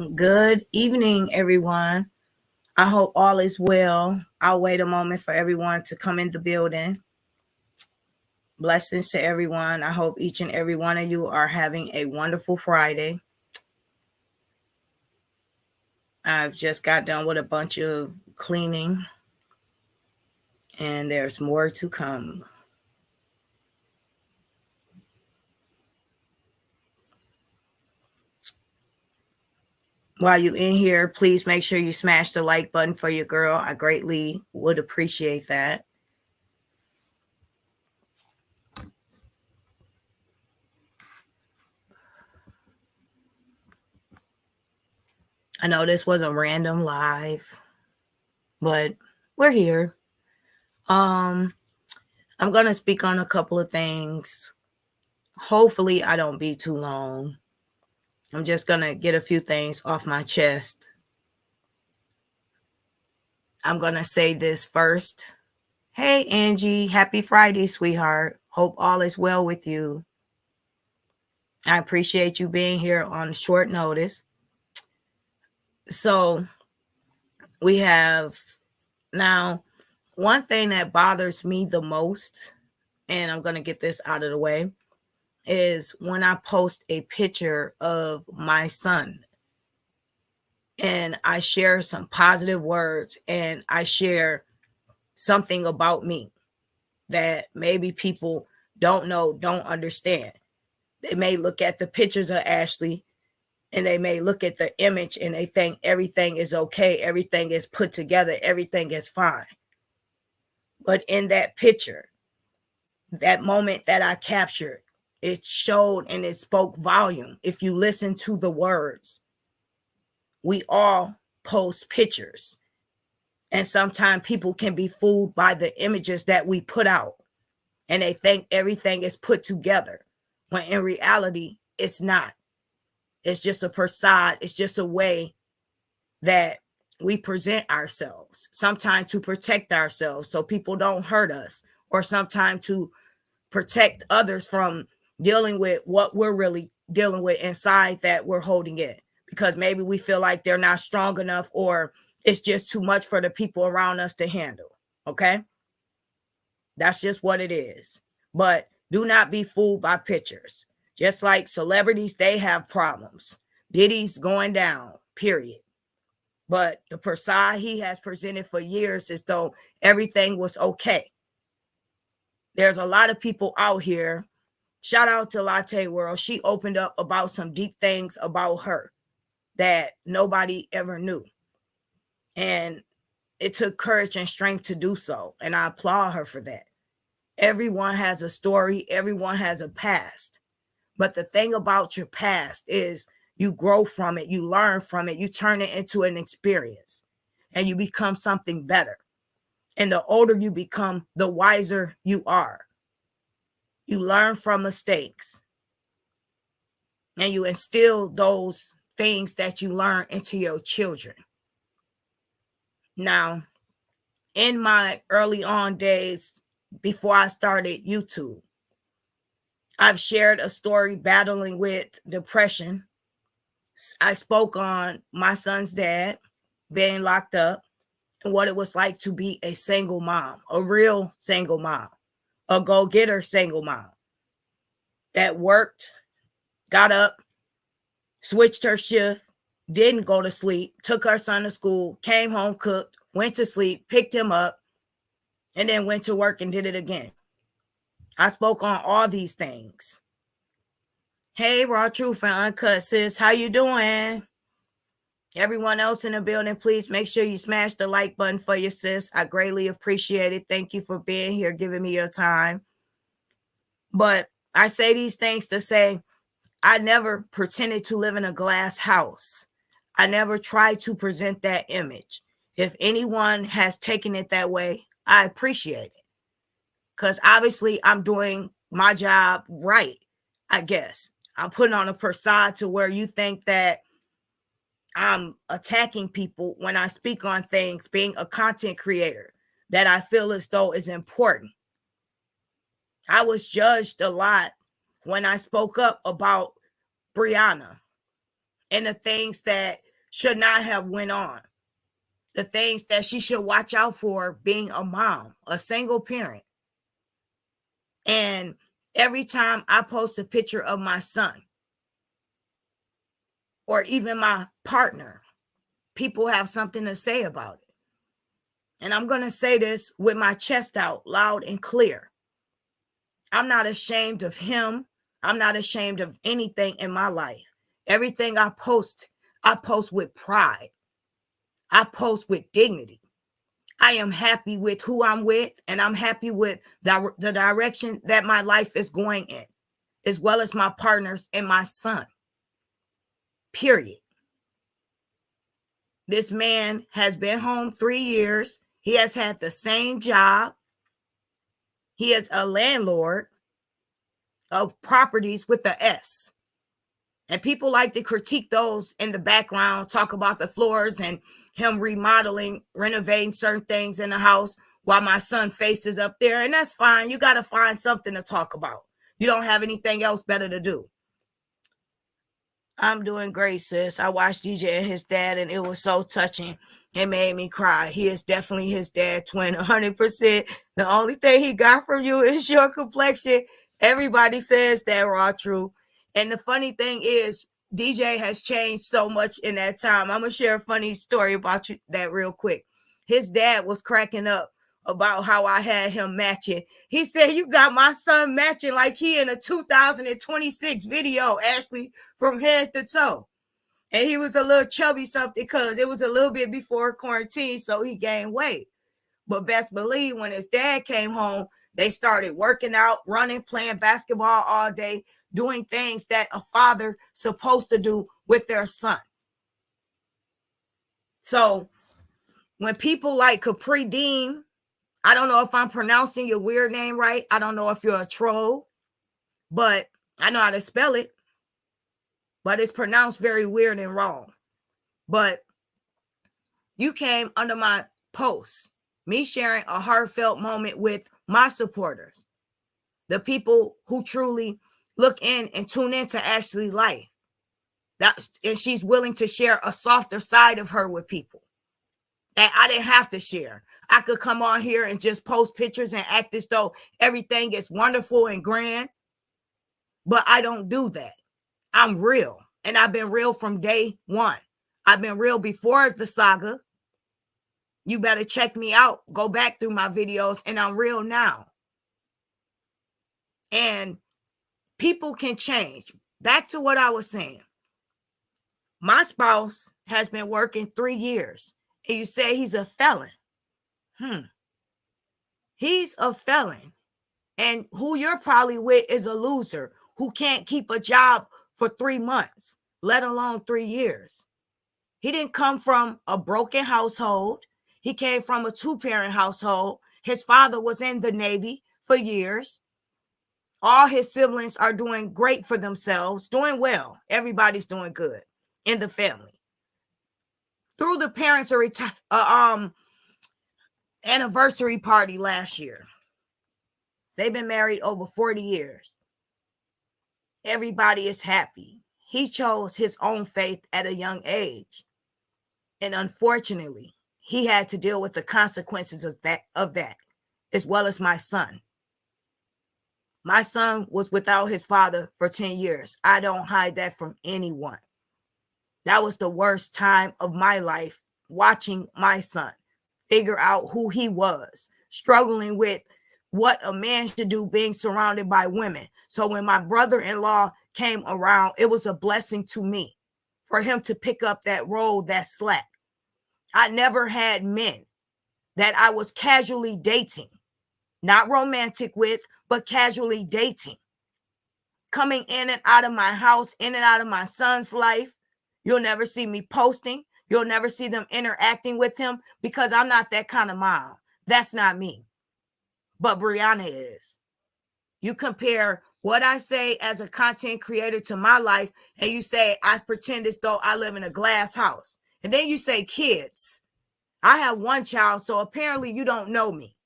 Good evening, everyone. I hope all is well. I'll wait a moment for everyone to come in the building. Blessings to everyone. I hope each and every one of you are having a wonderful Friday. I've just got done with a bunch of cleaning, and there's more to come. While you're in here, please make sure you smash the like button for your girl. I greatly would appreciate that. I know this was a random live, but we're here. I'm going to speak on a couple of things. Hopefully, I don't be too long. I'm just going to get a few things off my chest. I'm going to say this first. Hey, Angie, happy Friday, sweetheart. Hope all is well with you. I appreciate you being here on short notice. So, we have now one thing that bothers me the most, and I'm going to get this out of the way, is when I post a picture of my son and I share some positive words and I share something about me that maybe people don't know, don't understand. They may look at the pictures of Ashley and they may look at the image and they think everything is okay, everything is put together, everything is fine. But in that picture, that moment that I captured, it showed and it spoke volume. If you listen to the words, we all post pictures. And sometimes people can be fooled by the images that we put out. And they think everything is put together. When in reality, it's not. It's just a facade. It's just a way that we present ourselves. Sometimes to protect ourselves so people don't hurt us. Or sometimes to protect others from dealing with what we're really dealing with inside that we're holding in, because maybe we feel like they're not strong enough or it's just too much for the people around us to handle. Okay, that's just what it is. But do not be fooled by pictures. Just like celebrities, they have problems. Diddy's going down, period. But the facade he has presented for years as though everything was okay. There's a lot of people out here. Shout out to Latte World. She opened up about some deep things about her that nobody ever knew. And it took courage and strength to do so. And I applaud her for that. Everyone has a story. Everyone has a past. But the thing about your past is you grow from it. You learn from it. You turn it into an experience and you become something better. And the older you become, the wiser you are. You learn from mistakes and you instill those things that you learn into your children. Now, in my early on days before I started YouTube, I've shared a story battling with depression. I spoke on my son's dad being locked up and what it was like to be a single mom, a real single mom, a go-getter single mom that worked, got up, switched her shift, didn't go to sleep, took her son to school, came home, cooked, went to sleep, picked him up, and then went to work and did it again. I spoke on all these things. Hey, Raw Truth and Uncut Sis, how you doing? Everyone else in the building, please make sure you smash the like button for your sis. I greatly appreciate it. Thank you for being here, giving me your time. But I say these things to say I never pretended to live in a glass house. I never tried to present that image. If anyone has taken it that way, I appreciate it. Because obviously I'm doing my job right, I guess. I'm putting on a facade to where you think that I'm attacking people when I speak on things, being a content creator, that I feel as though is important. I was judged a lot when I spoke up about Brianna and the things that should not have went on. The things that she should watch out for being a mom, a single parent. And every time I post a picture of my son or even my partner, people have something to say about it. And I'm going to say this with my chest out, loud and clear. I'm not ashamed of him. I'm not ashamed of anything in my life. Everything I post with pride. I post with dignity. I am happy with who I'm with, and I'm happy with the direction that my life is going in, as well as my partners and my son. Period. This man has been home 3 years. He has had the same job. He is a landlord of properties with the S. And people like to critique those in the background, talk about the floors and him remodeling, renovating certain things in the house while my son faces up there. And that's fine. You got to find something to talk about. You don't have anything else better to do. I'm doing great, sis. I watched DJ and his dad, and it was so touching. It made me cry. He is definitely his dad, twin, 100%. The only thing he got from you is your complexion. Everybody says that, raw true. And the funny thing is, DJ has changed so much in that time. I'm going to share a funny story about that real quick. His dad was cracking up about how I had him matching. He said, you got my son matching like he in a 2026 video, Ashley, from head to toe. And he was a little chubby something because it was a little bit before quarantine, so he gained weight. But best believe when his dad came home, they started working out, running, playing basketball all day, doing things that a father supposed to do with their son. So when people like Capri Dean, I don't know if I'm pronouncing your weird name right. I don't know if you're a troll, but I know how to spell it. But it's pronounced very weird and wrong. But you came under my post, me sharing a heartfelt moment with my supporters, the people who truly look in and tune into Ashley's life. And she's willing to share a softer side of her with people that I didn't have to share. I could come on here and just post pictures and act as though everything is wonderful and grand. But I don't do that. I'm real. And I've been real from day one. I've been real before the saga. You better check me out. Go back through my videos, and I'm real now. And people can change. Back to what I was saying. My spouse has been working 3 years. And you say he's a felon. He's a felon. And who you're probably with is a loser who can't keep a job for 3 months, let alone 3 years. He didn't come from a broken household. He came from a 2-parent household. His father was in the Navy for years. All his siblings are doing great for themselves, doing well. Everybody's doing good in the family. Through the parents' anniversary party last year. They've been married over 40 years. Everybody is happy. He chose his own faith at a young age. And unfortunately, he had to deal with the consequences of that, as well as my son. My son was without his father for 10 years. I don't hide that from anyone. That was the worst time of my life, watching my son figure out who he was, struggling with what a man should do being surrounded by women. So when my brother-in-law came around, it was a blessing to me for him to pick up that role, that slack. I never had men that I was casually dating, not romantic with, but casually dating, coming in and out of my house, in and out of my son's life. You'll never see me posting. You'll never see them interacting with him because I'm not that kind of mom. That's not me. But Brianna is. You compare what I say as a content creator to my life, and you say, I pretend as though I live in a glass house. And then you say kids. I have 1 child, so apparently you don't know me.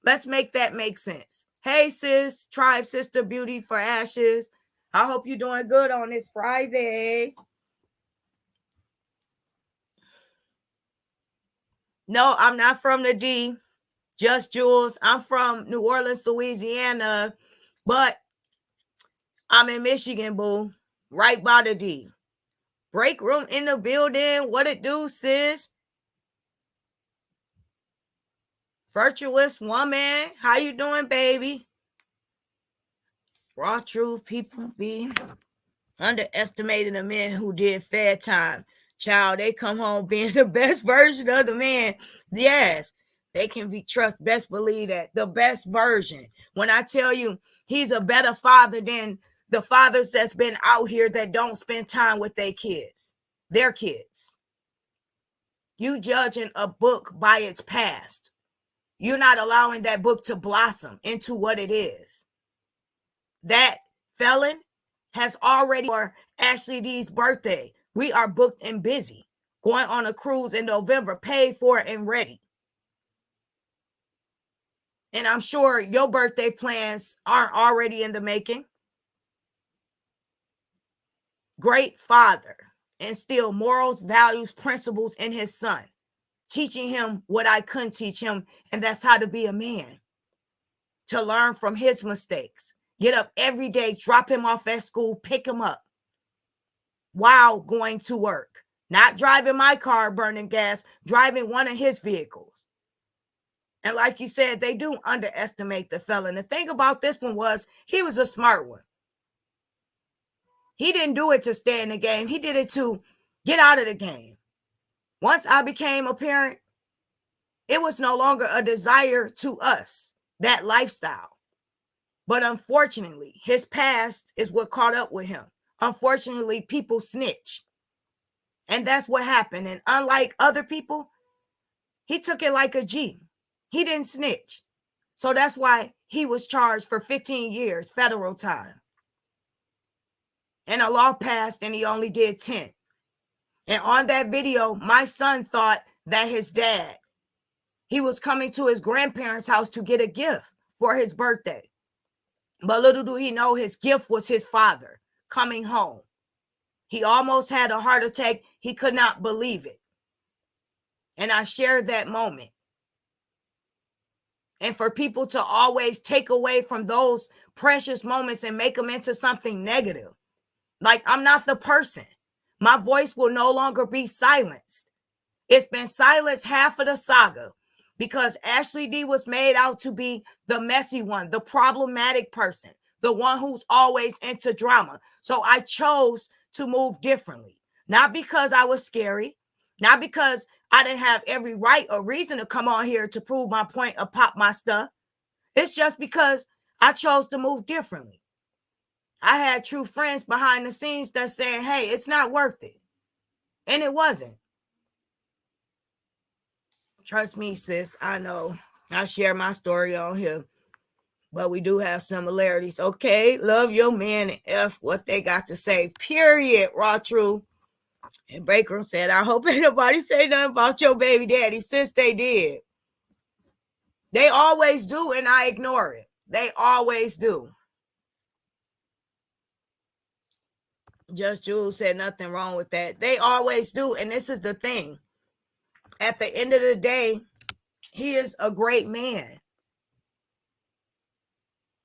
Let's make that make sense. Hey, sis, tribe sister, beauty for ashes. I hope you're doing good on this Friday. No, I'm not from the D. Just Jules. I'm from New Orleans, Louisiana, but I'm in Michigan, boo. Right by the D. Break room in the building. What it do, sis? Virtuous woman. How you doing, baby? Raw truth, people be underestimating the men who did fair time. Child, they come home being the best version of the man. Yes, they can be trusted. Best believe that. The best version. When I tell you he's a better father than the fathers that's been out here that don't spend time with their kids. You judging a book by its past. You're not allowing that book to blossom into what it is. That felon has already, for Ashley D's birthday, we are booked and busy. Going on a cruise in November, paid for and ready. And I'm sure your birthday plans are already in the making. Great father. Instill morals, values, principles in his son. Teaching him what I couldn't teach him, and that's how to be a man. To learn from his mistakes. Get up every day, drop him off at school, pick him up while going to work. Not driving my car, burning gas, driving one of his vehicles. And like you said, they do underestimate the felon. The thing about this one was he was a smart one. He didn't do it to stay in the game. He did it to get out of the game. Once I became a parent, it was no longer a desire to us, that lifestyle. But unfortunately, his past is what caught up with him. Unfortunately, people snitch. And that's what happened. And unlike other people, he took it like a G. He didn't snitch. So that's why he was charged for 15 years, federal time. And a law passed and he only did 10. And on that video, my son thought that his dad, he was coming to his grandparents' house to get a gift for his birthday. But little do he know his gift was his father coming home. He almost had a heart attack. He could not believe it. And I shared that moment. And for people to always take away from those precious moments and make them into something negative. Like, I'm not the person. My voice will no longer be silenced. It's been silenced half of the saga because Ashley D was made out to be the messy one, the problematic person, the one who's always into drama. So I chose to move differently, not because I was scary, not because I didn't have every right or reason to come on here to prove my point or pop my stuff. It's just because I chose to move differently. I had true friends behind the scenes that saying, hey, it's not worth it. And it wasn't. Trust me, sis, I know. I share my story on here, but we do have similarities. Okay, love your man and F what they got to say, period, raw true. And Baker said, I hope ain't nobody say nothing about your baby daddy since they did. They always do, and I ignore it. They always do. Just Jules said nothing wrong with that. They always do, and this is the thing. At the end of the day, he is a great man.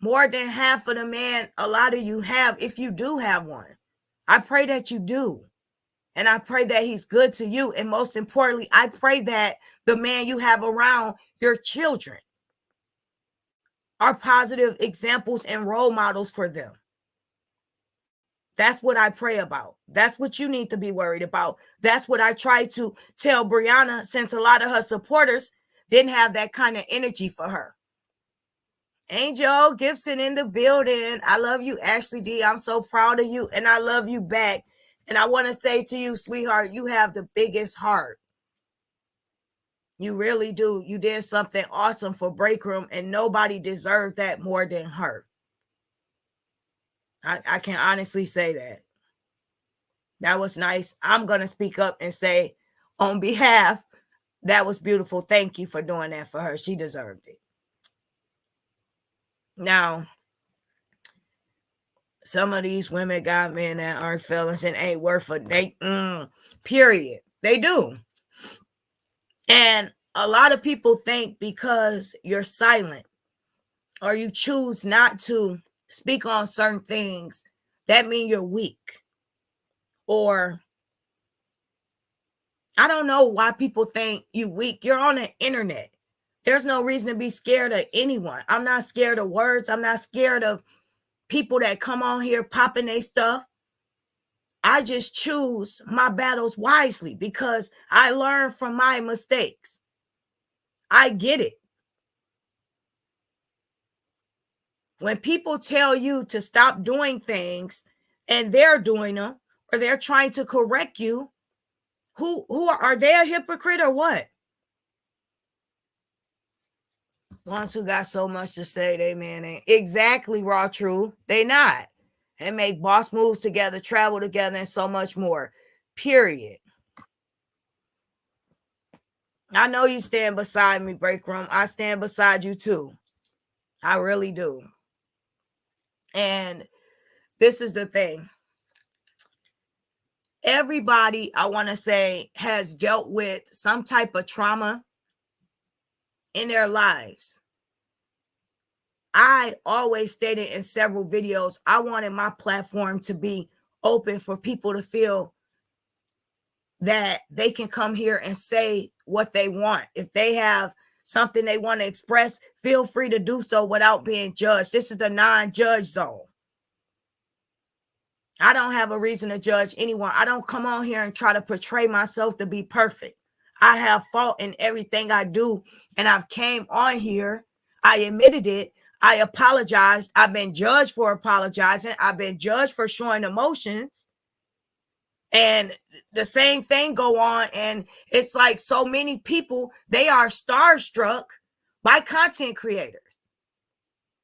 More than half of the man a lot of you have, if you do have one. I pray that you do. And I pray that he's good to you. And most importantly, I pray that the man you have around your children are positive examples and role models for them. That's what I pray about. That's what you need to be worried about. That's what I try to tell Brianna, since a lot of her supporters didn't have that kind of energy for her. Angel Gibson in the building. I love you, Ashley D. I'm so proud of you, and I love you back. And I want to say to you, sweetheart, you have the biggest heart. You really do. You did something awesome for Break Room, and nobody deserved that more than her. I can honestly say that. That was nice. I'm going to speak up and say, on behalf, that was beautiful. Thank you for doing that for her. She deserved it. Now, some of these women got men that aren't felons and ain't worth a period. They do. And A lot of people think because you're silent or you choose not to speak on certain things, that means you're weak. Or I don't know why people think you weak. You're on the internet. There's no reason to be scared of anyone. I'm not scared of words. I'm not scared of people that come on here popping their stuff. I just choose my battles wisely because I learn from my mistakes. I get it. When people tell you to stop doing things and they're doing them or they're trying to correct you, who are they, a hypocrite or what? Ones who got so much to say, they man ain't exactly raw true. They not. And make boss moves together, travel together, and so much more. Period. I know you stand beside me, Break Room. I stand beside you too. I really do. And this is the thing. Everybody, I want to say, has dealt with some type of trauma in their lives. I always stated in several videos, I wanted my platform to be open for people to feel that they can come here and say what they want. If they have something they want to express, feel free to do so without being judged. This is the non-judge zone. I don't have a reason to judge anyone. I don't come on here and try to portray myself to be perfect. I have fault in everything I do, and I've came on here. I admitted it. I apologized. I've been judged for apologizing. I've been judged for showing emotions. And the same thing go on. And it's like so many people, they are starstruck by content creators.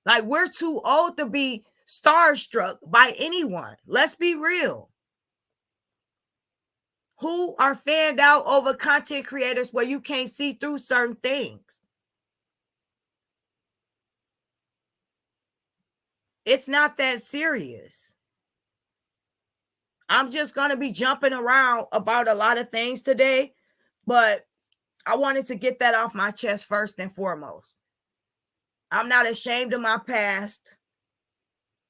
Like, we're too old to be starstruck by anyone. Let's be real. Who are fanned out over content creators where you can't see through certain things? It's not that serious. I'm just going to be jumping around about a lot of things today, but I wanted to get that off my chest first and foremost. I'm not ashamed of my past,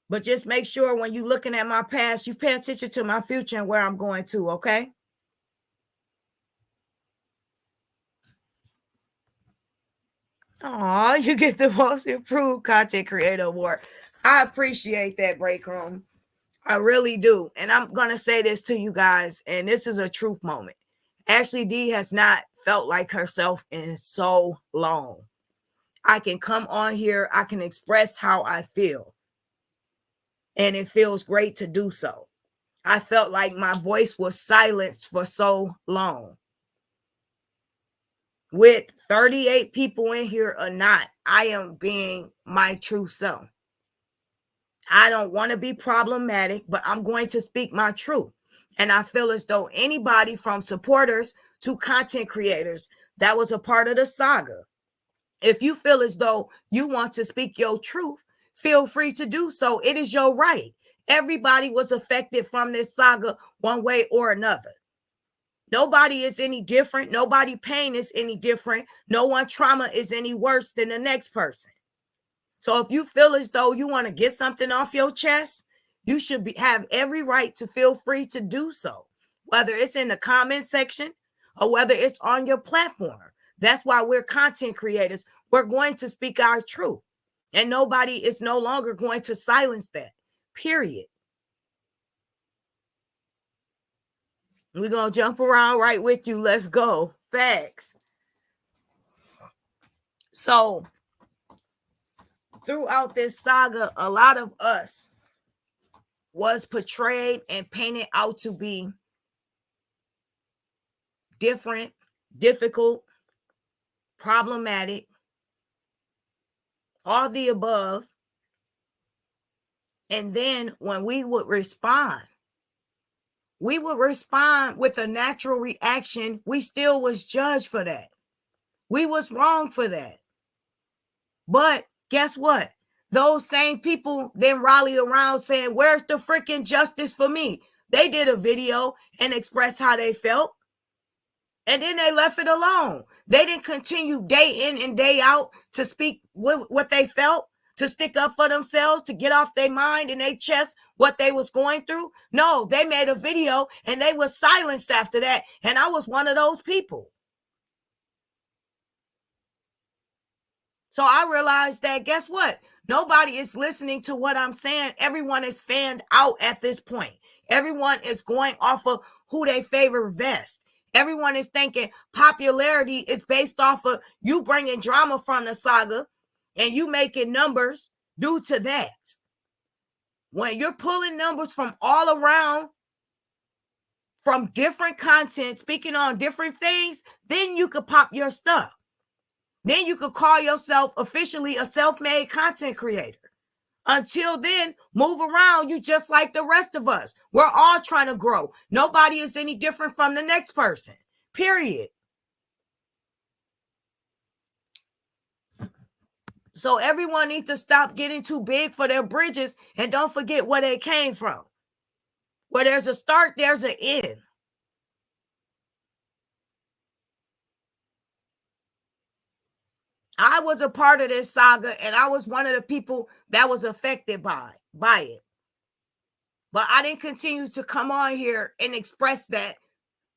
but just make sure when you're looking at my past, you pay attention to my future and where I'm going to, okay? Oh, you get the most improved content creator award. I appreciate that, Break Room. I really do. And I'm going to say this to you guys, and this is a truth moment. Ashley D has not felt like herself in so long. I can come on here. I can express how I feel. And it feels great to do so. I felt like my voice was silenced for so long. With 38 people in here or not, I am being my true self. I don't want to be problematic, but I'm going to speak my truth. And I feel as though anybody from supporters to content creators that was a part of the saga, if you feel as though you want to speak your truth, feel free to do so. It is your right. Everybody was affected from this saga one way or another. Nobody is any different. Nobody pain is any different. No one trauma is any worse than the next person. So if you feel as though you want to get something off your chest, you should have every right to feel free to do so, whether it's in the comment section or whether it's on your platform. That's why we're content creators. We're going to speak our truth, and nobody is no longer going to silence that, period. We're going to jump around right with you. Let's go. Facts. So throughout this saga, a lot of us was portrayed and painted out to be different, difficult, problematic, all the above. And then when we would respond with a natural reaction. We still was judged for that. We was wrong for that. But guess what? Those same people then rally around saying, where's the freaking justice for me? They did a video and expressed how they felt. And then they left it alone. They didn't continue day in and day out to speak what they felt, to stick up for themselves, to get off their mind and their chest what they was going through. No, they made a video and they were silenced after that. And I was one of those people. So I realized that, guess what? Nobody is listening to what I'm saying. Everyone is fanned out at this point. Everyone is going off of who they favor best. Everyone is thinking popularity is based off of you bringing drama from the saga and you making numbers due to that. When you're pulling numbers from all around, from different content, speaking on different things, then you could pop your stuff. Then you could call yourself officially a self-made content creator. Until then, move around. You just like the rest of us. We're all trying to grow. Nobody is any different from the next person. Period. So everyone needs to stop getting too big for their bridges and don't forget where they came from. Where there's a start, there's an end. I was a part of this saga and I was one of the people that was affected by it. But I didn't continue to come on here and express that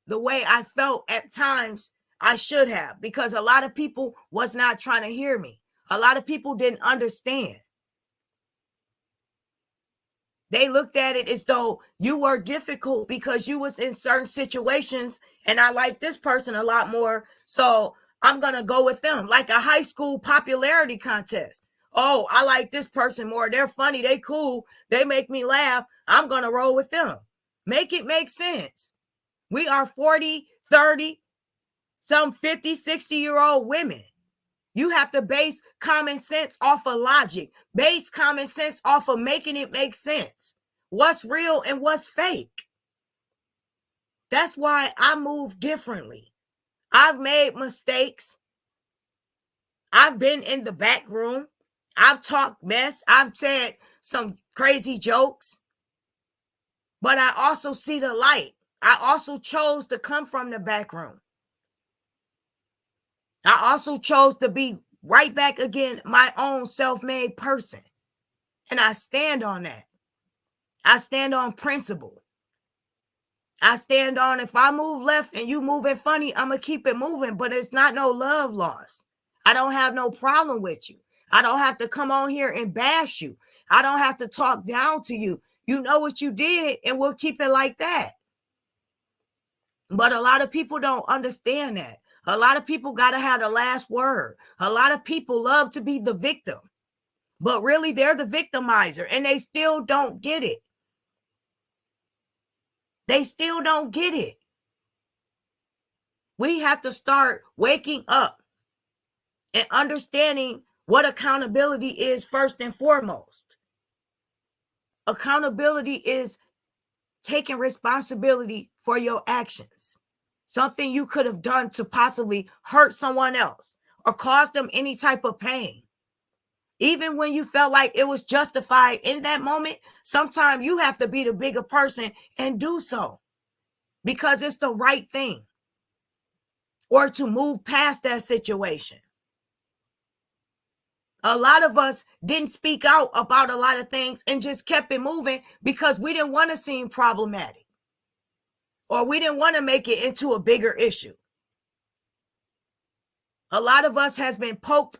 the way I felt at times I should have, because a lot of people was not trying to hear me. A lot of people didn't understand. They looked at it as though you were difficult because you was in certain situations and I like this person a lot more, so I'm going to go with them. Like a high school popularity contest. Oh, I like this person more. They're funny. They cool. They make me laugh. I'm going to roll with them. Make it make sense. We are 40, 30, some 50, 60-year-old women. You have to base common sense off of logic. Base common sense off of making it make sense. What's real and what's fake. That's why I move differently. I've made mistakes. I've been in the back room. I've talked mess. I've said some crazy jokes. But I also see the light. I also chose to come from the back room. I also chose to be right back again, my own self-made person. And I stand on that. I stand on principle. I stand on, if I move left and you moving funny, I'm going to keep it moving, but it's not no love loss. I don't have no problem with you. I don't have to come on here and bash you. I don't have to talk down to you. You know what you did, and we'll keep it like that. But a lot of people don't understand that. A lot of people got to have the last word. A lot of people love to be the victim, but really they're the victimizer, and they still don't get it. They still don't get it. We have to start waking up and understanding what accountability is first and foremost. Accountability is taking responsibility for your actions. Something you could have done to possibly hurt someone else or cause them any type of pain. Even when you felt like it was justified in that moment, sometimes you have to be the bigger person and do so because it's the right thing, or to move past that situation. A lot of us didn't speak out about a lot of things and just kept it moving because we didn't want to seem problematic, or we didn't want to make it into a bigger issue. A lot of us has been poked,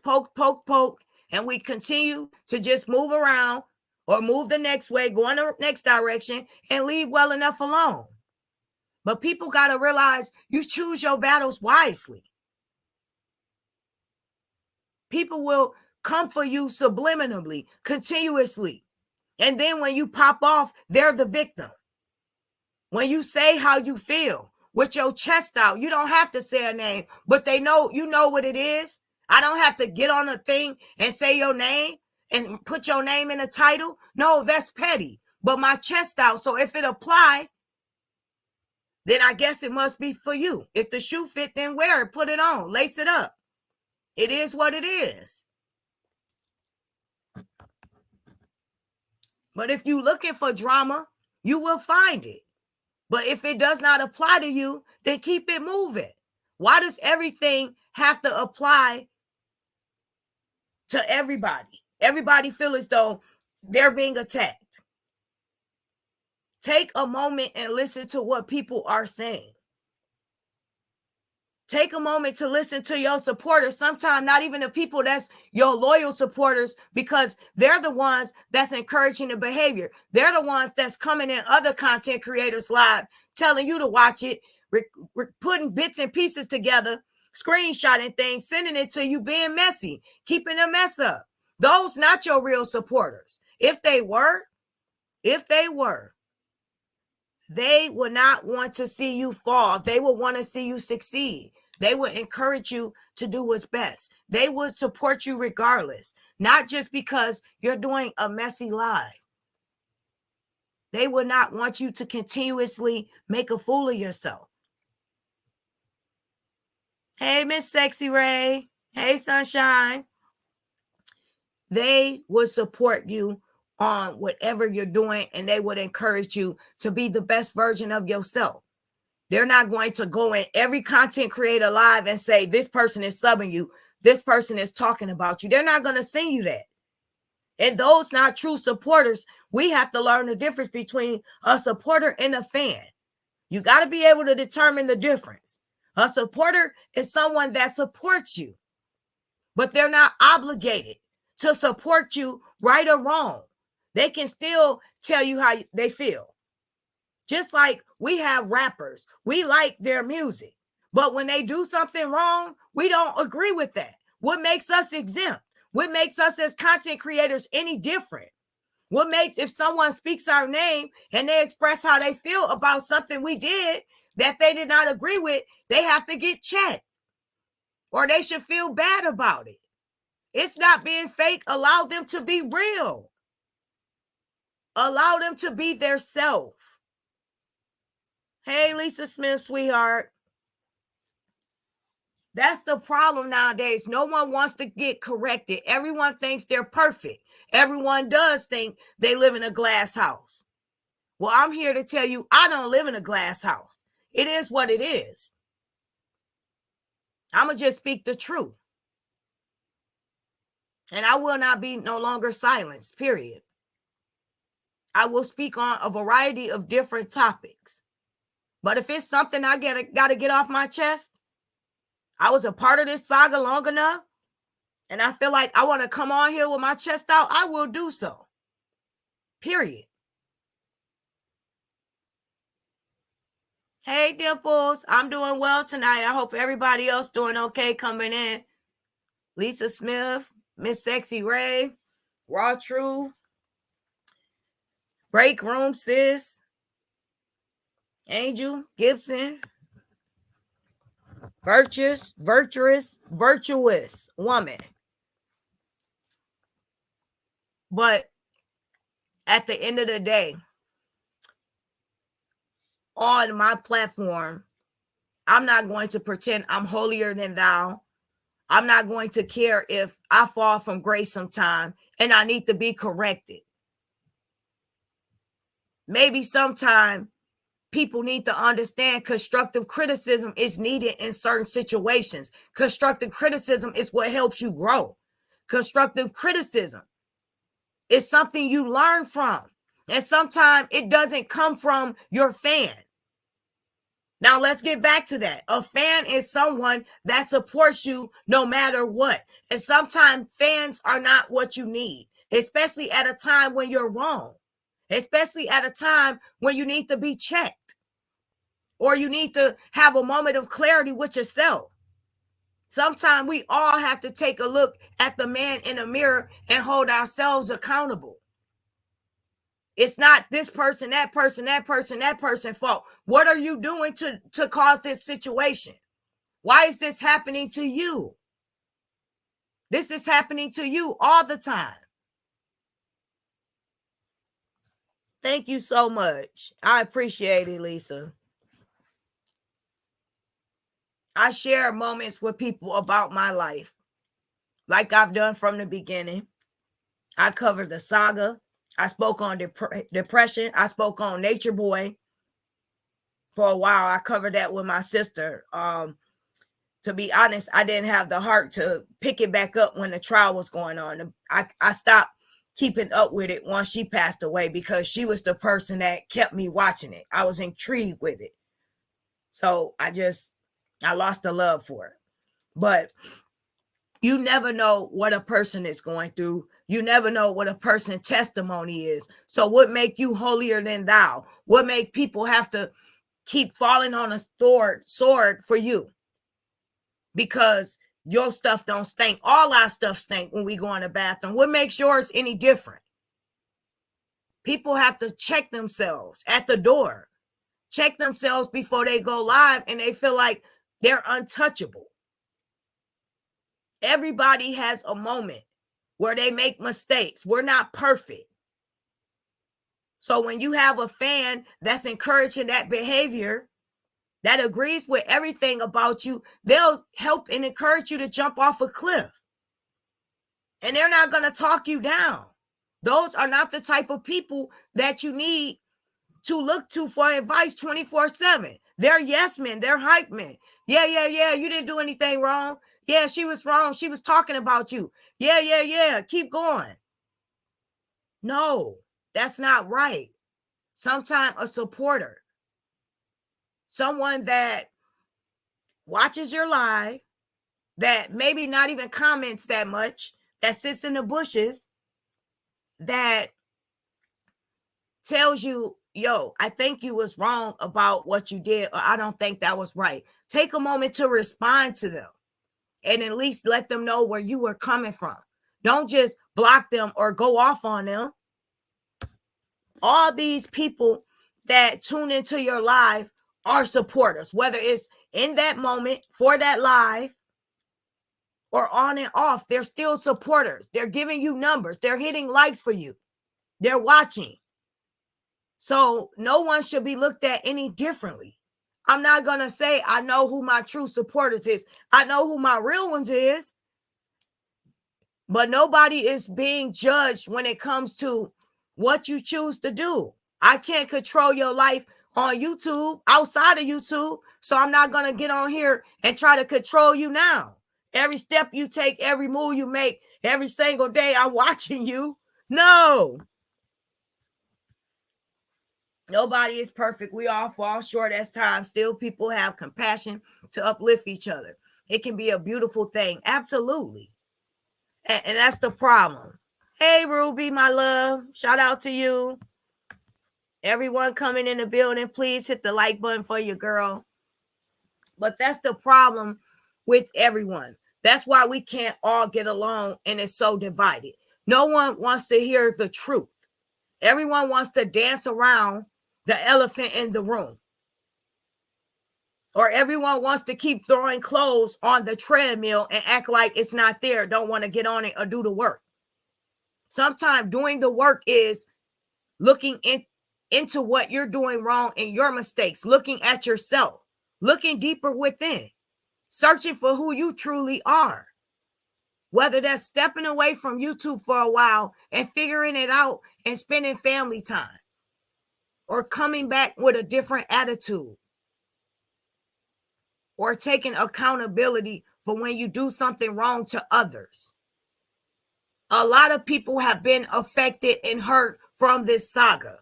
and we continue to just move around or move the next way, go in the next direction, and leave well enough alone. But people got to realize you choose your battles wisely. People will come for you subliminally, continuously. And then when you pop off, they're the victim. When you say how you feel with your chest out, you don't have to say a name, but they know, you know what it is. I don't have to get on a thing and say your name and put your name in a title. No, that's petty. But my chest out. So if it apply, then I guess it must be for you. If the shoe fit, then wear it, put it on, lace it up. It is what it is. But if you're looking for drama, you will find it. But if it does not apply to you, then keep it moving. Why does everything have to apply to everybody? Everybody feel as though they're being attacked. Take a moment and listen to what people are saying. Take a moment to listen to your supporters. Sometimes not even the people that's your loyal supporters, because they're the ones that's encouraging the behavior. They're the ones that's coming in other content creators' live, telling you to watch it, putting bits and pieces together, screenshotting things, sending it to you, being messy, keeping the mess up. Those not your real supporters. If they were, they would not want to see you fall. They would want to see you succeed. They would encourage you to do what's best. They would support you regardless, not just because you're doing a messy live. They would not want you to continuously make a fool of yourself. Hey, Miss Sexy Ray. Hey, Sunshine. They would support you on whatever you're doing, and they would encourage you to be the best version of yourself. They're not going to go in every content creator live and say, this person is subbing you, this person is talking about you. They're not going to send you that. And those not true supporters, we have to learn the difference between a supporter and a fan. You got to be able to determine the difference. A supporter is someone that supports you, but they're not obligated to support you right or wrong. They can still tell you how they feel. Just like we have rappers, we like their music, but when they do something wrong, we don't agree with that. What makes us exempt? What makes us as content creators any different? What makes, if someone speaks our name and they express how they feel about something we did that they did not agree with, they have to get checked, or they should feel bad about it. It's not being fake. Allow them to be real. Allow them to be their self. Hey, Lisa Smith, sweetheart. That's the problem nowadays. No one wants to get corrected. Everyone thinks they're perfect. Everyone does think they live in a glass house. Well, I'm here to tell you, I don't live in a glass house. It is what it is. I'm going to just speak the truth. And I will not be no longer silenced, period. I will speak on a variety of different topics. But if it's something I got to get off my chest, I was a part of this saga long enough, and I feel like I want to come on here with my chest out, I will do so. Period. Hey, Dimples. I'm doing well tonight. I hope everybody else doing okay coming in. Lisa Smith, Miss Sexy Ray, Raw True, Break Room Sis, Angel Gibson, virtuous woman. But at the end of the day, on my platform, I'm not going to pretend I'm holier than thou. I'm not going to care if I fall from grace sometime and I need to be corrected. Maybe sometime people need to understand constructive criticism is needed in certain situations. Constructive criticism is what helps you grow. Constructive criticism is something you learn from. And sometimes it doesn't come from your fan. Now, let's get back to that. A fan is someone that supports you no matter what. And sometimes fans are not what you need, especially at a time when you're wrong, especially at a time when you need to be checked or you need to have a moment of clarity with yourself. Sometimes we all have to take a look at the man in the mirror and hold ourselves accountable. It's not this person, that person fault. What are you doing to cause this situation? Why is this happening to you? This is happening to you all the time. Thank you so much. I appreciate it, Lisa. I share moments with people about my life, like I've done from the beginning. I covered the saga. I spoke on depression. I spoke on Nature Boy. For a while, I covered that with my sister. to be honest, I didn't have the heart to pick it back up when the trial was going on. I stopped keeping up with it once she passed away because she was the person that kept me watching it. I was intrigued with it. So I lost the love for it. But you never know what a person is going through. You never know what a person's testimony is. So what make you holier than thou? What make people have to keep falling on a sword for you? Because your stuff don't stink. All our stuff stink when we go in the bathroom. What makes yours any different? People have to check themselves at the door. Check themselves before they go live, and they feel like they're untouchable. Everybody has a moment where they make mistakes. We're not perfect. So when you have a fan that's encouraging that behavior, that agrees with everything about you, they'll help and encourage you to jump off a cliff. And they're not going to talk you down. Those are not the type of people that you need to look to for advice 24/7. They're yes men. They're hype men. Yeah. You didn't do anything wrong. Yeah, she was wrong. She was talking about you. Yeah. Keep going. No, that's not right. Sometimes a supporter, someone that watches your live, that maybe not even comments that much, that sits in the bushes, that tells you, yo, I think you was wrong about what you did, or I don't think that was right. Take a moment to respond to them and at least let them know where you were coming from. Don't just block them or go off on them. All these people that tune into your live are supporters, whether it's in that moment for that live or on and off. They're still supporters. They're giving you numbers. They're hitting likes for you. They're watching. So no one should be looked at any differently. I'm not going to say I know who my true supporters is. I know who my real ones is. But nobody is being judged when it comes to what you choose to do. I can't control your life on YouTube, outside of YouTube. So I'm not going to get on here and try to control you now. Every step you take, every move you make, every single day I'm watching you. No. Nobody is perfect. We all fall short at times. Still, people have compassion to uplift each other. It can be a beautiful thing. Absolutely. And that's the problem. Hey, Ruby, my love. Shout out to you. Everyone coming in the building, please hit the like button for your girl. But that's the problem with everyone. That's why we can't all get along and it's so divided. No one wants to hear the truth. Everyone wants to dance around the elephant in the room. Or everyone wants to keep throwing clothes on the treadmill and act like it's not there, don't want to get on it or do the work. Sometimes doing the work is looking into what you're doing wrong and your mistakes, looking at yourself, looking deeper within, searching for who you truly are. Whether that's stepping away from YouTube for a while and figuring it out and spending family time, or coming back with a different attitude, or taking accountability for when you do something wrong to others. A lot of people have been affected and hurt from this saga.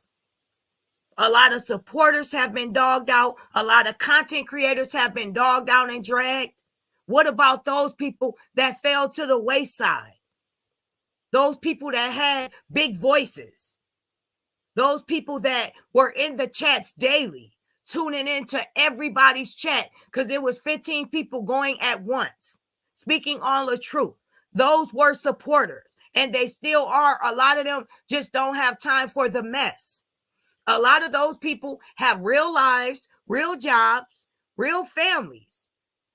A lot of supporters have been dogged out. A lot of content creators have been dogged out and dragged. What about those people that fell to the wayside? Those people that had big voices. Those people that were in the chats daily, tuning into everybody's chat because it was 15 people going at once, speaking all the truth. Those were supporters, and they still are. A lot of them just don't have time for the mess. A lot of those people have real lives, real jobs, real families,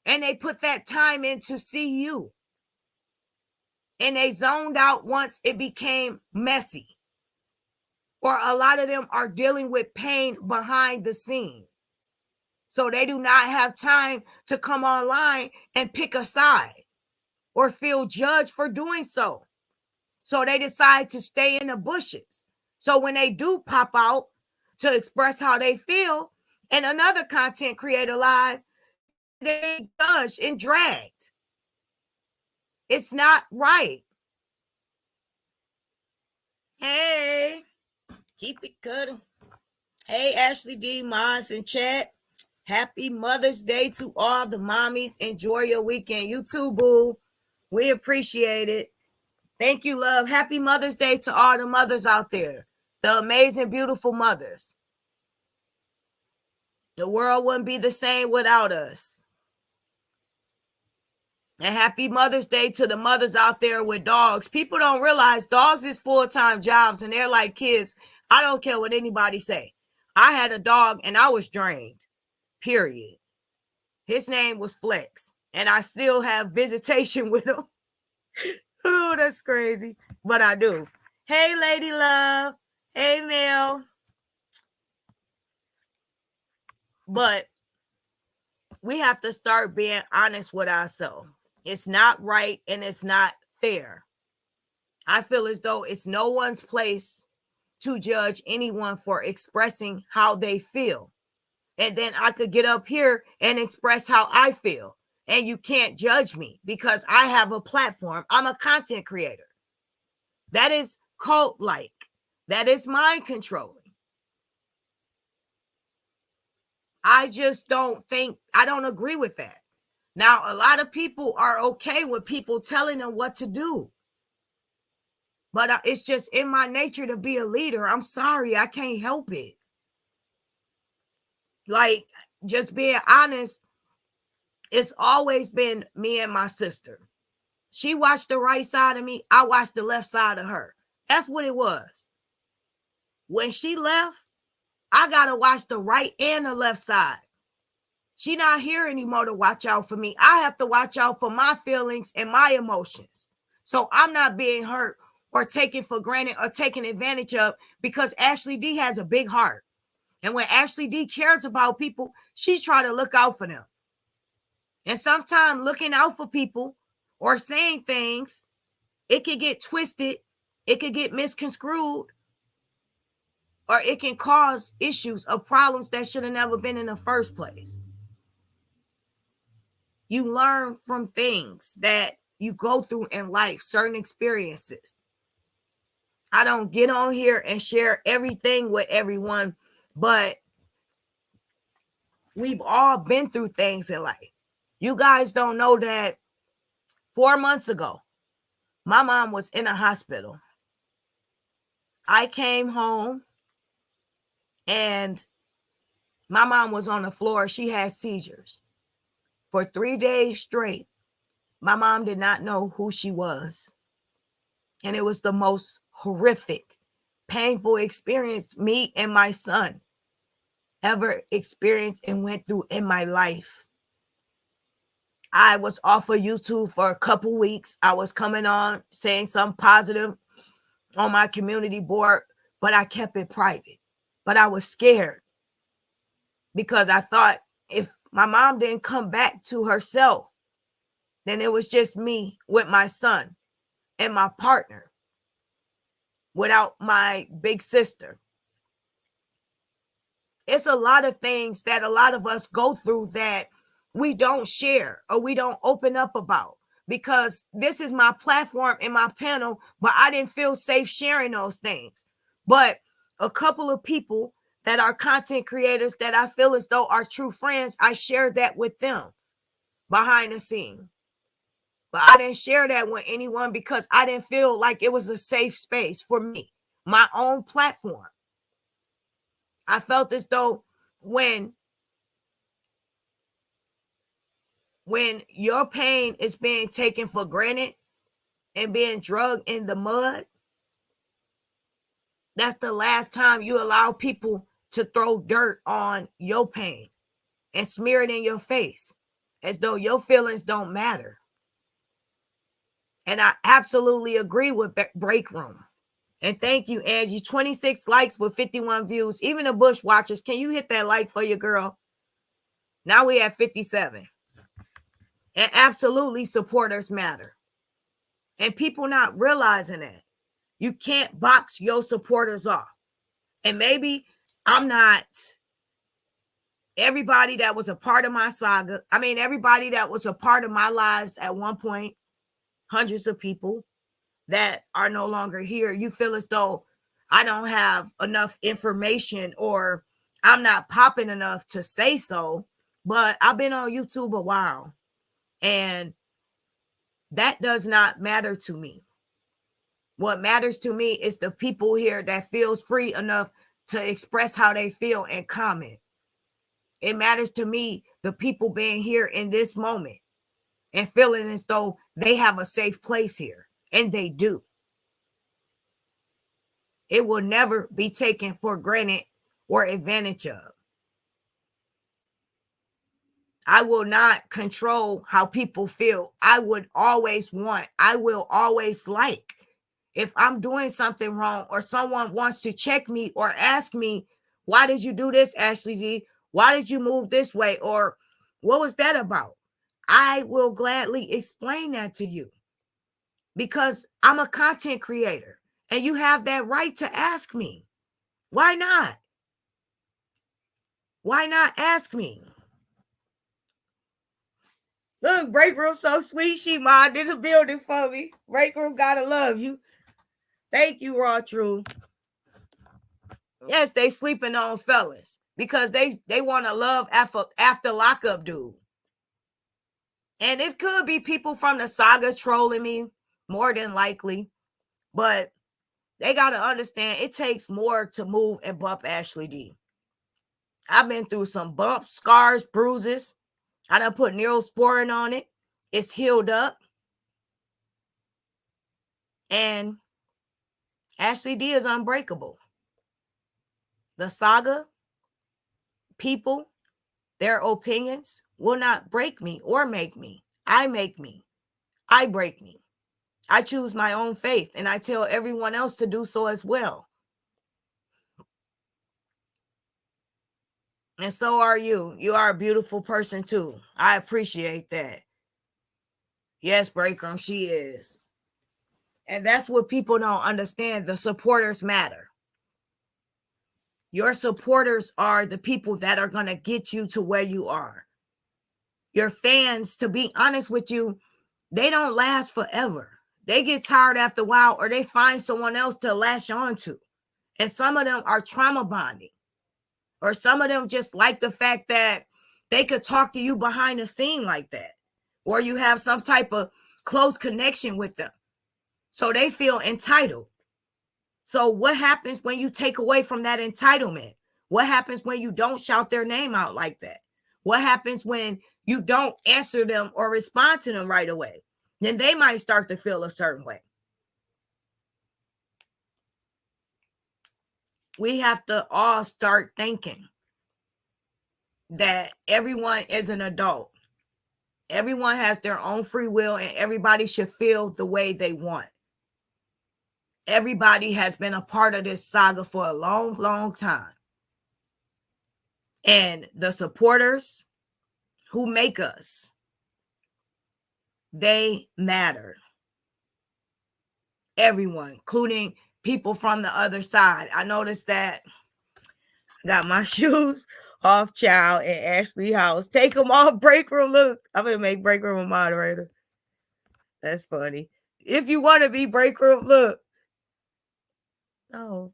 and they put that time in to see you. And they zoned out once it became messy. Or a lot of them are dealing with pain behind the scene. So they do not have time to come online and pick a side or feel judged for doing so. So they decide to stay in the bushes. So when they do pop out to express how they feel, and another content creator live, they judged and dragged. It's not right. Hey, keep it good. Hey, Ashley D. Moss in chat. Happy Mother's Day to all the mommies. Enjoy your weekend. You too, boo. We appreciate it. Thank you, love. Happy Mother's Day to all the mothers out there. The amazing, beautiful mothers. The world wouldn't be the same without us. And happy Mother's Day to the mothers out there with dogs. People don't realize dogs is full-time jobs and they're like kids. I don't care what anybody say. I had a dog and I was drained, period. His name was Flex and I still have visitation with him. Oh, that's crazy. But I do. Hey, Lady Love. Hey, Mel. But we have to start being honest with ourselves. It's not right and it's not fair. I feel as though it's no one's place to judge anyone for expressing how they feel. And then I could get up here and express how I feel. And you can't judge me because I have a platform. I'm a content creator. That is cult-like. That is mind controlling. I just don't agree with that. Now, a lot of people are okay with people telling them what to do. But it's just in my nature to be a leader. I'm sorry, I can't help it. Like, just being honest, it's always been me and my sister. She watched the right side of me. I watched the left side of her. That's what it was. When she left, I got to watch the right and the left side. She not here anymore to watch out for me. I have to watch out for my feelings and my emotions. So I'm not being hurt or taken for granted or taken advantage of because Ashley D has a big heart. And when Ashley D cares about people, she's trying to look out for them. And sometimes looking out for people or saying things, it could get twisted, it could get misconstrued, or it can cause issues or problems that should have never been in the first place. You learn from things that you go through in life, certain experiences. I don't get on here and share everything with everyone, but we've all been through things in life. You guys don't know that 4 months ago, my mom was in a hospital. I came home and my mom was on the floor. She had seizures. For 3 days straight, my mom did not know who she was. And it was the most horrific, painful experience me and my son ever experienced and went through in my life. I was off of YouTube for a couple weeks. I was coming on saying something positive on my community board, but I kept it private. But I was scared because I thought if my mom didn't come back to herself, then it was just me with my son and my partner without my big sister. It's a lot of things that a lot of us go through that we don't share or we don't open up about because this is my platform and my panel, but I didn't feel safe sharing those things. But a couple of people that are content creators that I feel as though are true friends, I shared that with them behind the scene. But I didn't share that with anyone because I didn't feel like it was a safe space for me, my own platform. I felt as though when your pain is being taken for granted and being drugged in the mud, that's the last time you allow people to throw dirt on your pain and smear it in your face as though your feelings don't matter. And I absolutely agree with Break Room. And thank you, Angie. 26 likes with 51 views. Even the Bush watchers, can you hit that like for your girl? Now we have 57. And absolutely supporters matter. And people not realizing that. You can't box your supporters off. And maybe I'm not everybody that was a part of my saga, everybody that was a part of my lives at one point, hundreds of people that are no longer here, you feel as though I don't have enough information or I'm not popping enough to say so. But I've been on YouTube a while, and that does not matter to me. What matters to me is the people here that feels free enough to express how they feel and comment. It matters to me, the people being here in this moment and feeling as though they have a safe place here, and they do. It will never be taken for granted or advantage of. I will not control how people feel. I will always like. If I'm doing something wrong or someone wants to check me or ask me, why did you do this, Ashley D? Why did you move this way? Or what was that about? I will gladly explain that to you because I'm a content creator and you have that right to ask me. Why not? Why not ask me? Look, Break Room so sweet. She modded in the building for me. Break Room gotta love you. Thank you, Raw True. Yes, they sleeping on fellas because they want to love after lockup dude. And it could be people from the saga trolling me, more than likely. But they got to understand it takes more to move and bump Ashley D. I've been through some bumps, scars, bruises. I done put Neurosporin on it. It's healed up. And Ashley D is unbreakable. The saga, people, their opinions will not break me or make me. I make me. I break me. I choose my own faith, and I tell everyone else to do so as well. And so are you. You are a beautiful person too. I appreciate that. Yes, Breakroom, she is. And that's what people don't understand. The supporters matter. Your supporters are the people that are going to get you to where you are. Your fans, to be honest with you, they don't last forever. They get tired after a while, or they find someone else to latch on to. And some of them are trauma bonding. Or some of them just like the fact that they could talk to you behind the scene like that. Or you have some type of close connection with them. So they feel entitled. So what happens when you take away from that entitlement? What happens when you don't shout their name out like that? What happens when you don't answer them or respond to them right away? Then they might start to feel a certain way. We have to all start thinking that everyone is an adult. Everyone has their own free will, and everybody should feel the way they want. Everybody has been a part of this saga for a long, long time. And the supporters who make us, they matter. Everyone, including people from the other side. I noticed that I got my shoes off, child, in Ashley house. Take them off, Break Room. Look, I'm going to make Break Room a moderator. That's funny. If you want to be Break Room, look. No,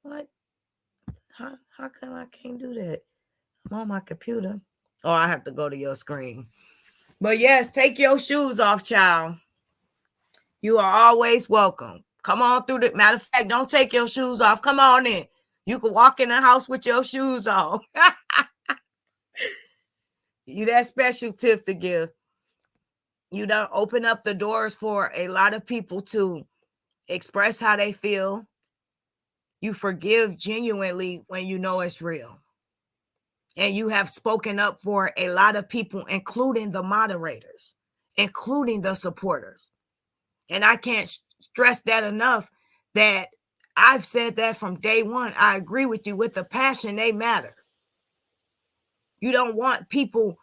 what? How come I can't do that? I'm on my computer. Oh, I have to go to your screen. But yes, take your shoes off, child. You are always welcome. Come on through the matter of fact, don't take your shoes off. Come on in. You can walk in the house with your shoes on. You that special tip to give. You don't open up the doors for a lot of people to express how they feel. You forgive genuinely when you know it's real. And you have spoken up for a lot of people, including the moderators, including the supporters. And I can't stress that enough, that I've said that from day one. I agree with you with the passion. They matter. You don't want people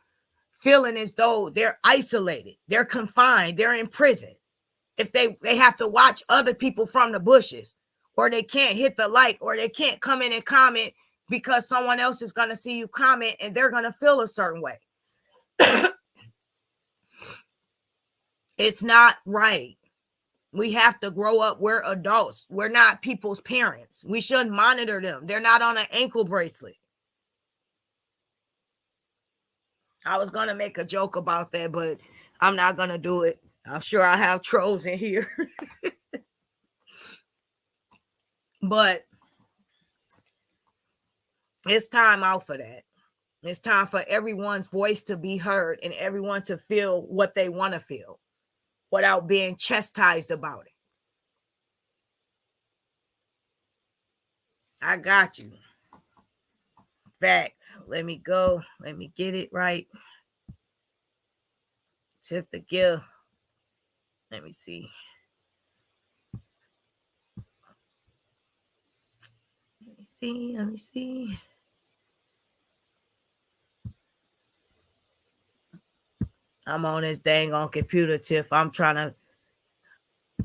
feeling as though they're isolated, they're confined, they're in prison. If they have to watch other people from the bushes, or they can't hit the like, or they can't come in and comment because someone else is going to see you comment and they're going to feel a certain way. It's not right. We have to grow up. We're adults. We're not people's parents. We shouldn't monitor them. They're not on an ankle bracelet. I was going to make a joke about that, but I'm not going to do it. I'm sure I have trolls in here. But it's time out for that. It's time for everyone's voice to be heard and everyone to feel what they want to feel without being chastised about it. I got you. Fact. Let me go. Let me get it right. Tip the gift. Let me see. Let me see. I'm on this dang on computer, Tiff. I'm trying to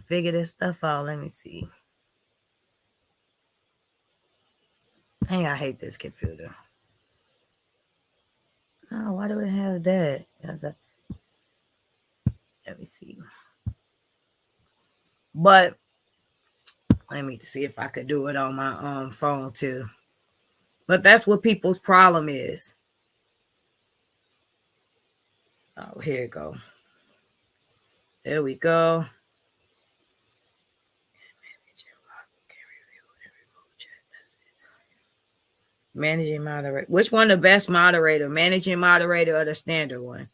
figure this stuff out. Let me see. Hey, I hate this computer. Oh, why do it have that? Let me see. But let me see if I could do it on my phone too. But that's what people's problem is. Oh, here we go. There we go. Managing moderator. Which one the best moderator? Managing moderator or the standard one?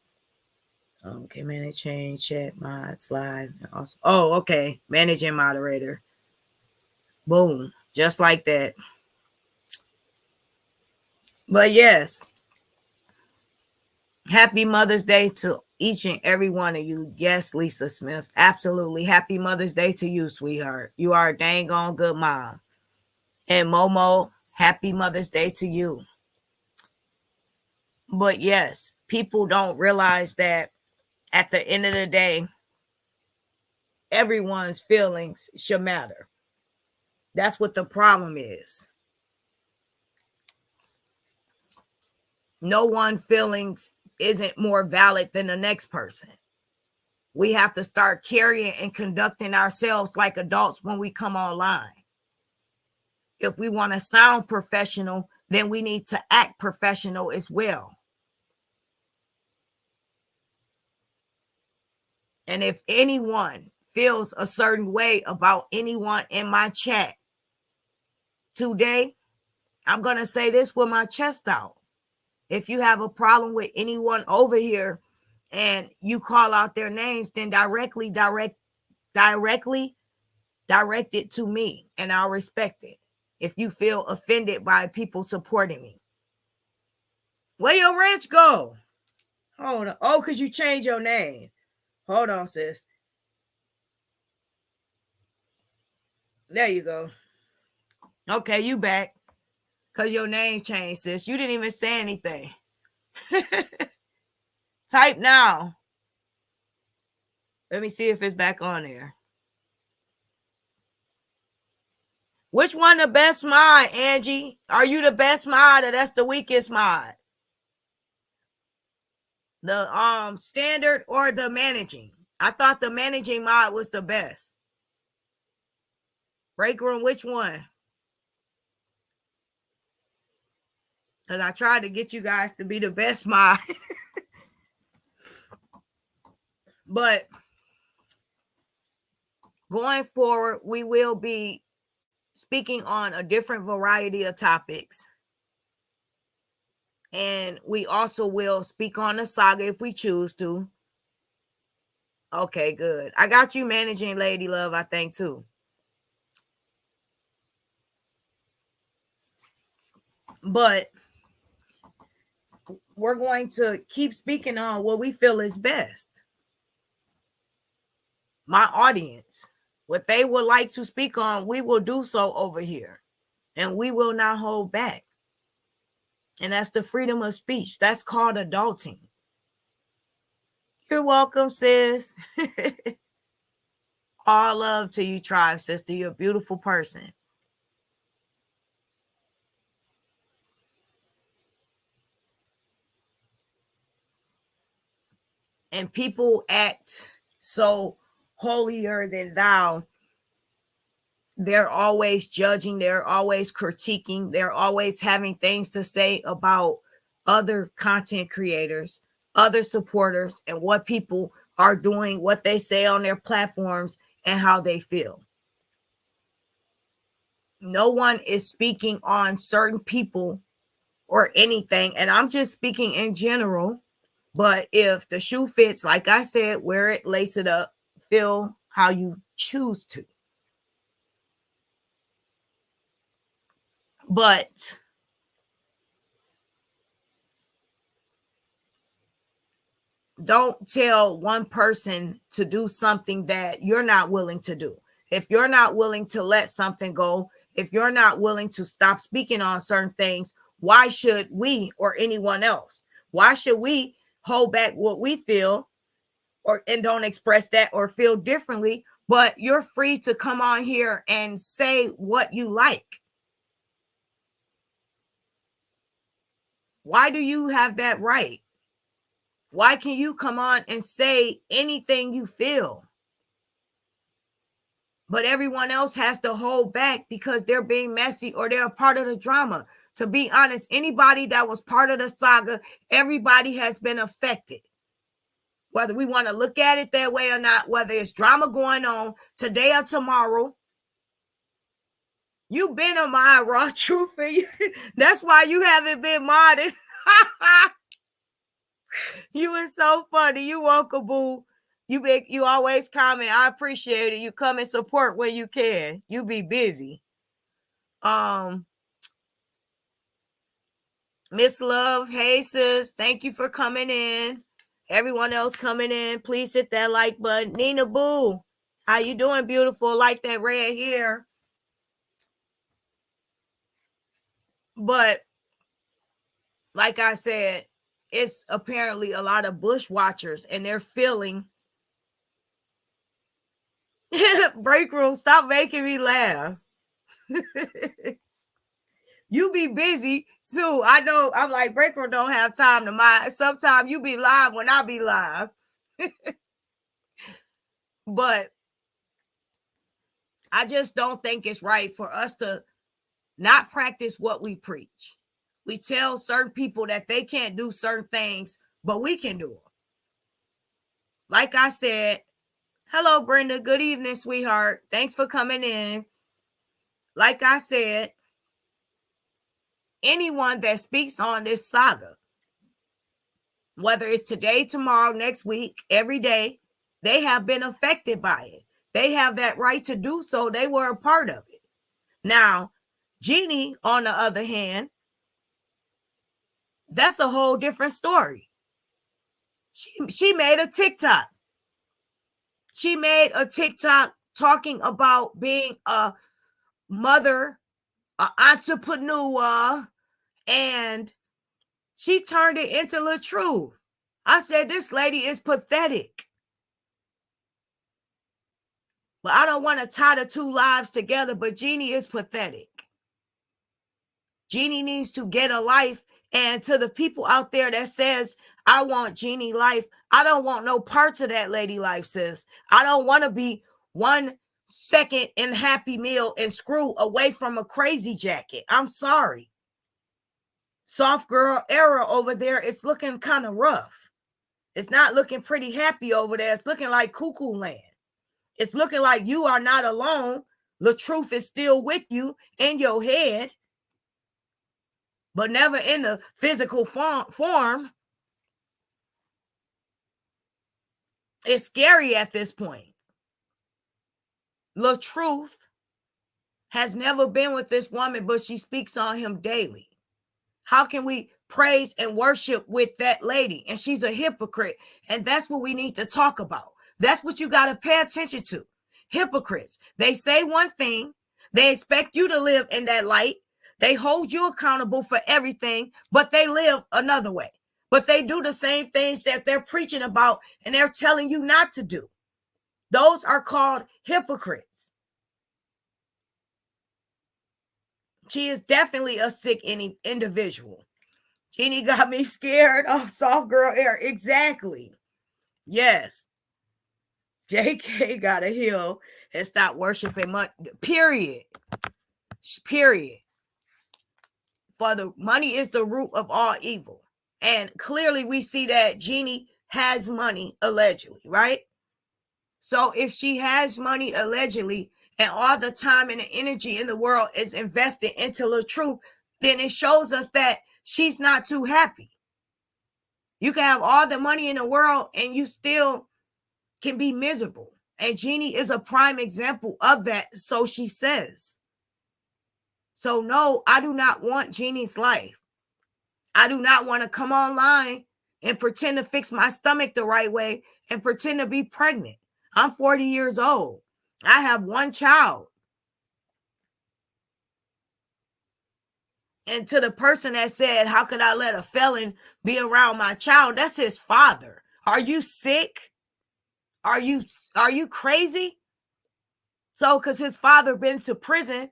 Okay, manage, change, chat, mods, live. Also, oh, okay. Managing moderator. Boom. Just like that. But yes. Happy Mother's Day to each and every one of you. Yes, Lisa Smith. Absolutely. Happy Mother's Day to you, sweetheart. You are a dang on good mom. And Momo, happy Mother's Day to you. But yes, people don't realize that at the end of the day, everyone's feelings should matter. That's what the problem is. No one's feelings isn't more valid than the next person. We have to start carrying and conducting ourselves like adults when we come online. If we want to sound professional, then we need to act professional as well. And if anyone feels a certain way about anyone in my chat today, I'm going to say this with my chest out. If you have a problem with anyone over here and you call out their names, then directly direct it to me and I'll respect it. If you feel offended by people supporting me. Where your ranch go? Hold on. Oh, because you changed your name. Hold on, sis. There you go. Okay, you back. Because your name changed, sis. You didn't even say anything. Type now. Let me see if it's back on there. Which one the best mod, Angie? Are you the best mod or that's the weakest mod? The standard or the managing? I thought the managing mod was the best. Break room, which one? Because I tried to get you guys to be the best mod. But going forward, we will be speaking on a different variety of topics. And we also will speak on the saga if we choose to. Okay, good. I got you managing, Lady Love, I think, too. But we're going to keep speaking on what we feel is best. My audience, what they would like to speak on, we will do so over here. And we will not hold back. And that's the freedom of speech. That's called adulting. You're welcome, sis. All love to you, tribe sister. You're a beautiful person. and people act so holier than thou. They're always judging, they're always critiquing, they're always having things to say about other content creators, other supporters, and what people are doing, what they say on their platforms, and how they feel. No one is speaking on certain people or anything, and I'm just speaking in general. But if the shoe fits, like I said, wear it, lace it up, feel how you choose to. But don't tell one person to do something that you're not willing to do. If you're not willing to let something go, if you're not willing to stop speaking on certain things, why should we or anyone else? Why should we hold back what we feel or and don't express that or feel differently? But you're free to come on here and say what you like. Why do you have that right? Why can you come on and say anything you feel? But everyone else has to hold back because they're being messy or they're a part of the drama. To be honest, anybody that was part of the saga, everybody has been affected. Whether we want to look at it that way or not, whether it's drama going on today or tomorrow, you've been on my raw truth. That's why you haven't been modded. You were so funny. You welcome, boo. You always comment. I appreciate it. You come and support when you can. You be busy. Miss Love, hey sis, thank you for coming in. Everyone else coming in, please hit that like button. Nina Boo, how you doing, beautiful? Like that red hair. But like I said, it's apparently a lot of bush watchers and they're feeling break room. Stop making me laugh. You be busy too. I know. I'm like, break room don't have time to mind. Sometimes you be live when I be live. But I just don't think it's right for us to not practice what we preach. We tell certain people that they can't do certain things, but we can do them. Like I said, hello, Brenda. Good evening, sweetheart. Thanks for coming in. Like I said, anyone that speaks on this saga, whether it's today, tomorrow, next week, every day, they have been affected by it. They have that right to do so. They were a part of it. Now, Jeannie, on the other hand, that's a whole different story. She made a TikTok. She made a TikTok talking about being a mother, an entrepreneur, and she turned it into the truth. I said, this lady is pathetic. But I don't want to tie the two lives together, but Jeannie is pathetic. Jeannie needs to get a life. And to the people out there that says, I want Jeannie life, I don't want no parts of that lady life, sis. I don't want to be 1 second in Happy Meal and screw away from a crazy jacket. I'm sorry. Soft girl era over there, it's looking kind of rough. It's not looking pretty happy over there. It's looking like cuckoo land. It's looking like you are not alone. The truth is still with you in your head, but never in the physical form. It's scary at this point. The truth has never been with this woman, but she speaks on him daily. How can we praise and worship with that lady? And she's a hypocrite. And that's what we need to talk about. That's what you got to pay attention to. Hypocrites. They say one thing. They expect you to live in that light. They hold you accountable for everything, but they live another way. But they do the same things that they're preaching about and they're telling you not to do. Those are called hypocrites. She is definitely a sick individual. Jeannie got me scared of soft girl air. Exactly. Yes. JK got to heal and stop worshiping money. Period. Period. For the money is the root of all evil. And clearly we see that Jeannie has money, allegedly, right? So if she has money, allegedly, and all the time and the energy in the world is invested into the truth, then it shows us that she's not too happy. You can have all the money in the world and you still can be miserable. And Jeannie is a prime example of that, so she says. So no, I do not want Jeannie's life. I do not want to come online and pretend to fix my stomach the right way and pretend to be pregnant. I'm 40 years old. I have one child. And to the person that said, how could I let a felon be around my child? That's his father. Are you sick? Are you crazy? So, because his father been to prison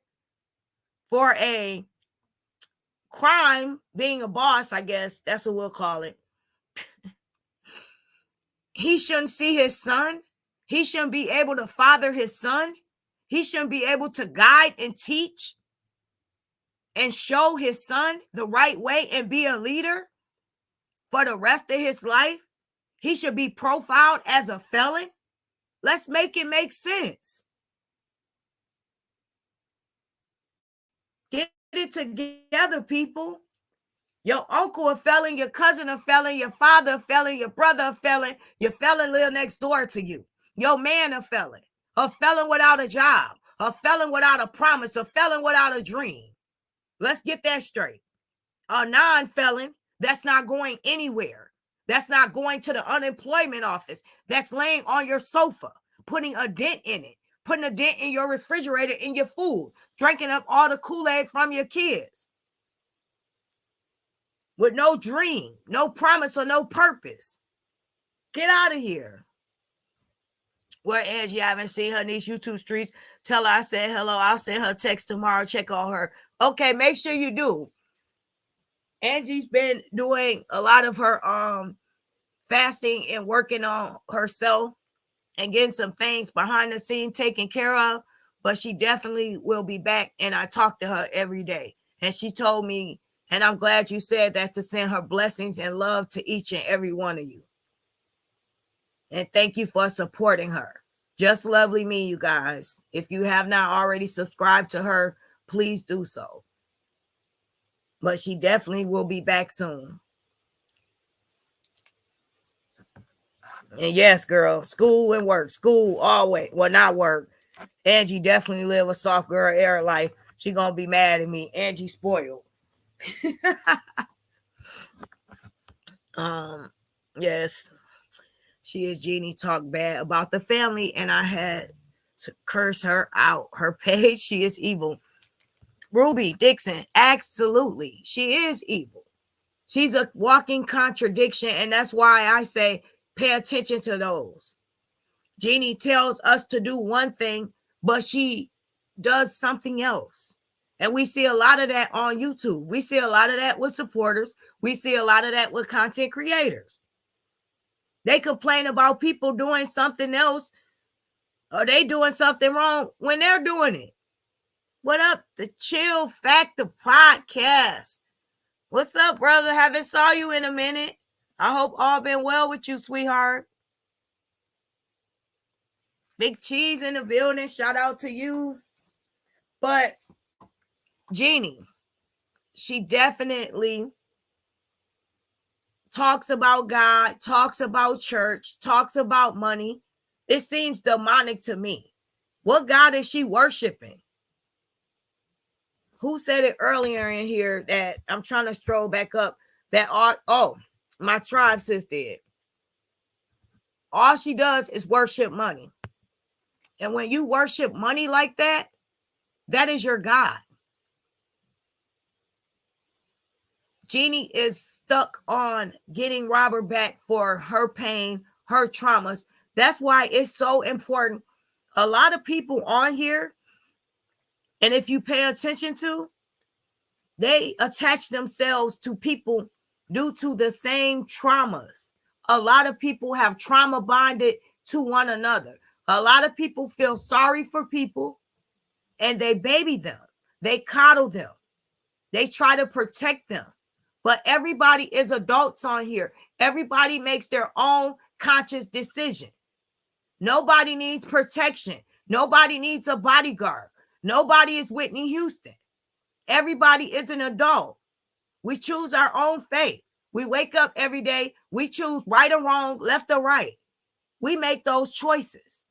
for a crime, being a boss, I guess that's what we'll call it. He shouldn't see his son. He shouldn't be able to father his son. He shouldn't be able to guide and teach and show his son the right way and be a leader for the rest of his life. He should be profiled as a felon. Let's make it make sense. Get it together, people. Your uncle a felon, your cousin a felon, your father a felon, your brother a felon, your felon live next door to you. Your man a felon without a job, a felon without a promise, a felon without a dream. Let's get that straight. A non-felon that's not going anywhere, that's not going to the unemployment office, that's laying on your sofa, putting a dent in it, putting a dent in your refrigerator, in your food, drinking up all the Kool-Aid from your kids. With no dream, no promise, or no purpose. Get out of here. Where Angie, I haven't seen her in these YouTube streets. Tell her I said hello. I'll send her a text tomorrow. Check on her. Okay, make sure you do. Angie's been doing a lot of her fasting and working on herself and getting some things behind the scene taken care of. But she definitely will be back. And I talk to her every day. And she told me, and I'm glad you said that, to send her blessings and love to each and every one of you. And thank you for supporting her. Just lovely me, you guys. If you have not already subscribed to her, please do so. But she definitely will be back soon. And yes, girl, school and work. School always. Well, not work. Angie definitely live a soft girl era life. She gonna be mad at me. Angie spoiled. Yes, she is. Jeannie talked bad about the family, and I had to curse her out. Her page, she is evil. Ruby Dixon, absolutely, she is evil. She's a walking contradiction, and that's why I say pay attention to those. Jeannie tells us to do one thing, but she does something else. And we see a lot of that on YouTube. We see a lot of that with supporters. We see a lot of that with content creators. They complain about people doing something else, or they doing something wrong when they're doing it. What up? The Chill Factor Podcast. What's up, brother? Haven't saw you in a minute. I hope all been well with you, sweetheart. Big Cheese in the building. Shout out to you. But Jeannie, she definitely talks about God, talks about church, talks about money. It seems demonic to me. What God is she worshiping? Who said it earlier in here that I'm trying to stroll back up? That my tribe sis did. All she does is worship money. And when you worship money like that, that is your God. Jeannie is stuck on getting Robert back for her pain, her traumas. That's why it's so important. A lot of people on here, and if you pay attention to, they attach themselves to people due to the same traumas. A lot of people have trauma bonded to one another. A lot of people feel sorry for people and they baby them. They coddle them. They try to protect them. But everybody is adults on here. Everybody makes their own conscious decision. Nobody needs protection. Nobody needs a bodyguard. Nobody is Whitney Houston. Everybody is an adult. We choose our own fate. We wake up every day. We choose right or wrong, left or right. We make those choices.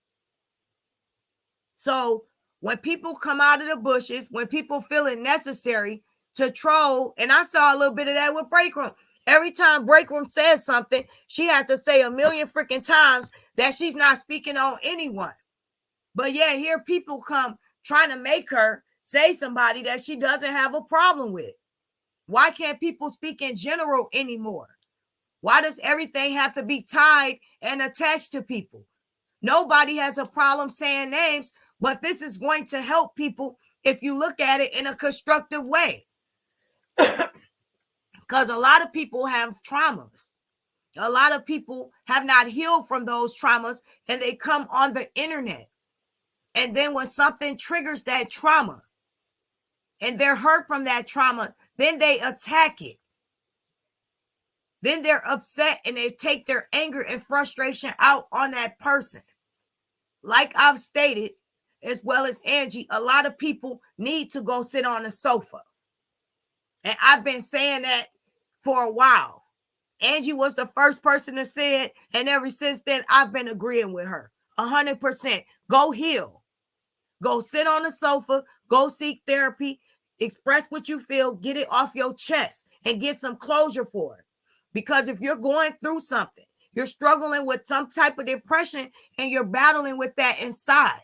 So when people come out of the bushes, when people feel it necessary to troll, and I saw a little bit of that with Breakroom. Every time Breakroom says something, she has to say a million freaking times that she's not speaking on anyone. But yeah, here people come trying to make her say somebody that she doesn't have a problem with. Why can't people speak in general anymore? Why does everything have to be tied and attached to people? Nobody has a problem saying names, but this is going to help people if you look at it in a constructive way. Because a lot of people have traumas. A lot of people have not healed from those traumas, and they come on the internet. And then when something triggers that trauma and they're hurt from that trauma, then they attack it. Then they're upset and they take their anger and frustration out on that person. Like I've stated, as well as Angie, a lot of people need to go sit on the sofa. And I've been saying that for a while. Angie was the first person to say it, and ever since then, I've been agreeing with her 100%. Go heal. Go sit on the sofa. Go seek therapy. Express what you feel. Get it off your chest and get some closure for it. Because if you're going through something, you're struggling with some type of depression and you're battling with that inside,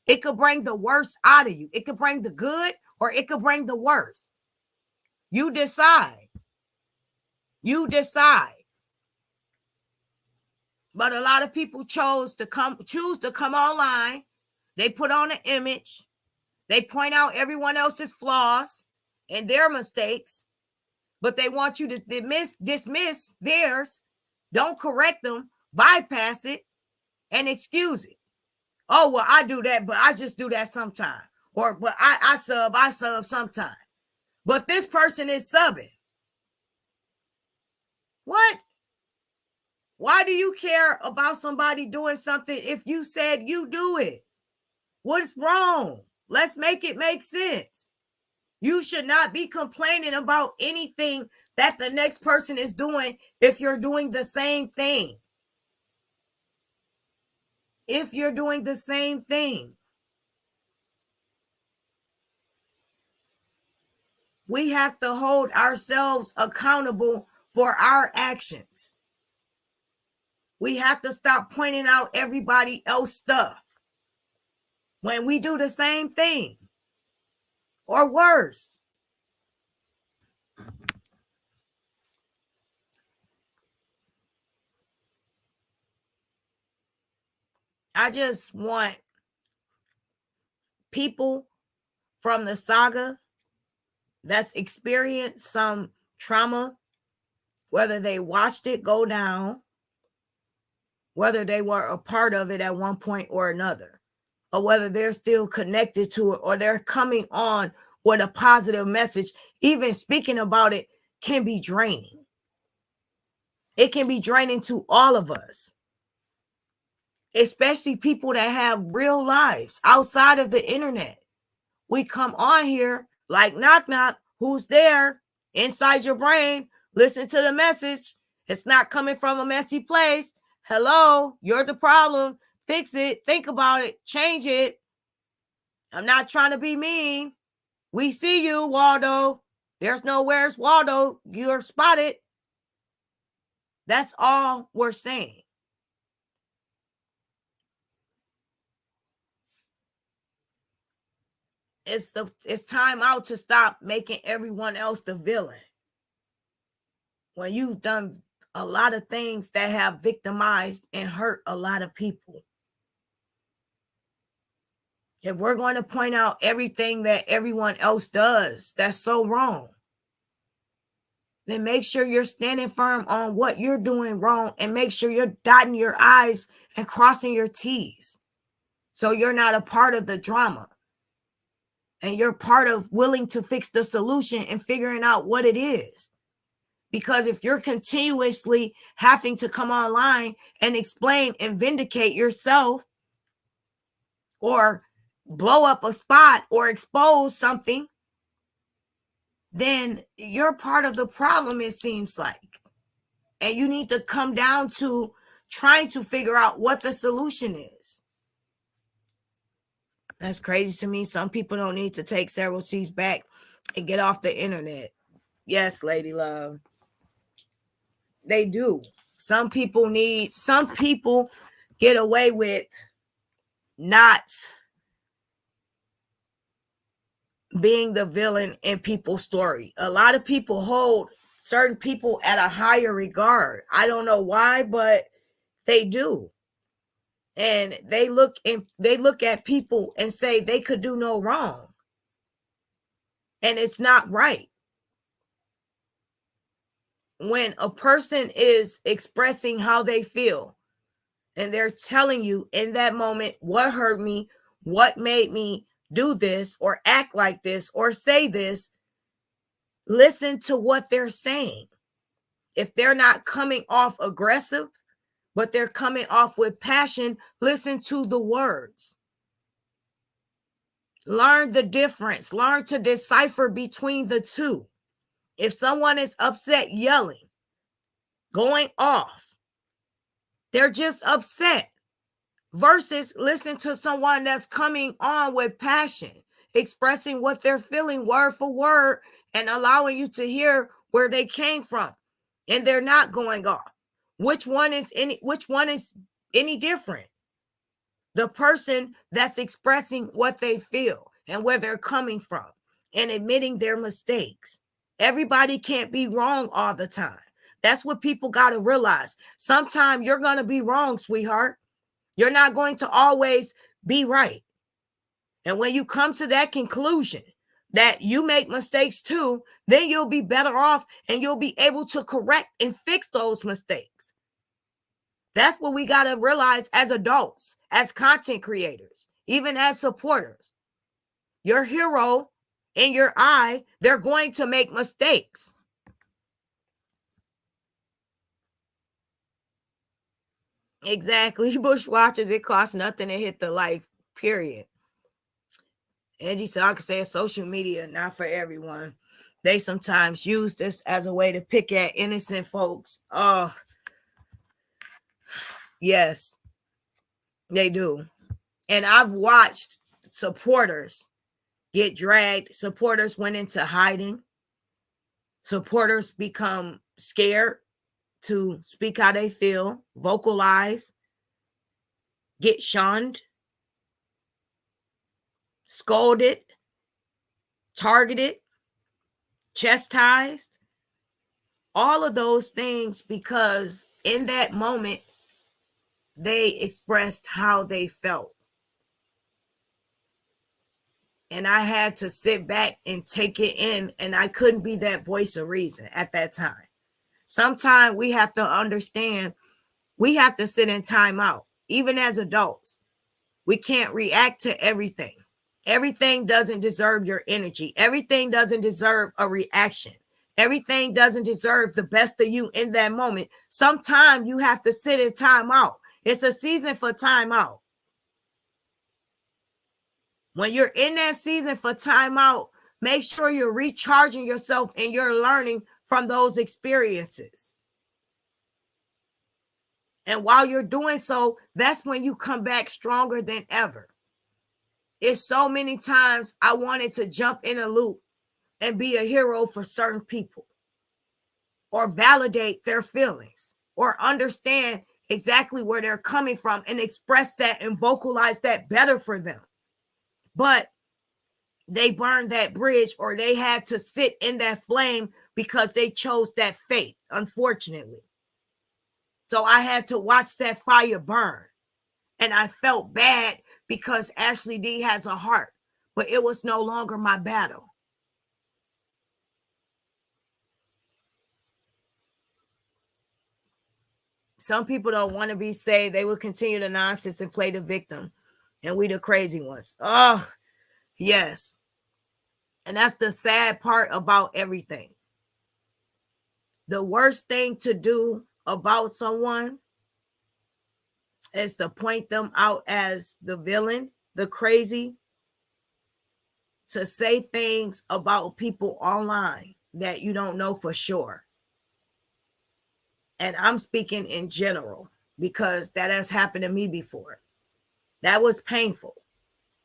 it could bring the worst out of you. It could bring the good or it could bring the worst. You decide. You decide. But a lot of people choose to come online. They put on an image. They point out everyone else's flaws and their mistakes, but they want you to dismiss theirs. Don't correct them, bypass it, and excuse it. Oh, well, I do that, but I just do that sometime. Or, but I sub sometime. But this person is subbing. What? Why do you care about somebody doing something if you said you do it? What's wrong? Let's make it make sense. You should not be complaining about anything that the next person is doing if you're doing the same thing. If you're doing the same thing. We have to hold ourselves accountable for our actions. We have to stop pointing out everybody else's stuff when we do the same thing or worse. I just want people from the saga that's experienced some trauma, whether they watched it go down, whether they were a part of it at one point or another, or whether they're still connected to it, or they're coming on with a positive message. Even speaking about it can be draining. It can be draining to all of us, especially people that have real lives outside of the internet. We come on here like knock, knock, who's there? Inside your brain, listen to the message. It's not coming from a messy place. Hello, you're the problem. Fix it. Think about it. Change it. I'm not trying to be mean. We see you, Waldo. There's no where's Waldo. You're spotted. That's all we're saying. It's time out to stop making everyone else the villain. When you've done a lot of things that have victimized and hurt a lot of people. If we're going to point out everything that everyone else does, that's so wrong. then make sure you're standing firm on what you're doing wrong, and make sure you're dotting your I's and crossing your T's. So you're not a part of the drama, and you're part of willing to fix the solution and figuring out what it is. Because if you're continuously having to come online and explain and vindicate yourself, or blow up a spot or expose something, then you're part of the problem, it seems like. And you need to come down to trying to figure out what the solution is. That's crazy to me. Some people don't need to take several seats back and get off the internet. Yes, Lady Love. They do. Some people get away with not being the villain in people's story. A lot of people hold certain people at a higher regard. I don't know why, but they do. And they look at people and say they could do no wrong. And it's not right. When a person is expressing how they feel, and they're telling you in that moment what hurt me, what made me do this or act like this or say this, listen to what they're saying. If they're not coming off aggressive, but they're coming off with passion, listen to the words. Learn the difference. Learn to decipher between the two. If someone is upset, yelling, going off, they're just upset. Versus listen to someone that's coming on with passion, expressing what they're feeling word for word, and allowing you to hear where they came from. And they're not going off. Which one is any different? The person that's expressing what they feel and where they're coming from and admitting their mistakes. Everybody can't be wrong all the time. That's what people got to realize. Sometimes you're going to be wrong, sweetheart. You're not going to always be right. And when you come to that conclusion that you make mistakes too, then you'll be better off and you'll be able to correct and fix those mistakes. That's what we got to realize as adults, as content creators, even as supporters. Your hero in your eye, they're going to make mistakes. Exactly. Bushwatchers, it costs nothing to hit the like, period. Angie Saga says social media, not for everyone. They sometimes use this as a way to pick at innocent folks. Oh, yes, they do. And I've watched supporters get dragged. Supporters went into hiding. Supporters become scared to speak how they feel, vocalize, get shunned, scolded, targeted, chastised, all of those things, because in that moment, they expressed how they felt. And I had to sit back and take it in, and I couldn't be that voice of reason at that time. Sometimes we have to understand, we have to sit in time out, even as adults. We can't react to everything. Everything doesn't deserve your energy. Everything doesn't deserve a reaction. Everything doesn't deserve the best of you in that moment. Sometimes you have to sit in time out. It's a season for time out. When you're in that season for time out, make sure you're recharging yourself and you're learning from those experiences. And while you're doing so, that's when you come back stronger than ever. It's so many times I wanted to jump in a loop and be a hero for certain people, or validate their feelings, or understand exactly where they're coming from and express that and vocalize that better for them. But they burned that bridge, or they had to sit in that flame because they chose that fate, unfortunately. So I had to watch that fire burn. And I felt bad because Ashley D has a heart, but it was no longer my battle. Some people don't want to be saved. They will continue the nonsense and play the victim. And we the crazy ones. Oh, yes. And that's the sad part about everything. The worst thing to do about someone is to point them out as the villain, the crazy, to say things about people online that you don't know for sure. And I'm speaking in general because that has happened to me before. That was painful.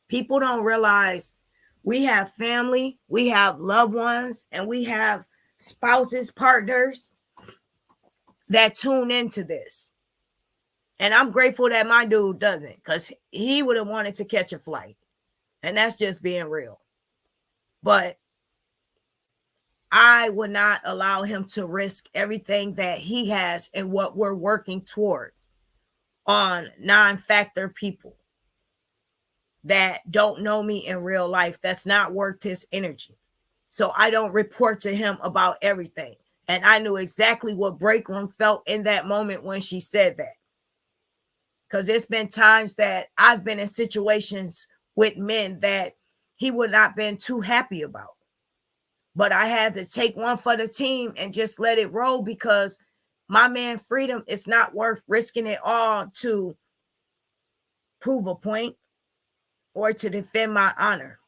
People don't realize we have family, we have loved ones, and we have spouses, partners that tune into this. And I'm grateful that my dude doesn't, because he would have wanted to catch a flight. And that's just being real. But I would not allow him to risk everything that he has and what we're working towards on non-factor people that don't know me in real life. That's not worth his energy. So I don't report to him about everything. And I knew exactly what Break Room felt in that moment when she said that. Because it's been times that I've been in situations with men that he would not been too happy about. But I had to take one for the team and just let it roll, because my man Freedom is not worth risking it all to prove a point or to defend my honor.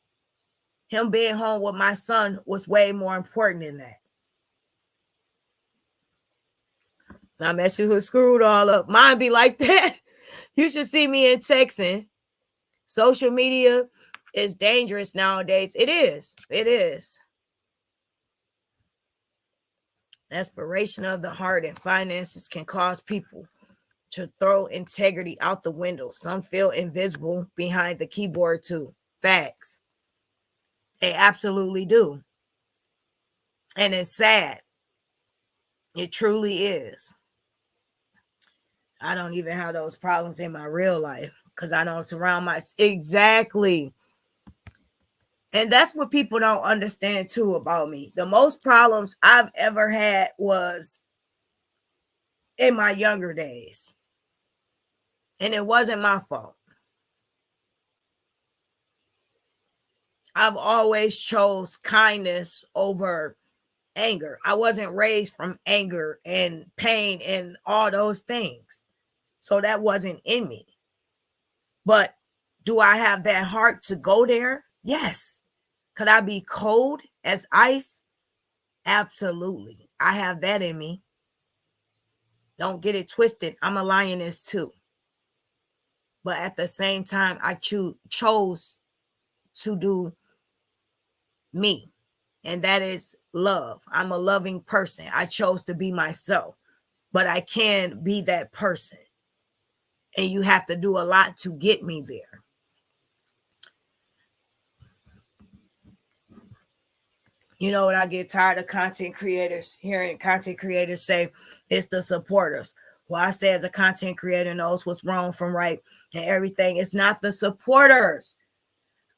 Him being home with my son was way more important than that. Now, Messi who screwed all up. Mine be like that. You should see me in texting. Social media is dangerous nowadays. It is. It is. Aspiration of the heart and finances can cause people to throw integrity out the window. Some feel invisible behind the keyboard too. Facts. They absolutely do. And it's sad. It truly is. I don't even have those problems in my real life because I don't surround myself. Exactly. And that's what people don't understand too about me. The most problems I've ever had was in my younger days. And it wasn't my fault. I've always chose kindness over anger. I wasn't raised from anger and pain and all those things. So that wasn't in me. But do I have that heart to go there? Yes. Could I be cold as ice? Absolutely. I have that in me. Don't get it twisted. I'm a lioness too. But at the same time, I chose to do me. And that is love. I'm a loving person. I chose to be myself. But I can be that person. And you have to do a lot to get me there. You know what? I get tired of content creators, hearing content creators say it's the supporters. Well, I say as a content creator knows what's wrong from right and everything. It's not the supporters.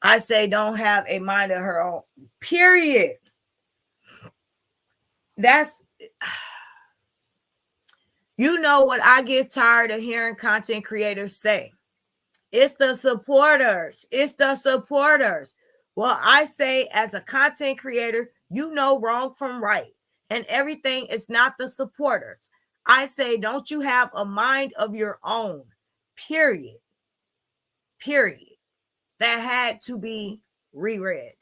I say don't have a mind of her own, period. That's, you know what I get tired of hearing content creators say. It's the supporters. It's the supporters. Well, I say as a content creator, you know wrong from right. And everything is not the supporters. I say, don't you have a mind of your own? Period. Period. That had to be reread.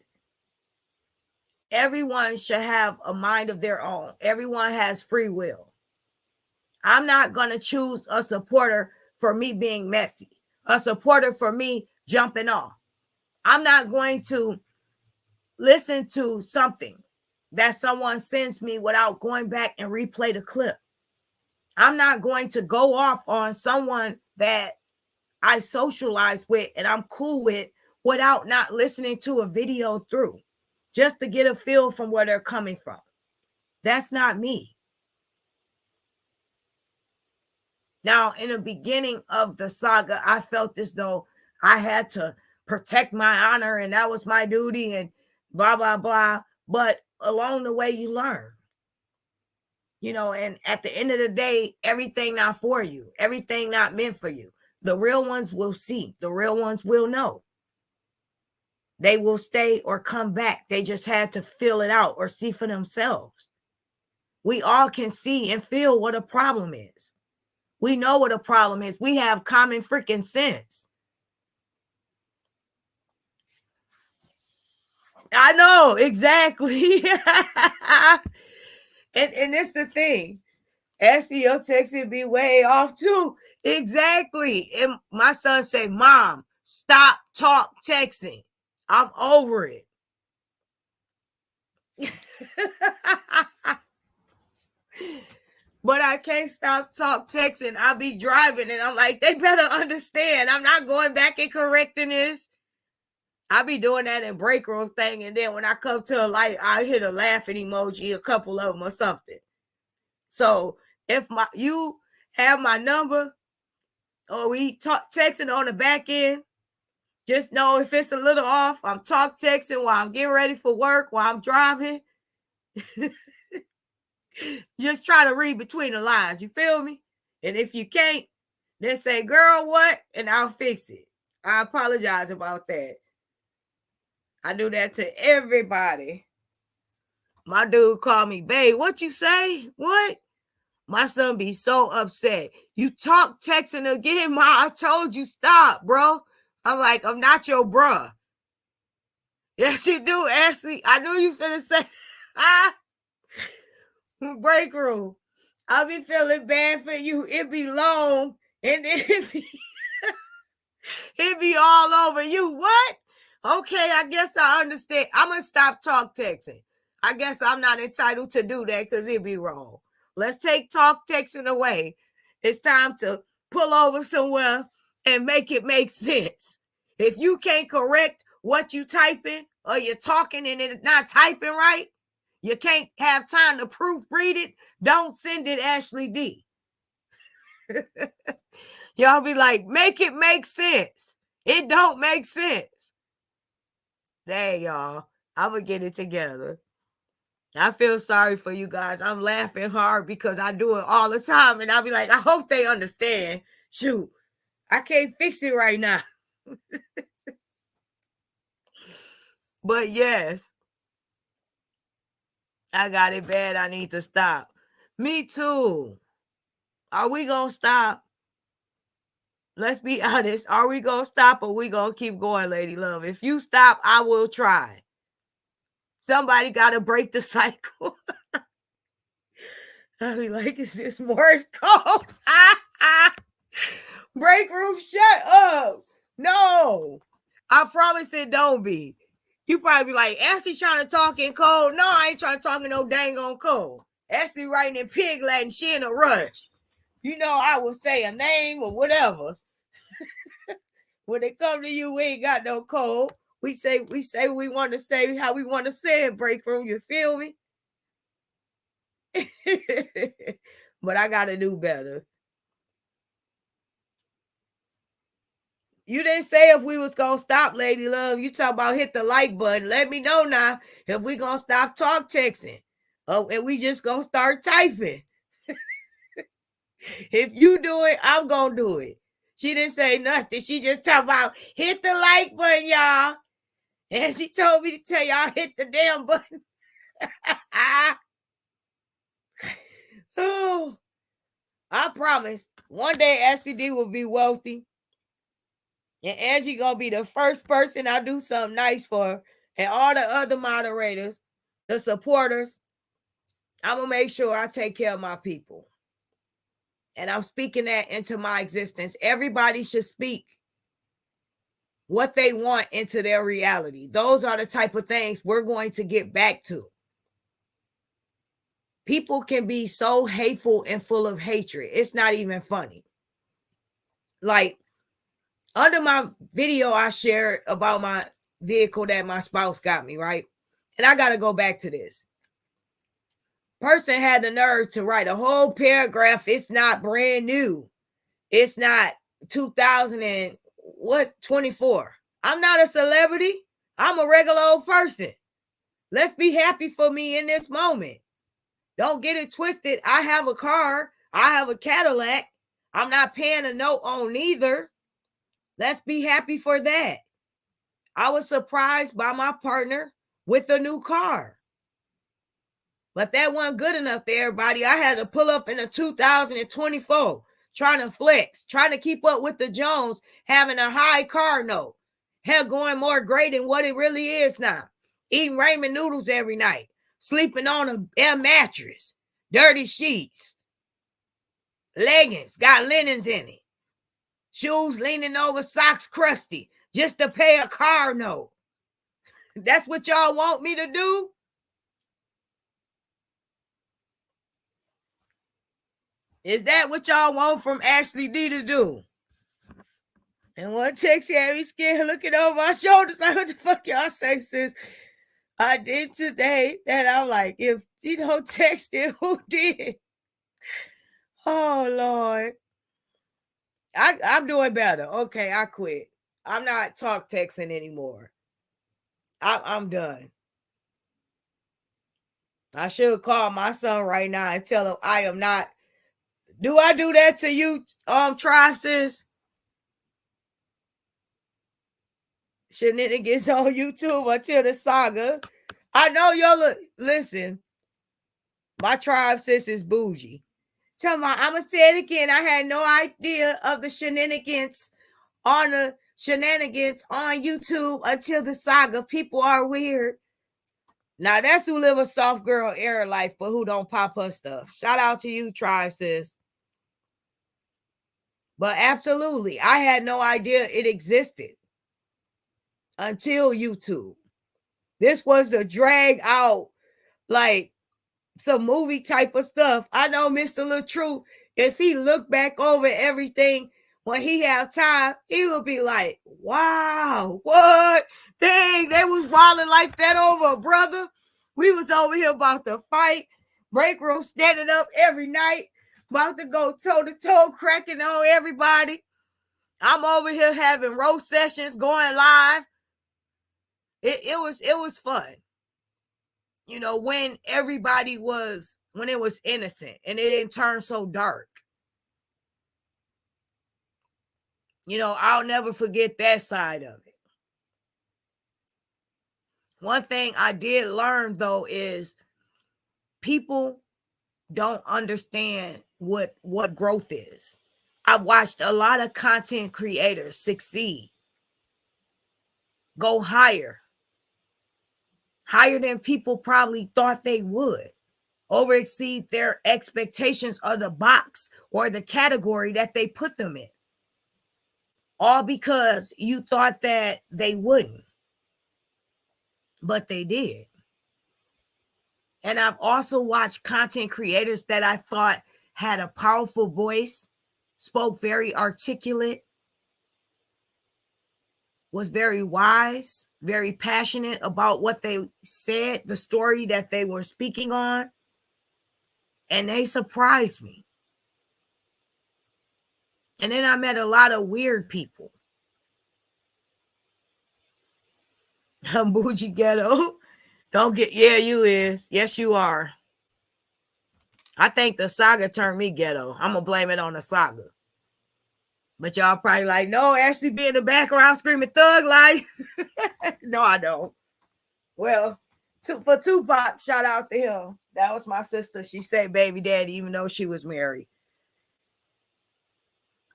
Everyone should have a mind of their own. Everyone has free will. I'm not going to choose a supporter for me being messy, a supporter for me jumping off. I'm not going to listen to something that someone sends me without going back and replay the clip. I'm not going to go off on someone that I socialize with and I'm cool with without not listening to a video through, just to get a feel from where they're coming from. That's not me. Now, in the beginning of the saga, I felt as though I had to protect my honor and that was my duty and blah, blah, blah. But along the way, you learn. And at the end of the day, everything not for you, everything not meant for you. The real ones will see, the real ones will know. They will stay or come back. They just had to feel it out or see for themselves. We all can see and feel what a problem is. We know what a problem is. We have common freaking sense. I know, exactly. and it's the thing. Ashley, your texting be way off too. Exactly. And my son say, Mom, stop texting. I'm over it. But I can't stop texting. I'll be driving and I'm like, they better understand. I'm not going back and correcting this. I be doing that in break room thing. And then when I come to a light, I hit a laughing emoji, a couple of them or something. So if you have my number or we texting on the back end, just know if it's a little off, I'm texting while I'm getting ready for work, while I'm driving. Just try to read between the lines. You feel me? And if you can't, then say, girl, what? And I'll fix it. I apologize about that. I do that to everybody. My dude called me, babe, what you say? What? My son be so upset. You texting again, Ma. I told you stop, bro. I'm like, I'm not your bruh. Yes, you do, Ashley. I knew you was gonna say, break room. I'll be feeling bad for you. It be long, and then it be all over you. What? Okay, I guess I understand. I'm gonna stop texting. I guess I'm not entitled to do that because it be wrong. Let's take texting away. It's time to pull over somewhere and make it make sense. If you can't correct what you typing or you're talking and it's not typing right, you can't have time to proofread it, don't send it Ashley D. Y'all be like, make it make sense. It don't make sense. There, y'all. I'm going to get it together. I feel sorry for you guys. I'm laughing hard because I do it all the time. And I'll be like, I hope they understand. Shoot, I can't fix it right now. But yes, I got it bad. I need to stop. Me too. Are we going to stop? Let's be honest. Are we going to stop or we going to keep going, Lady Love? If you stop, I will try. Somebody got to break the cycle. I'll be like, is this Morse code? Break room, shut up. No. I promise it don't be. You probably be like, Ashley's trying to talk in code. No, I ain't trying to talk in no dang on code. Ashley writing in pig Latin, she in a rush. You know, I will say a name or whatever. When they come to you, we ain't got no code. We say we want to say how we want to say it, break room. You feel me? But I got to do better. You didn't say if we was going to stop, Lady Love. You talk about hit the like button. Let me know now if we going to stop texting. Oh, and we just going to start typing. If you do it, I'm going to do it. She didn't say nothing. She just talked about hit the like button, y'all. And she told me to tell y'all hit the damn button. Oh, I promise one day Ashley D will be wealthy. And Angie gonna be the first person I do something nice for. And all the other moderators, the supporters, I'm gonna make sure I take care of my people. And I'm speaking that into my existence. Everybody should speak what they want into their reality. Those are the type of things we're going to get back to. People can be so hateful and full of hatred. It's not even funny. Like, under my video I shared about my vehicle that my spouse got me, right? And I got to go back to this. Person had the nerve to write a whole paragraph. It's not brand new. It's not 2024. I'm not a celebrity. I'm a regular old person. Let's be happy for me in this moment. Don't get it twisted. I have a car. I have a Cadillac. I'm not paying a note on neither. Let's be happy for that. I was surprised by my partner with a new car. But that wasn't good enough for everybody. I had to pull up in a 2024, trying to flex, trying to keep up with the Jones, having a high car note. Hell, going more great than what it really is now. Eating ramen noodles every night, sleeping on a air mattress, dirty sheets, leggings, got linens in it, shoes leaning over, socks crusty, just to pay a car note. That's what y'all want me to do? Is that what y'all want from Ashley D to do? And one text had me scared looking over my shoulders. Like, what the fuck y'all say, sis? I did today. And I'm like, if you don't text it, who did? Oh, Lord. I'm doing better. Okay, I quit. I'm not talk texting anymore. I'm done. I should call my son right now and tell him I am not. Do I do that to you, Try, sis? Shenanigans on YouTube until the saga. I know y'all listen. My tribe sis is bougie. Tell me, I'm gonna say it again. I had no idea of the shenanigans on YouTube until the saga. People are weird. Now that's who live a soft girl era life, but who don't pop her stuff. Shout out to you, tribe sis. But absolutely, I had no idea it existed until YouTube. This was a drag out, like some movie type of stuff. I know Mr. LaTrue, if he looked back over everything when he have time, he would be like, wow, what? Dang, they was wilding like that over a brother. We was over here about to fight. Break room standing up every night, about to go toe to toe, cracking on everybody. I'm over here having roast sessions, going live. It was fun. You know, when it was innocent and it didn't turn so dark. You know, I'll never forget that side of it. One thing I did learn, though, is people don't understand what growth is. I've watched a lot of content creators succeed, go higher than people probably thought they would, over exceed their expectations of the box or the category that they put them in. All because you thought that they wouldn't, but they did. And I've also watched content creators that I thought had a powerful voice, spoke very articulate, was very wise, very passionate about what they said, the story that they were speaking on. And they surprised me. And then I met a lot of weird people. I'm bougie ghetto. Don't get, yeah, you is. Yes, you are. I think the saga turned me ghetto. I'm going to blame it on the saga. But y'all probably like, no, Ashley be in the background screaming thug life. No, I don't. Well, for Tupac, shout out to him. That was my sister. She said baby daddy, even though she was married.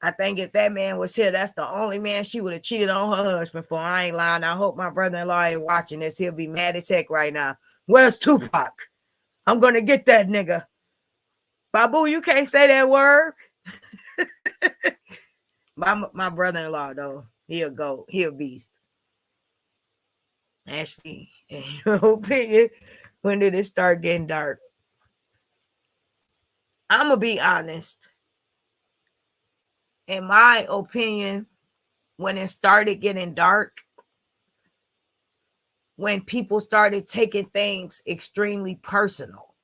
I think if that man was here, that's the only man she would have cheated on her husband for. I ain't lying. I hope my brother-in-law ain't watching this. He'll be mad as heck right now. Where's Tupac? I'm going to get that nigga. Babu, you can't say that word. My brother-in-law, though, he'll go. He'll beast. Ashley, in your opinion, when did it start getting dark? I'm going to be honest. In my opinion, when it started getting dark, when people started taking things extremely personal,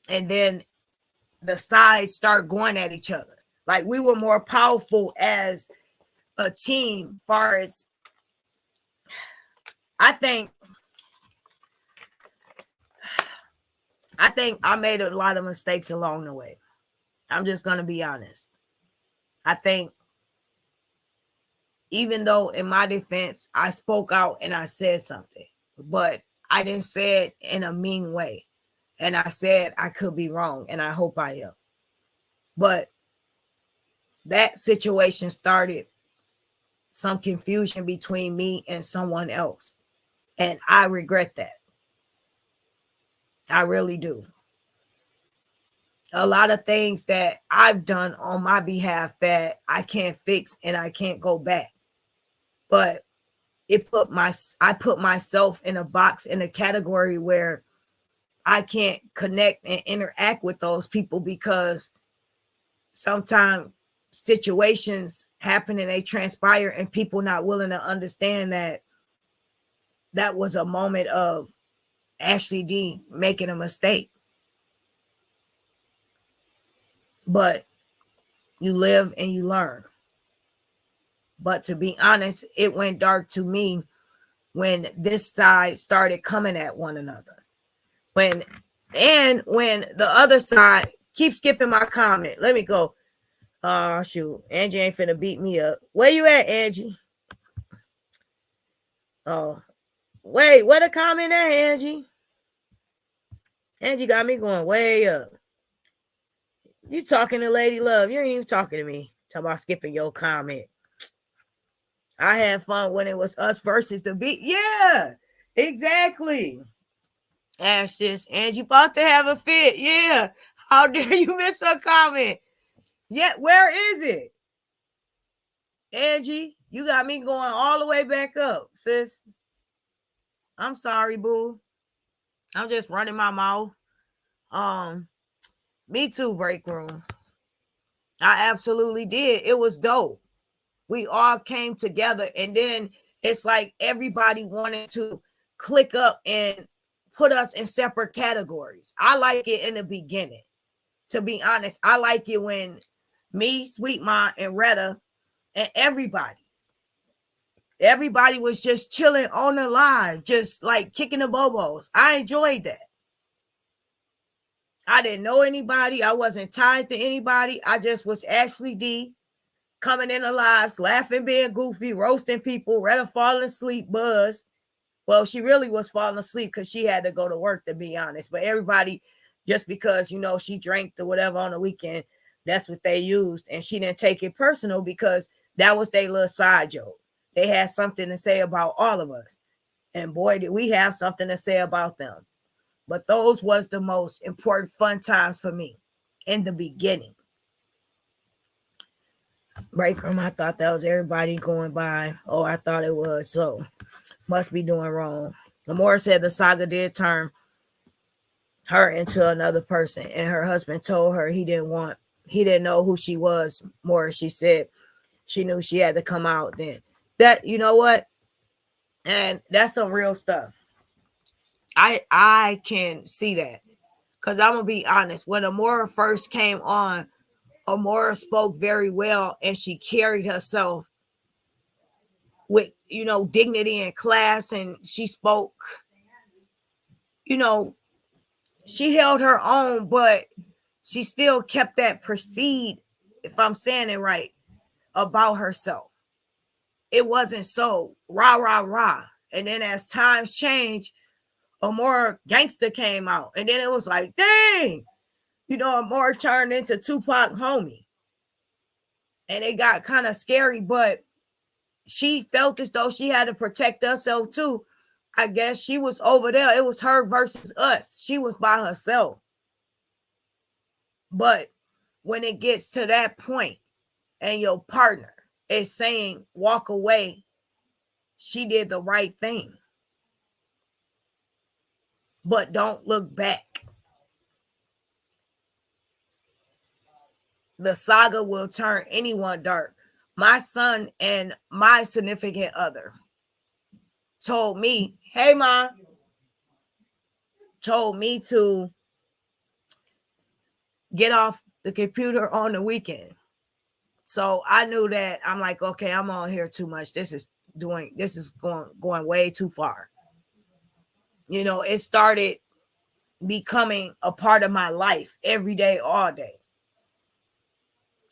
and then the sides start going at each other. Like we were more powerful as a team, far as I think I think I made a lot of mistakes along the way. I'm just going to be honest. I think even though in my defense, I spoke out and I said something, but I didn't say it in a mean way. And I said I could be wrong, and I hope I am. But that situation started some confusion between me and someone else. And I regret that. I really do. A lot of things that I've done on my behalf that I can't fix and I can't go back. But I put myself in a box, in a category where I can't connect and interact with those people, because sometimes situations happen and they transpire and people not willing to understand that that was a moment of Ashley D making a mistake. But you live and you learn. But to be honest, it went dark to me when this side started coming at one another. When the other side, keep skipping my comment. Let me go. Oh, shoot. Angie ain't finna beat me up. Where you at, Angie? Oh, wait. What a comment at, Angie? Angie got me going way up. You talking to Lady Love. You ain't even talking to me. Talking about skipping your comment. I had fun when it was us versus the beat. Yeah, exactly. Ashes, Angie about to have a fit. Yeah. How dare you miss a comment? Yeah, where is it? Angie, you got me going all the way back up, sis. I'm sorry, boo. I'm just running my mouth. Me too, break room. I absolutely did. It was dope. We all came together, and then it's like everybody wanted to click up and put us in separate categories. I like it in the beginning. To be honest, I like it when me, Sweet Ma, and Retta, and everybody was just chilling on the live, just like kicking the bobos. I enjoyed that. I didn't know anybody. I wasn't tied to anybody. I just was Ashley D, coming in the lives, laughing, being goofy, roasting people, Retta falling asleep, Buzz. Well, she really was falling asleep because she had to go to work, to be honest. But everybody, just because, she drank or whatever on the weekend, that's what they used. And she didn't take it personal because that was their little side joke. They had something to say about all of us. And boy, did we have something to say about them. But those was the most important fun times for me in the beginning. Break room, I thought that was everybody going by. Oh, I thought it was. So must be doing wrong. Lamora said the Saga did turn her into another person, and her husband told her he didn't know who she was. More, she said she knew she had to come out then. That, you know what? And that's some real stuff. I can see that, because I'm gonna be honest. When Amora first came on, Amora spoke very well, and she carried herself with dignity and class, and she spoke, she held her own, but she still kept that prestige, if I'm saying it right, about herself. It wasn't so rah rah rah. And then as times changed, a more gangster came out, and then it was like, dang, a more turned into Tupac homie, and it got kind of scary. But she felt as though she had to protect herself too. I guess she was over there. It was her versus us. She was by herself. But when it gets to that point and your partner is saying, walk away, she did the right thing. But don't look back. The saga will turn anyone dark. My son and my significant other told me, hey, Ma, told me to get off the computer on the weekend. So I knew that. I'm like, okay, I'm on here too much. This is going way too far. It started becoming a part of my life every day, all day.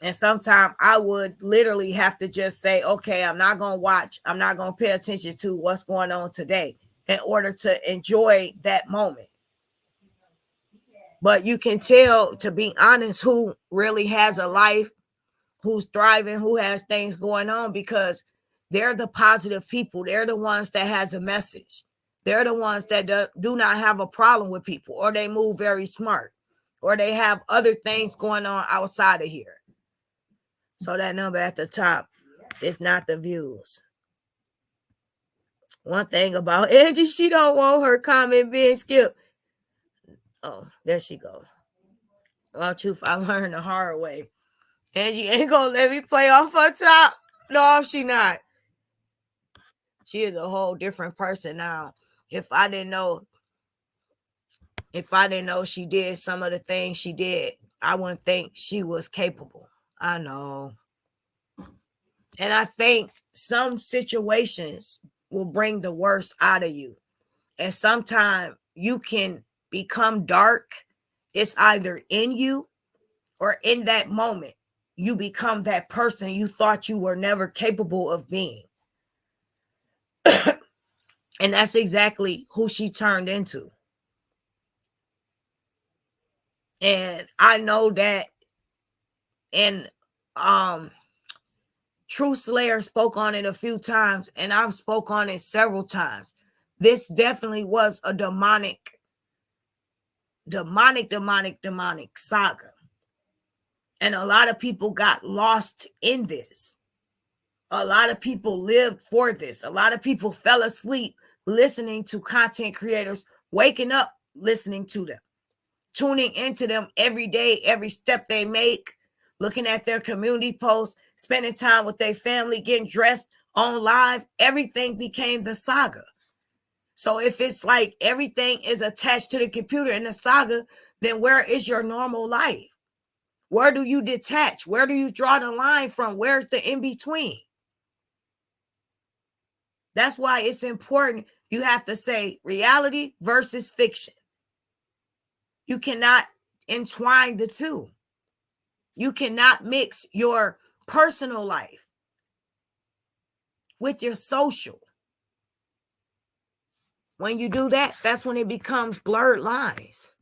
And sometimes I would literally have to just say, okay, I'm not going to watch. I'm not going to pay attention to what's going on today in order to enjoy that moment. But you can tell, to be honest, who really has a life, who's thriving, who has things going on, because they're the positive people. They're the ones that has a message. They're the ones that do not have a problem with people, or they move very smart, or they have other things going on outside of here. So that number at the top is not the views. One thing about Angie, she don't want her comment being skipped. Oh, there she goes. Well, truth, I learned the hard way. Angie ain't gonna let me play off her top. No, she not. She is a whole different person now. If I didn't know she did some of the things she did, I wouldn't think she was capable. I know. And I think some situations will bring the worst out of you. And sometimes you can become dark. It's either in you or in that moment. You become that person you thought you were never capable of being. And that's exactly who she turned into. And I know that, and Truth Slayer spoke on it a few times, and I've spoke on it several times. This definitely was a demonic saga. And a lot of people got lost in this. A lot of people lived for this. A lot of people fell asleep listening to content creators, waking up listening to them, tuning into them every day, every step they make, looking at their community posts, spending time with their family, getting dressed on live. Everything became the saga. So if it's like everything is attached to the computer in the saga, then where is your normal life? Where do you detach? Where do you draw the line from? Where's the in-between? That's why it's important. You have to say reality versus fiction. You cannot entwine the two. You cannot mix your personal life with your social. When you do that, that's when it becomes blurred lines.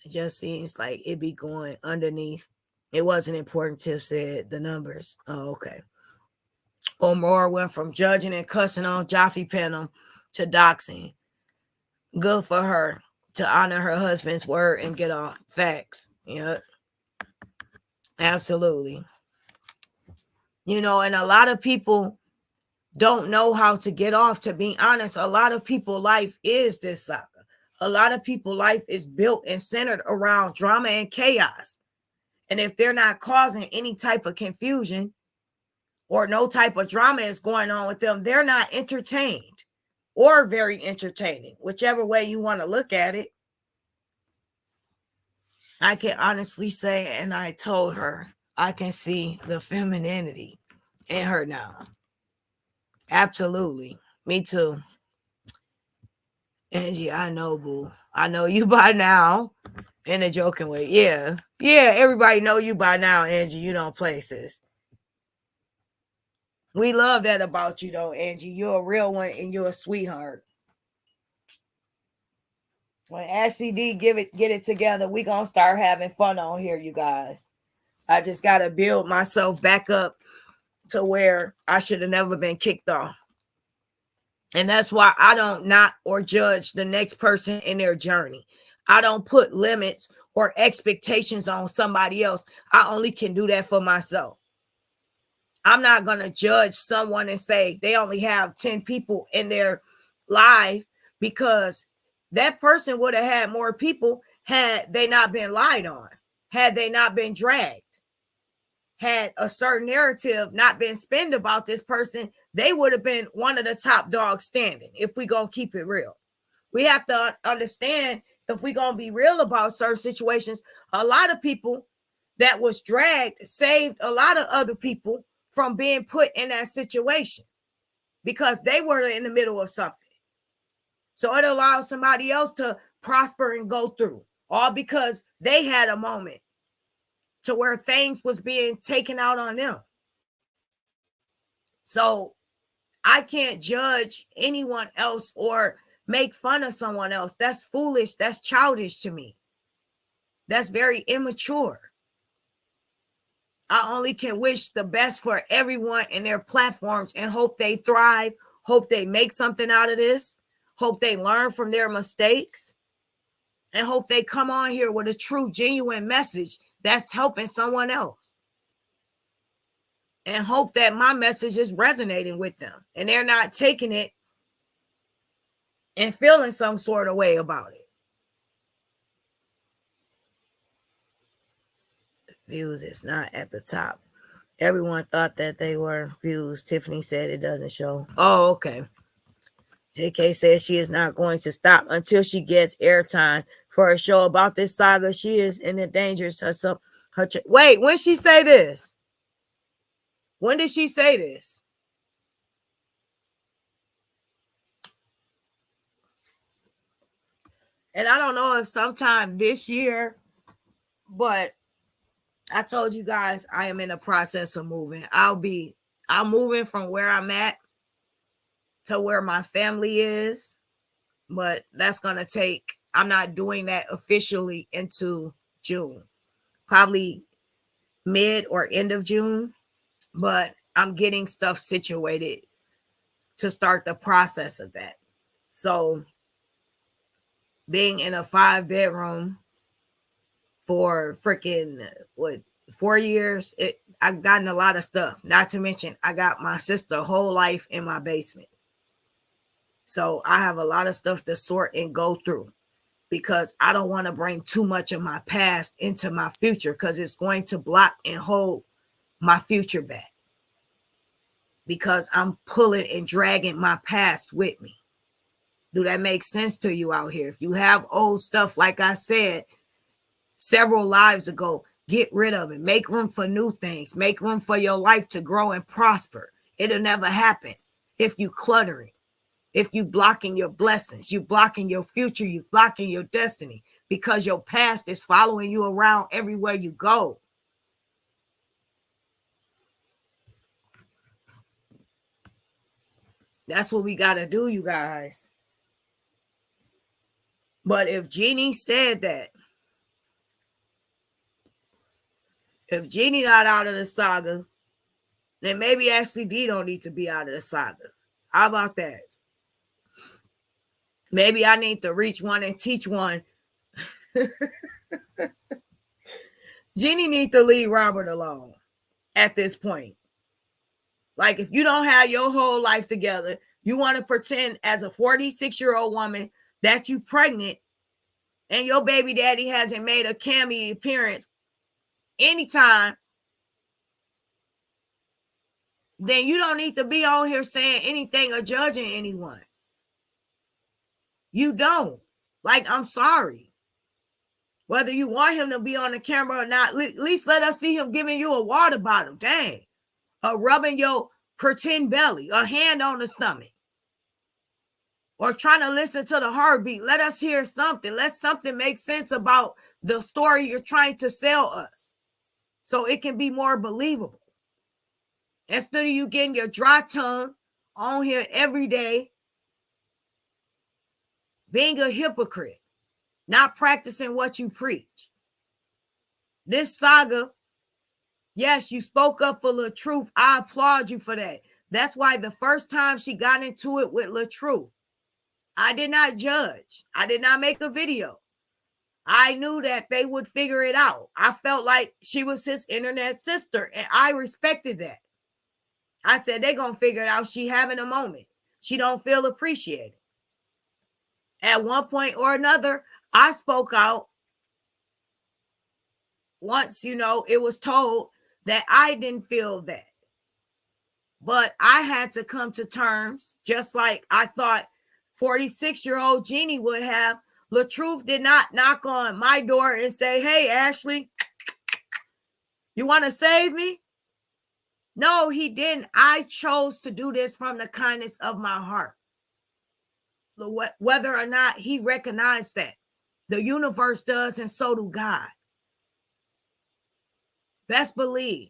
It just seems like it be going underneath. It wasn't important till said the numbers. Oh, okay. Omar went from judging and cussing on Jaffe Penham to doxing. Good for her to honor her husband's word and get off facts. Yep. Absolutely. You know, and a lot of people don't know how to get off. To be honest, a lot of people's life is this saga. A lot of people's life is built and centered around drama and chaos. And if they're not causing any type of confusion or no type of drama is going on with them, they're not entertained or very entertaining, whichever way you want to look at it. I can honestly say, and I told her, I can see the femininity in her now. Absolutely. Me too. Angie, I know, boo. I know you by now. In a joking way. Yeah. Yeah, everybody know you by now, Angie. You don't play, sis. We love that about you, though, Angie. You're a real one and you're a sweetheart. When Ashley D get it together, we gonna start having fun on here, you guys. I just gotta build myself back up to where I should have never been kicked off. And that's why I don't knock or judge the next person in their journey. I don't put limits or expectations on somebody else. I only can do that for myself. I'm not going to judge someone and say they only have 10 people in their life, because that person would have had more people had they not been lied on, had they not been dragged, had a certain narrative not been spun about this person. They would have been one of the top dogs standing, if we going to keep it real. We have to understand, if we going to be real about certain situations, a lot of people that was dragged saved a lot of other people from being put in that situation because they were in the middle of something. So it allows somebody else to prosper and go through, all because they had a moment to where things was being taken out on them. So I can't judge anyone else or make fun of someone else. That's foolish. That's childish to me. That's very immature. I only can wish the best for everyone in their platforms and hope they thrive, hope they make something out of this, hope they learn from their mistakes, and hope they come on here with a true, genuine message that's helping someone else. And hope that my message is resonating with them and they're not taking it and feeling some sort of way about it. Views is not at the top. Everyone thought that they were views. Tiffany said it doesn't show. Oh, okay. JK says she is not going to stop until she gets airtime for a show about this saga. She is in the danger. Wait, when she say this? When did she say this? And I don't know if sometime this year, but I told you guys I am in the process of moving. I'm moving from where I'm at to where my family is, but that's going to take, I'm not doing that officially into June, probably mid or end of June, but I'm getting stuff situated to start the process of that. So being in a 5-bedroom for freaking 4 years, I've gotten a lot of stuff. Not to mention, I got my sister whole life in my basement. So I have a lot of stuff to sort and go through because I don't want to bring too much of my past into my future because it's going to block and hold my future back because I'm pulling and dragging my past with me. Do that make sense to you out here? If you have old stuff, like I said several lives ago, get rid of it. Make room for new things. Make room for your life to grow and prosper. It'll never happen if you cluttering, if you blocking your blessings, you blocking your future, you blocking your destiny because your past is following you around everywhere you go. That's what we got to do, you guys. But if Jeannie said that, if Jeannie not out of the saga, then maybe Ashley D don't need to be out of the saga. How about that? Maybe I need to reach one and teach one. Jeannie needs to leave Robert alone at this point. Like, if you don't have your whole life together, you want to pretend as a 46-year-old woman that you pregnant and your baby daddy hasn't made a cameo appearance anytime, then you don't need to be on here saying anything or judging anyone. You don't. Like, I'm sorry. Whether you want him to be on the camera or not, at least let us see him giving you a water bottle. Dang. Or rubbing your pretend belly, a hand on the stomach. Or trying to listen to the heartbeat. Let us hear something. Let something make sense about the story you're trying to sell us, so it can be more believable. Instead of you getting your dry tongue on here every day, being a hypocrite, not practicing what you preach. This saga, yes, you spoke up for LaTruth. I applaud you for that. That's why the first time she got into it with LaTruth, I did not judge. I did not make a video. I knew that they would figure it out. I felt like she was his internet sister, and I respected that. I said, they're going to figure it out. She having a moment. She don't feel appreciated. At one point or another, I spoke out. Once, it was told that I didn't feel that. But I had to come to terms, just like I thought 46-year-old Jeannie would have. LaTruth did not knock on my door and say, hey, Ashley, you want to save me? No, he didn't. I chose to do this from the kindness of my heart. Whether or not he recognized that. The universe does, and so do God. Best believe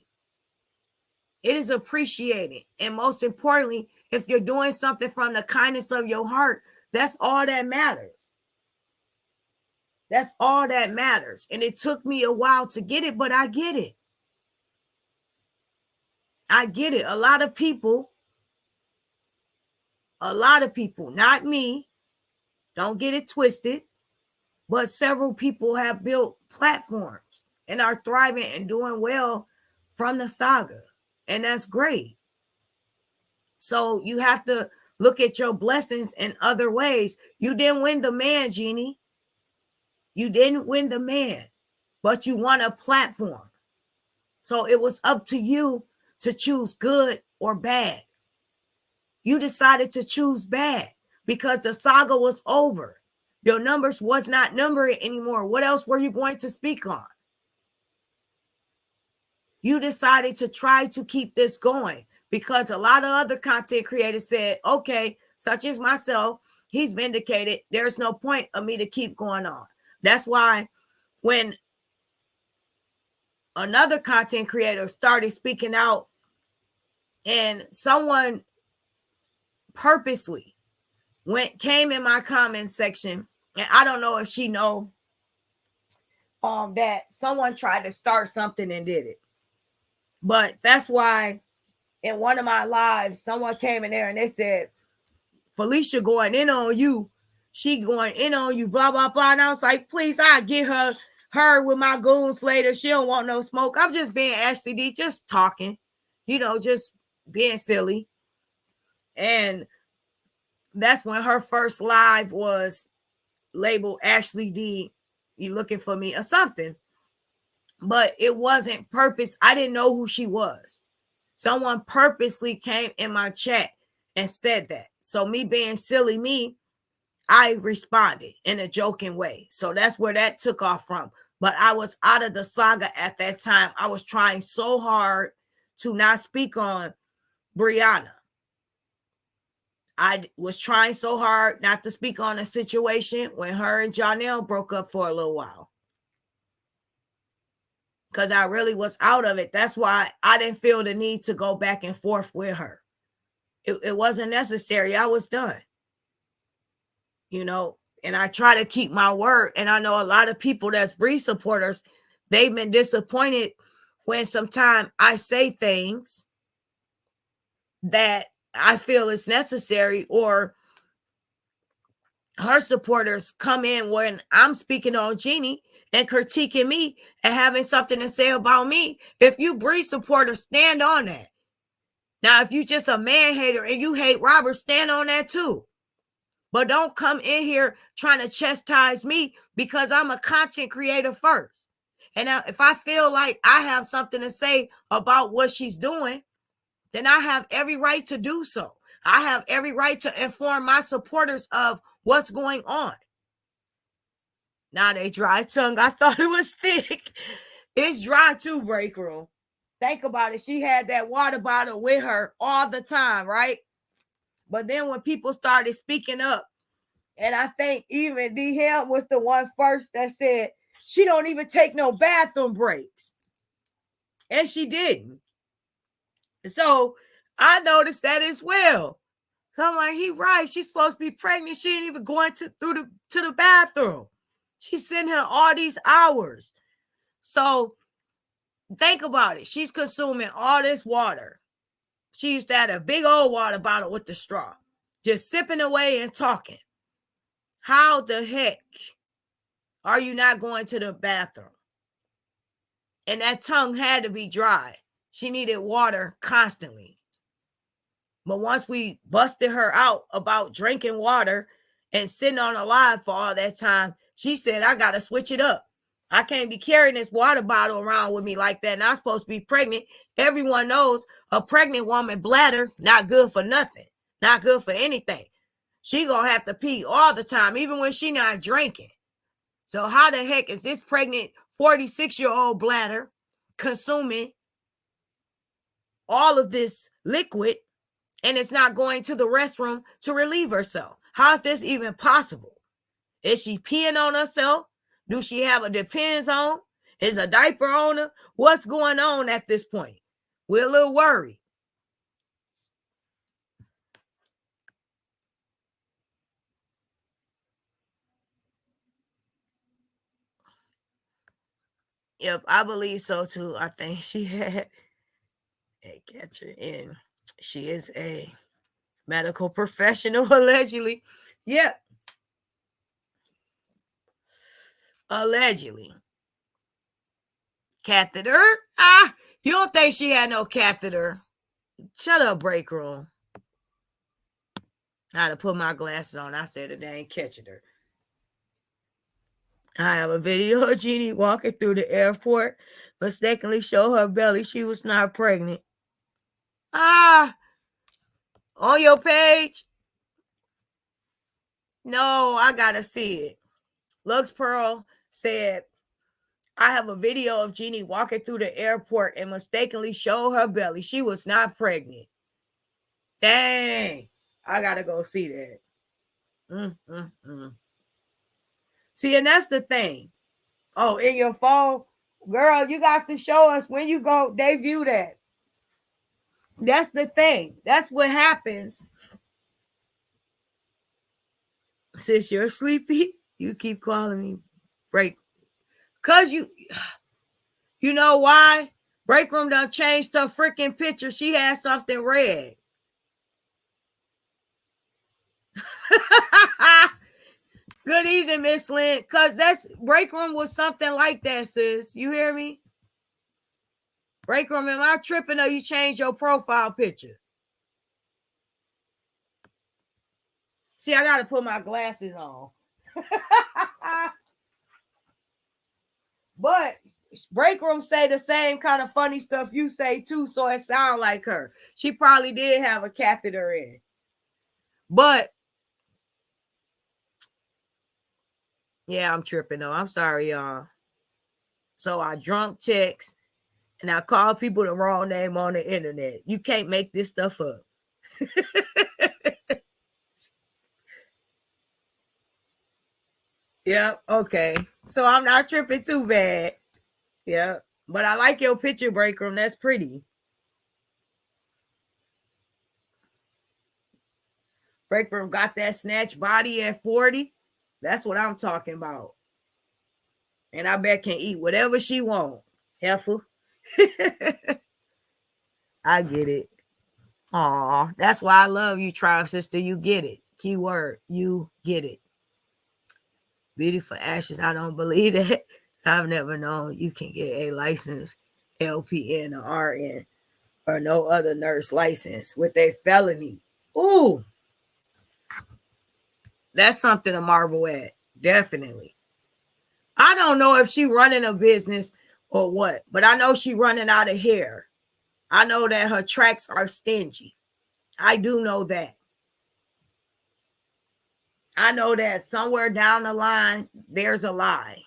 it is appreciated. And most importantly, if you're doing something from the kindness of your heart, that's all that matters. That's all that matters. And it took me a while to get it, but I get it. I get it. A lot of people, not me, don't get it twisted, but several people have built platforms and are thriving and doing well from the saga. And that's great. So you have to look at your blessings in other ways. You didn't win the man, Jeannie. You didn't win the man, but you won a platform. So it was up to you to choose good or bad. You decided to choose bad because the saga was over. Your numbers was not numbering anymore. What else were you going to speak on? You decided to try to keep this going because a lot of other content creators said, okay, such as myself, he's vindicated. There's no point of me to keep going on. That's why when another content creator started speaking out and someone purposely came in my comment section, and I don't know if she know that someone tried to start something and did it. But that's why in one of my lives, someone came in there and they said, Felicia going in on you. She going in on you, blah, blah, blah. And I was like, please, I'll get her with my goons later. She don't want no smoke. I'm just being Ashley D, just talking, just being silly. And that's when her first live was labeled Ashley D, you looking for me or something. But it wasn't purpose. I didn't know who she was. Someone purposely came in my chat and said that. So me being silly me, I responded in a joking way. So that's where that took off from. But I was out of the saga at that time. I was trying so hard to not speak on Brianna. I was trying so hard not to speak on a situation when her and Janelle broke up for a little while. Because I really was out of it. That's why I didn't feel the need to go back and forth with her. It wasn't necessary. I was done. And I try to keep my word. And I know a lot of people that's Bree supporters, they've been disappointed when sometimes I say things that I feel is necessary, or her supporters come in when I'm speaking on Jeannie and critiquing me and having something to say about me. If you Bree supporters, stand on that. Now, if you just a man hater and you hate Robert, stand on that too. But don't come in here trying to chastise me because I'm a content creator first. And now, if I feel like I have something to say about what she's doing, then I have every right to do so. I have every right to inform my supporters of what's going on. Now they dry tongue. I thought it was thick. It's dry too, break room. Think about it. She had that water bottle with her all the time, right? But then when people started speaking up, and I think even D Hell was the one first that said she don't even take no bathroom breaks. And she didn't. So I noticed that as well. So I'm like, he right. She's supposed to be pregnant. She ain't even going to the bathroom. She's sitting here all these hours. So think about it. She's consuming all this water. She used to have a big old water bottle with the straw, just sipping away and talking. How the heck are you not going to the bathroom? And that tongue had to be dry. She needed water constantly. But once we busted her out about drinking water and sitting on a live for all that time, she said, I got to switch it up. I can't be carrying this water bottle around with me like that. And I'm supposed to be pregnant. Everyone knows a pregnant woman bladder, not good for nothing. Not good for anything. She gonna have to pee all the time, even when she not drinking. So how the heck is this pregnant 46-year-old bladder consuming all of this liquid and it's not going to the restroom to relieve herself? How is this even possible? Is she peeing on herself? Do she have a Depends on? Is a diaper on her? What's going on at this point? We're a little worried. Yep, I believe so too. I think she had a catcher, and she is a medical professional, allegedly. Yep. Allegedly. Catheter? Ah, you don't think she had no catheter? Shut up, break room. I had to put my glasses on. I said that they ain't catching her. I have a video of Jeannie walking through the airport, mistakenly show her belly. She was not pregnant. Ah, on your page? No, I gotta see it. Lux Pearl said, I have a video of Jeannie walking through the airport and mistakenly showed her belly. She was not pregnant. Dang, I gotta go see that. See, and that's the thing. Oh, in your phone, girl, you got to show us when you go. They view that. That's the thing. That's what happens. Since you're sleepy, you keep calling me break. Cause you know why? Break room done changed her freaking picture. She had something red. Good evening, Miss Lynn. Cause that's break room was something like that, sis. You hear me? Break room, am I tripping or you changed your profile picture? See, I gotta put my glasses on. But break room say the same kind of funny stuff you say too, so it sound like her. She probably did have a catheter in. But yeah, I'm tripping though. I'm sorry, y'all. So I drunk text and I call people the wrong name on the internet. You can't make this stuff up. Yep. Okay. So I'm not tripping too bad. Yeah. But I like your picture, break room. That's pretty. Break room got that snatch body at 40. That's what I'm talking about. And I bet can eat whatever she want. Heifer. I get it. Aw, that's why I love you, Tribe Sister. You get it. Keyword, you get it. Beautiful ashes. I don't believe that. I've never known you can get a license, LPN or RN, or no other nurse license with a felony. Ooh, that's something to marvel at. Definitely. I don't know if she running a business or what, but I know she running out of hair. I know that her tracks are stingy. I do know that. I know that somewhere down the line, there's a lie.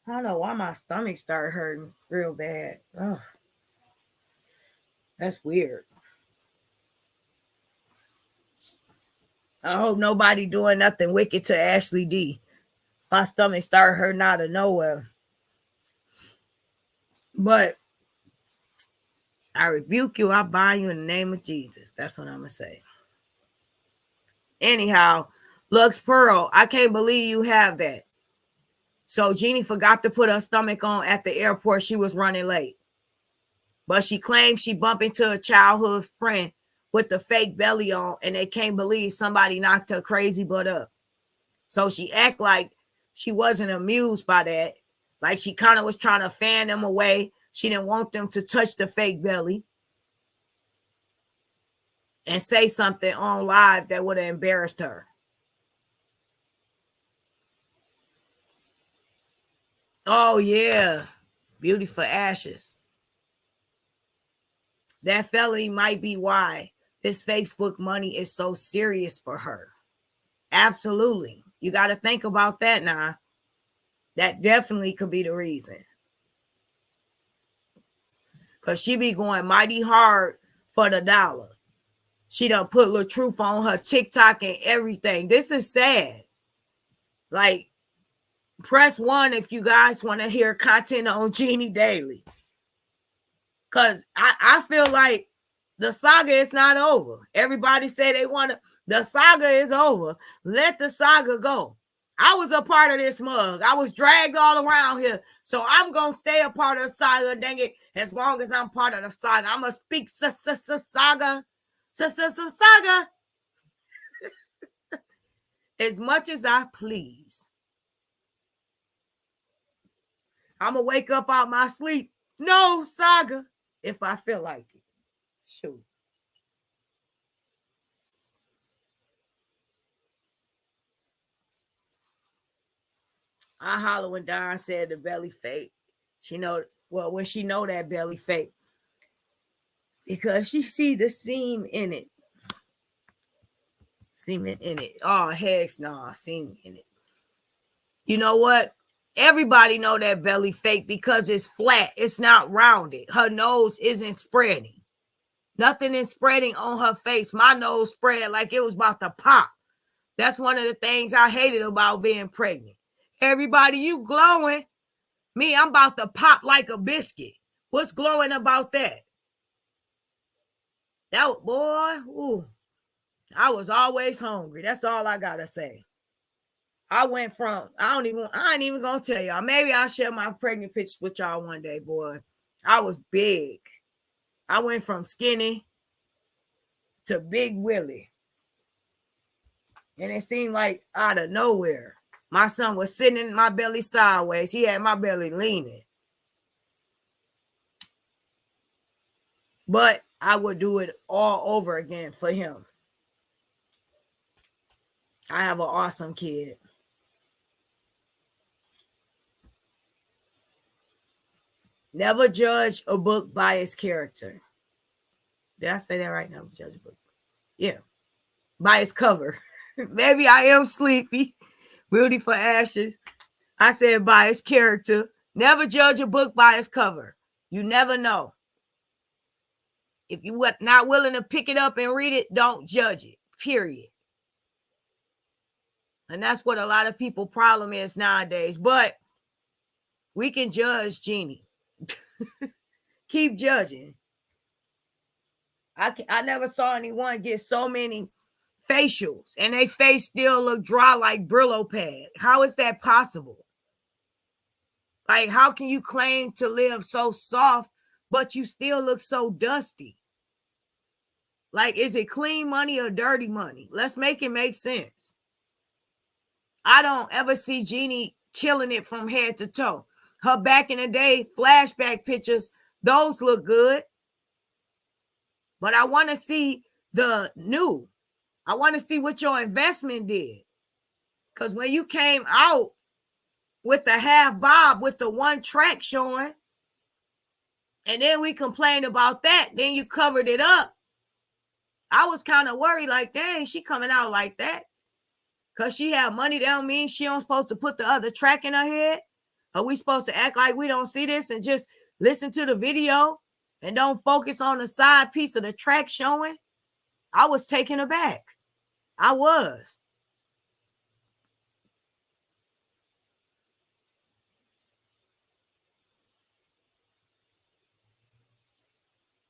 I don't know why my stomach started hurting real bad. Oh, that's weird. I hope nobody doing nothing wicked to Ashley D. My stomach started hurting out of nowhere. But I rebuke you. I bind you in the name of Jesus. That's what I'm going to say. Anyhow, Lux Pearl, I can't believe you have that. So Jeannie forgot to put her stomach on at the airport. She was running late. But she claimed she bumped into a childhood friend with the fake belly on, and they can't believe somebody knocked her crazy butt up. So she act like she wasn't amused by that. Like she kind of was trying to fan them away. She didn't want them to touch the fake belly and say something on live that would have embarrassed her. Oh, yeah. Beautiful ashes. That felony might be why this Facebook money is so serious for her. Absolutely. You got to think about that now. That definitely could be the reason. Because she be going mighty hard for the dollar. She done put little truth on her TikTok and everything. This is sad. Like, press 1 if you guys want to hear content on Jeannie daily. Because I feel like the saga is not over. Everybody say they want to. The saga is over. Let the saga go. I was a part of this mug. I was dragged all around here. So I'm going to stay a part of the saga, dang it, as long as I'm part of the saga. I'm going to speak saga. Saga. As much as I please. I'm going to wake up out my sleep. No saga. If I feel like it. Shoot. I holler when Don said the belly fake. She know, well, when she know that belly fake. Because she see the seam in it. Semen in it. Oh, heck no, semen in it. You know what? Everybody know that belly fake because it's flat. It's not rounded. Her nose isn't spreading. Nothing is spreading on her face. My nose spread like it was about to pop. That's one of the things I hated about being pregnant. Everybody, you glowing. Me, I'm about to pop like a biscuit. What's glowing about that? That boy, ooh, I was always hungry. That's all I gotta say. I went from, I ain't even gonna tell y'all. Maybe I'll share my pregnant pictures with y'all one day, boy. I was big. I went from skinny to Big Willie. And it seemed like out of nowhere. My son was sitting in my belly sideways. He had my belly leaning. But I would do it all over again for him. I have an awesome kid. Never judge a book by its character. Did I say that right now? Judge a book. Yeah. By its cover. Maybe I am sleepy. Beauty for ashes. I said by its character. Never judge a book by its cover. You never know. If you're not willing to pick it up and read it, don't judge it. Period. And that's what a lot of people's problem is nowadays. But we can judge Jeannie. Keep judging. I never saw anyone get so many facials and they face still look dry like Brillo pad. How is that possible? Like, how can you claim to live so soft, but you still look so dusty? Like, is it clean money or dirty money? Let's make it make sense. I don't ever see Jeannie killing it from head to toe. Her back in the day flashback pictures, those look good. But I want to see the new. I want to see what your investment did. Because when you came out with the half bob with the one track showing, and then we complained about that, then you covered it up. I was kind of worried, like, dang, she coming out like that. Because she had money, that don't mean she don't supposed to put the other track in her head. Are we supposed to act like we don't see this and just listen to the video and don't focus on the side piece of the track showing? I was taken aback. I was.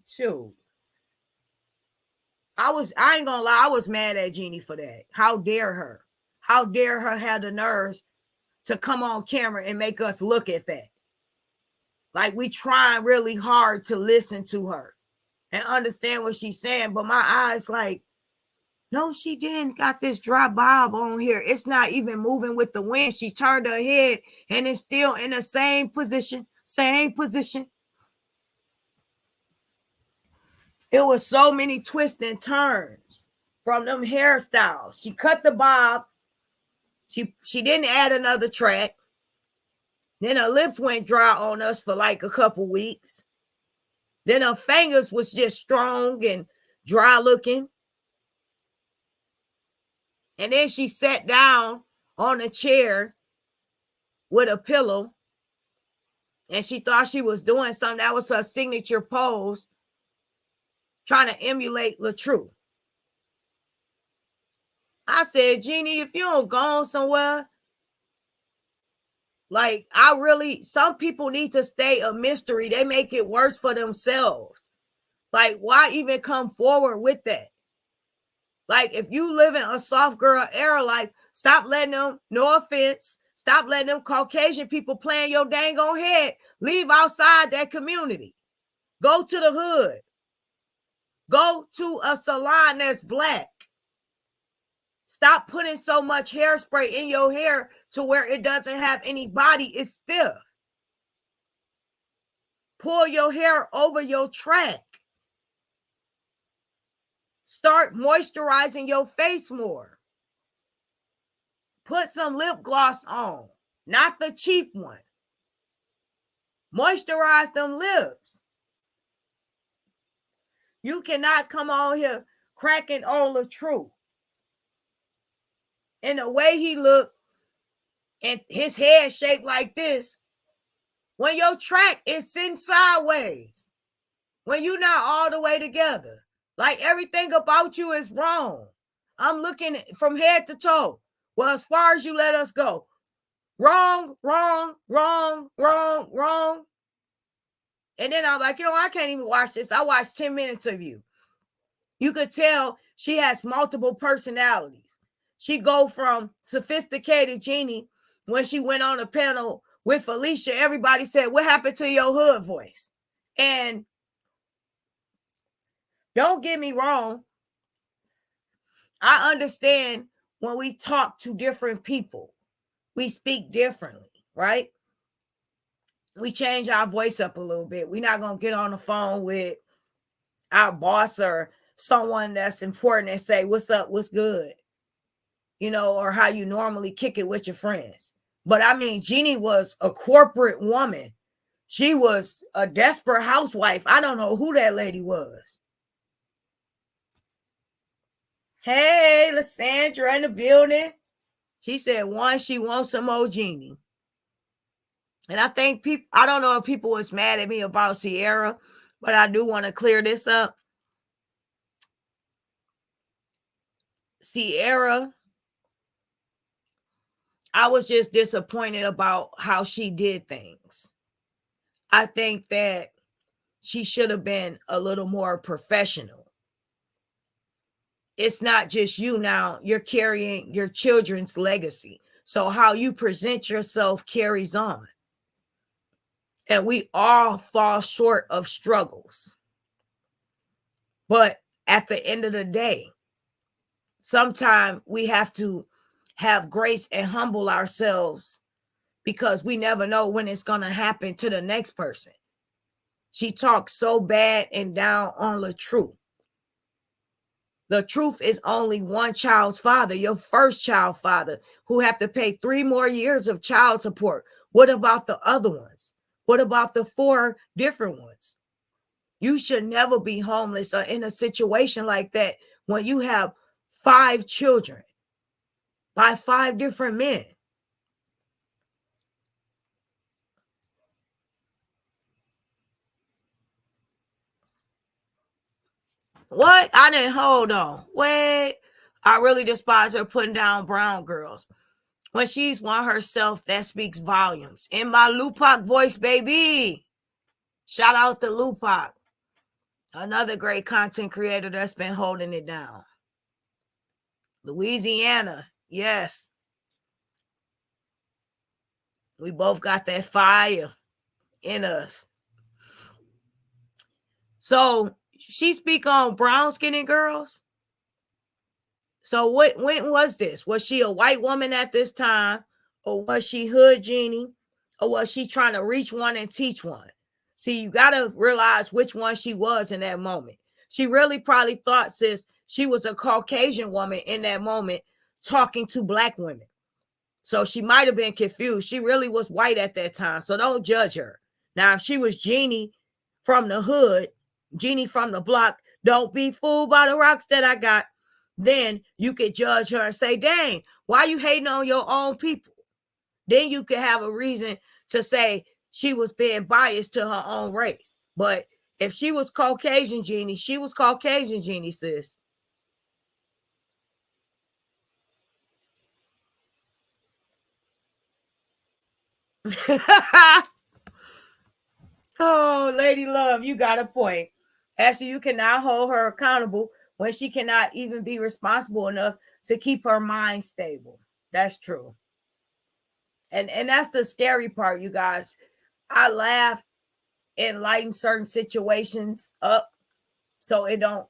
Shoot. I ain't gonna lie, I was mad at Jeannie for that. How dare her? How dare her have the nerves to come on camera and make us look at that? Like, we trying really hard to listen to her and understand what she's saying, but my eyes like, no, she didn't got this dry bob on here. It's not even moving with the wind. She turned her head and it's still in the same position. It was so many twists and turns from them hairstyles. She cut the bob. She didn't add another track. Then her lips went dry on us for like a couple weeks. Then her fingers was just strong and dry looking. And then she sat down on a chair with a pillow. And she thought she was doing something. That was her signature pose, trying to emulate LaTrue. I said, Jeannie, if you don't go somewhere, Like, some people need to stay a mystery. They make it worse for themselves. Like, why even come forward with that? Like, if you live in a soft girl era life, stop letting them, no offense, stop letting them Caucasian people playing your dang on head. Leave outside that community. Go to the hood. Go to a salon that's black. Stop putting so much hairspray in your hair to where it doesn't have any body. It's stiff. Pull your hair over your track. Start moisturizing your face more. Put some lip gloss on, not the cheap one. Moisturize them lips. You cannot come on here cracking on the truth. And the way he looked and his head shaped like this, when your track is sitting sideways, when you're not all the way together, like everything about you is wrong. I'm looking from head to toe. Well, as far as you let us go, wrong, wrong, wrong, wrong, wrong. And then I'm like, I can't even watch this. I watched 10 minutes of you. You could tell she has multiple personalities. She go from sophisticated Jeannie. When she went on a panel with Felicia, everybody said, what happened to your hood voice? And don't get me wrong. I understand when we talk to different people, we speak differently, right? We change our voice up a little bit. We're not going to get on the phone with our boss or someone that's important and say, what's up, what's good? Or how you normally kick it with your friends. But I mean, Jeannie was a corporate woman. She was a desperate housewife. I don't know who that lady was. Hey, Lysandra in the building. She said, one, she wants some old Jeannie. And I think I don't know if people was mad at me about Sierra, but I do want to clear this up. Sierra, I was just disappointed about how she did things. I think that she should have been a little more professional. It's not just you now. You're carrying your children's legacy. So how you present yourself carries on. And we all fall short of struggles. But at the end of the day, sometimes we have to have grace and humble ourselves because we never know when it's going to happen to the next person. She talks so bad and down on the truth. The truth is only one child's father, your first child father, who have to pay 3 more years of child support. What about the other ones? What about the 4 different ones? You should never be homeless or in a situation like that when you have 5 children by 5 different men. What? I didn't hold on. Wait. I really despise her putting down brown girls. When she's one herself, that speaks volumes. In my Lupac voice, baby. Shout out to Lupac. Another great content creator that's been holding it down. Louisiana. Yes. We both got that fire in us. So she speak on brown skinned girls. So when was this? Was she a white woman at this time? Or was she hood Jeannie? Or was she trying to reach one and teach one? See, you got to realize which one she was in that moment. She really probably thought, sis, she was a Caucasian woman in that moment talking to black women. So she might have been confused. She really was white at that time. So don't judge her. Now, if she was Jeannie from the hood, Jeannie from the block, don't be fooled by the rocks that I got. Then you could judge her and say, dang, why you hating on your own people? Then you could have a reason to say she was being biased to her own race. But if she was Caucasian Jeannie, she was Caucasian Jeannie, sis. Oh, Lady Love, you got a point. Actually, you cannot hold her accountable when she cannot even be responsible enough to keep her mind stable. That's true. And that's the scary part, you guys. I laugh and lighten certain situations up so it don't,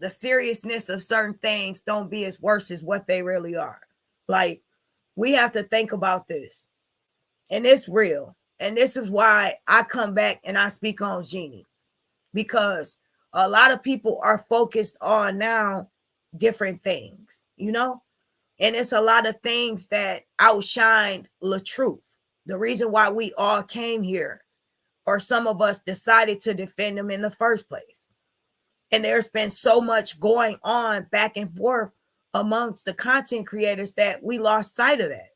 the seriousness of certain things don't be as worse as what they really are. Like, we have to think about this. And it's real. And this is why I come back and I speak on Jeannie. Because a lot of people are focused on now different things, you know? And it's a lot of things that outshined the truth. The reason why we all came here, or some of us decided to defend them in the first place. And there's been so much going on back and forth amongst the content creators that we lost sight of that.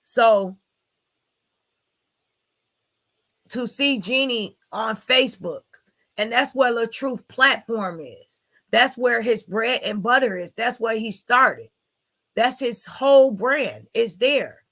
So to see Jeannie on Facebook, and that's where the truth platform is. That's where his bread and butter is. That's where he started. That's his whole brand is there.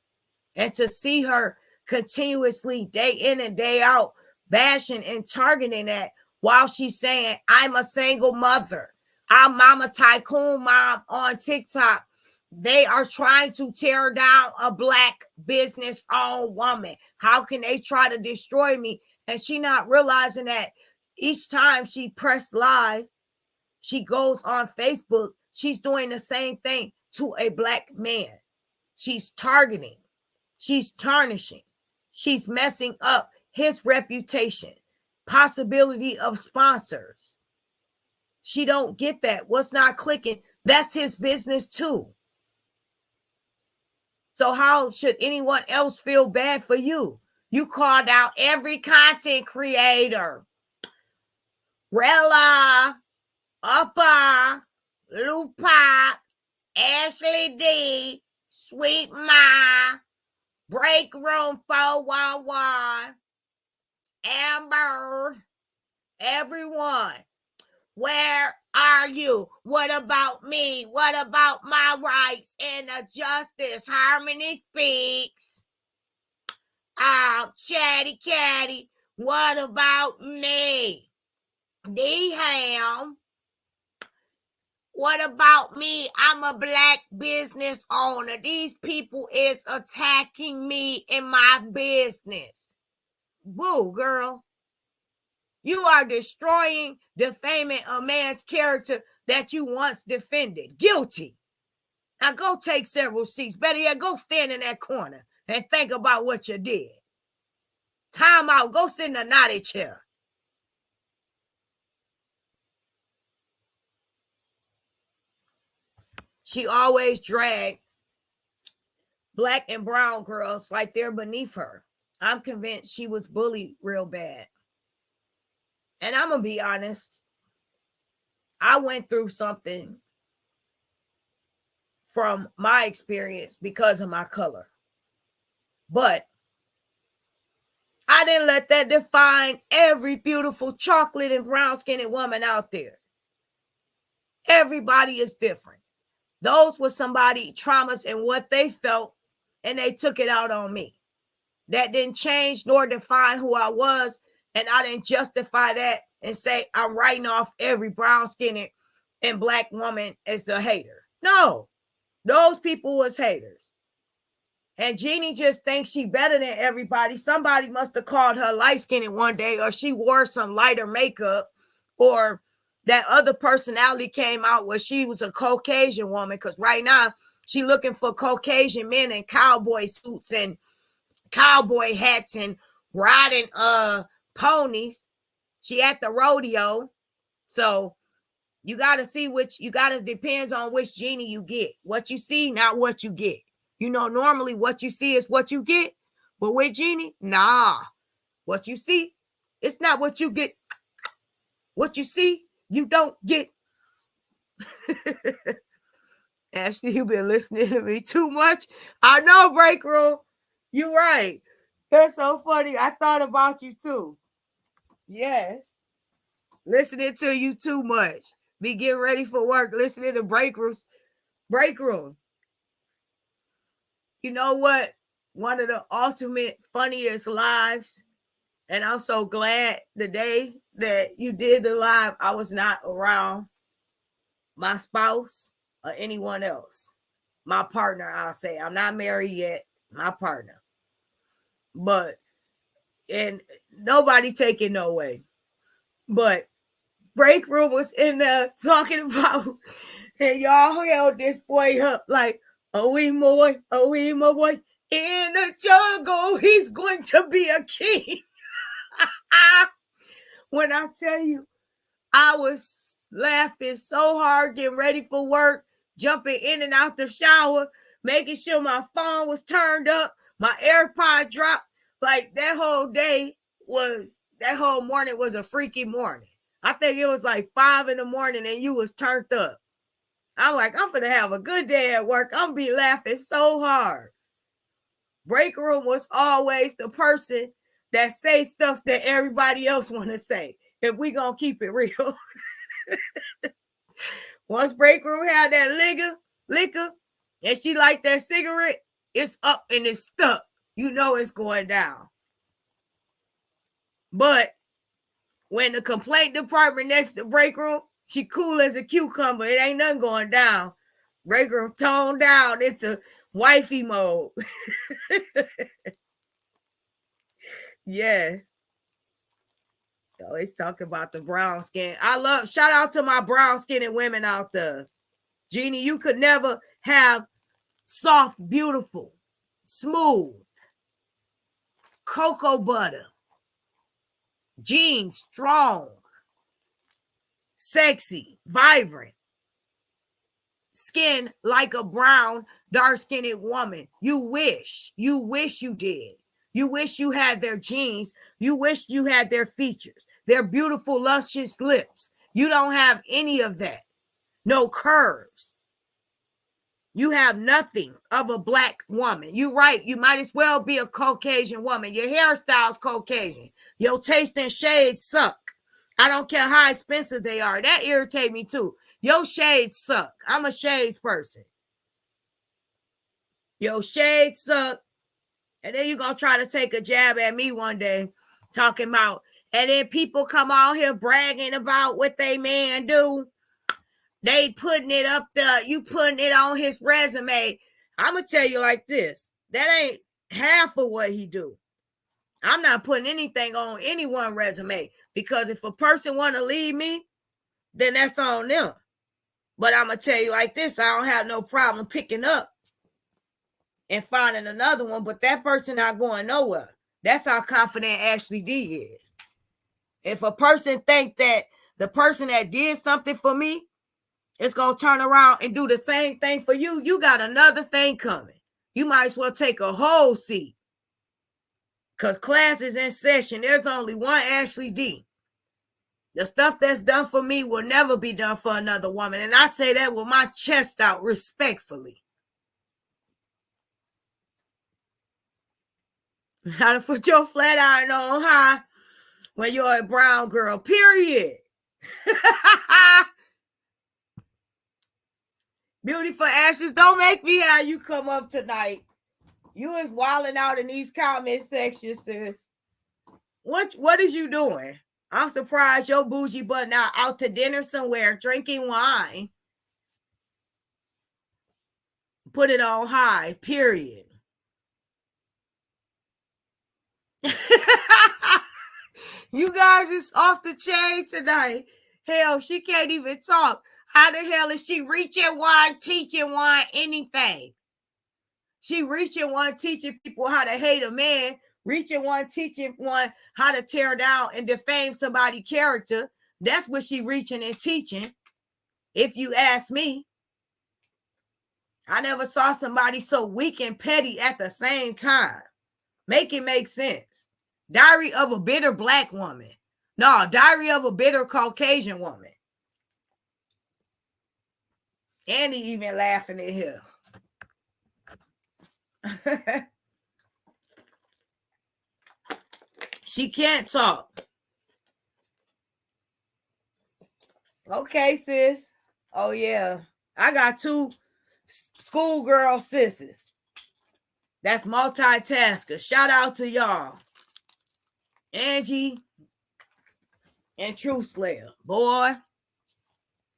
And to see her continuously day in and day out bashing and targeting that while she's saying, I'm a single mother. I'm Mama Tycoon Mom on TikTok. They are trying to tear down a Black business-owned woman. How can they try to destroy me? And she not realizing that each time she press live, she goes on Facebook, she's doing the same thing to a Black man. She's targeting. She's tarnishing. She's messing up his reputation, possibility of sponsors. She don't get that. What's not clicking? That's his business too. So how should anyone else feel bad for you? You called out every content creator. Rella, Uppa, Lupa, Ashley D, Sweet Ma, Break Room 411, Amber, everyone. Where are you? What about me? What about my rights and the justice? Harmony speaks. Chatty Catty, what about me? D-Ham, what about me? I'm a Black business owner. These people is attacking me in my business. Boo, girl. You are destroying, defaming a man's character that you once defended. Guilty. Now go take several seats. Better yet, go stand in that corner and think about what you did. Time out. Go sit in a naughty chair. She always dragged Black and brown girls like they're beneath her. I'm convinced she was bullied real bad. And I'm going to be honest. I went through something from my experience because of my color. But I didn't let that define every beautiful chocolate and brown-skinned woman out there. Everybody is different. Those were somebody's traumas and what they felt, and they took it out on me. That didn't change nor define who I was, and I didn't justify that and say I'm writing off every brown-skinned and Black woman as a hater. No, those people was haters. And Jeannie just thinks she better than everybody. Somebody must have called her light-skinned one day, or she wore some lighter makeup, or that other personality came out where she was a Caucasian woman, because right now she looking for Caucasian men in cowboy suits and cowboy hats and riding ponies. She at the rodeo. So you got to see which, you got to, depends on which Jeannie you get. What you see, not what you get. You know, normally what you see is what you get. But with Jeannie, nah. What you see, it's not what you get. What you see, you don't get. Ashley, you've been listening to me too much. I know, Break Room. You're right. That's so funny. I thought about you too. Yes. Listening to you too much. Be getting ready for work. Listening to Break Room. Break Room. You know what? one of the ultimate funniest lives. And I'm so glad the day that you did the live, I was not around my spouse or anyone else. My partner, I'll say. I'm not married yet. My partner. But, and nobody taking no way. But Break Room was in there talking about, and y'all held this boy up like, oh, we my boy. In the jungle, he's going to be a king. When I tell you, I was laughing so hard, getting ready for work, jumping in and out the shower, making sure my phone was turned up, my AirPod dropped. Like that whole morning was a freaky morning. I think it was like 5 a.m. and you was turned up. I'm like, I'm gonna have a good day at work. I'm gonna be laughing so hard. Break Room was always the person that say stuff that everybody else want to say. If we gonna keep it real. Once Break Room had that liquor, and she liked that cigarette, it's up and it's stuck. You know it's going down. But when the complaint department next to Break Room, she cool as a cucumber. It ain't nothing going down. Break Room toned down. It's a wifey mode. Yes. Always talking about the brown skin. Shout out to my brown skinned women out there. Jeannie, you could never have soft, beautiful, smooth, cocoa butter, jeans, strong, sexy, vibrant, skin like a brown, dark-skinned woman. You wish you did. You wish you had their genes. You wish you had their features, their beautiful, luscious lips. You don't have any of that. No curves. You have nothing of a black woman. You're right. You might as well be a Caucasian woman. Your hairstyle's Caucasian. Your taste in shades suck. I don't care how expensive they are. That irritates me too. Your shades suck. I'm a shades person. Your shades suck. And then you're going to try to take a jab at me one day talking about, and then people come out here bragging about what they man do. They putting it up there. You putting it on his resume. I'm going to tell you like this. That ain't half of what he do. I'm not putting anything on anyone's resume because if a person want to leave me, then that's on them. But I'm going to tell you like this. I don't have no problem picking up and finding another one, but that person not going nowhere. That's how confident Ashley D is. If a person think that the person that did something for me is going to turn around and do the same thing for you, you got another thing coming. You might as well take a whole seat because class is in session. There's only one Ashley D. The stuff that's done for me will never be done for another woman. And I say that with my chest out respectfully. How to put your flat iron on high when you're a brown girl, period. Beautiful Ashes, don't make me have you come up tonight. You is wilding out in these comment sections, sis. What is you doing? I'm surprised your bougie butt now out to dinner somewhere, drinking wine. Put it on high, period. You guys is off the chain tonight. Hell, she can't even talk. How the hell is she reaching one, teaching one, anything? She reaching one, teaching people how to hate a man, reaching one, teaching one how to tear down and defame somebody's character. That's what she reaching and teaching. If you ask me, I never saw somebody so weak and petty at the same time. Make it make sense. Diary of a bitter black woman. No, Diary of a bitter Caucasian woman. Andy even laughing at him. She can't talk. Okay, sis. Oh, yeah. I got 2 schoolgirl sisters. That's multitasker. Shout out to y'all. Angie and Truth Slayer. Boy,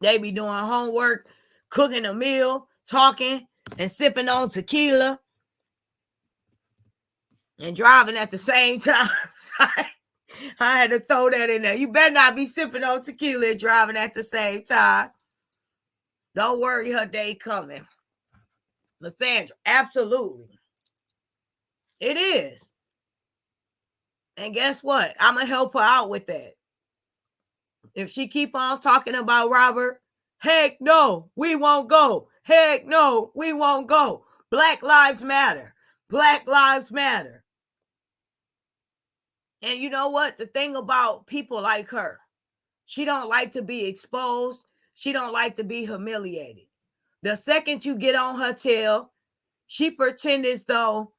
they be doing homework, cooking a meal, talking, and sipping on tequila, and driving at the same time. I had to throw that in there. You better not be sipping on tequila and driving at the same time. Don't worry, her day coming. Lysandra, absolutely. It is. And guess what? I'm going to help her out with that. If she keep on talking about Robert, heck no, we won't go. Heck no, we won't go. Black lives matter. Black lives matter. And you know what? The thing about people like her, she don't like to be exposed. She don't like to be humiliated. The second you get on her tail, she pretend as though,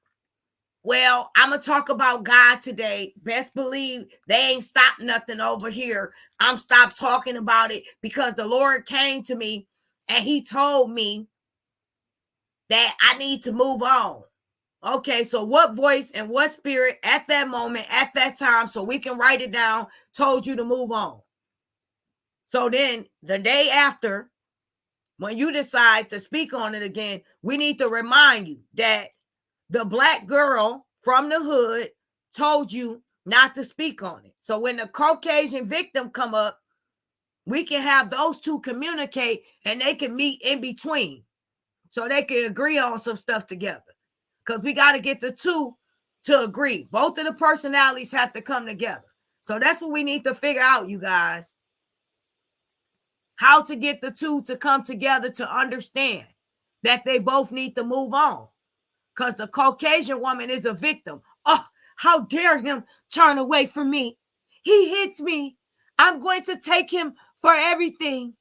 well, I'm going to talk about God today. Best believe they ain't stopped nothing over here. I'm stopped talking about it because the Lord came to me and he told me that I need to move on. Okay, so what voice and what spirit at that moment, at that time, so we can write it down, told you to move on? So then the day after, when you decide to speak on it again, we need to remind you that the black girl from the hood told you not to speak on it. So when the Caucasian victim come up, we can have those two communicate and they can meet in between so they can agree on some stuff together. Because we got to get the two to agree. Both of the personalities have to come together. So that's what we need to figure out, you guys. How to get the two to come together to understand that they both need to move on. Because the Caucasian woman is a victim. Oh, how dare him turn away from me? He hits me. I'm going to take him for everything.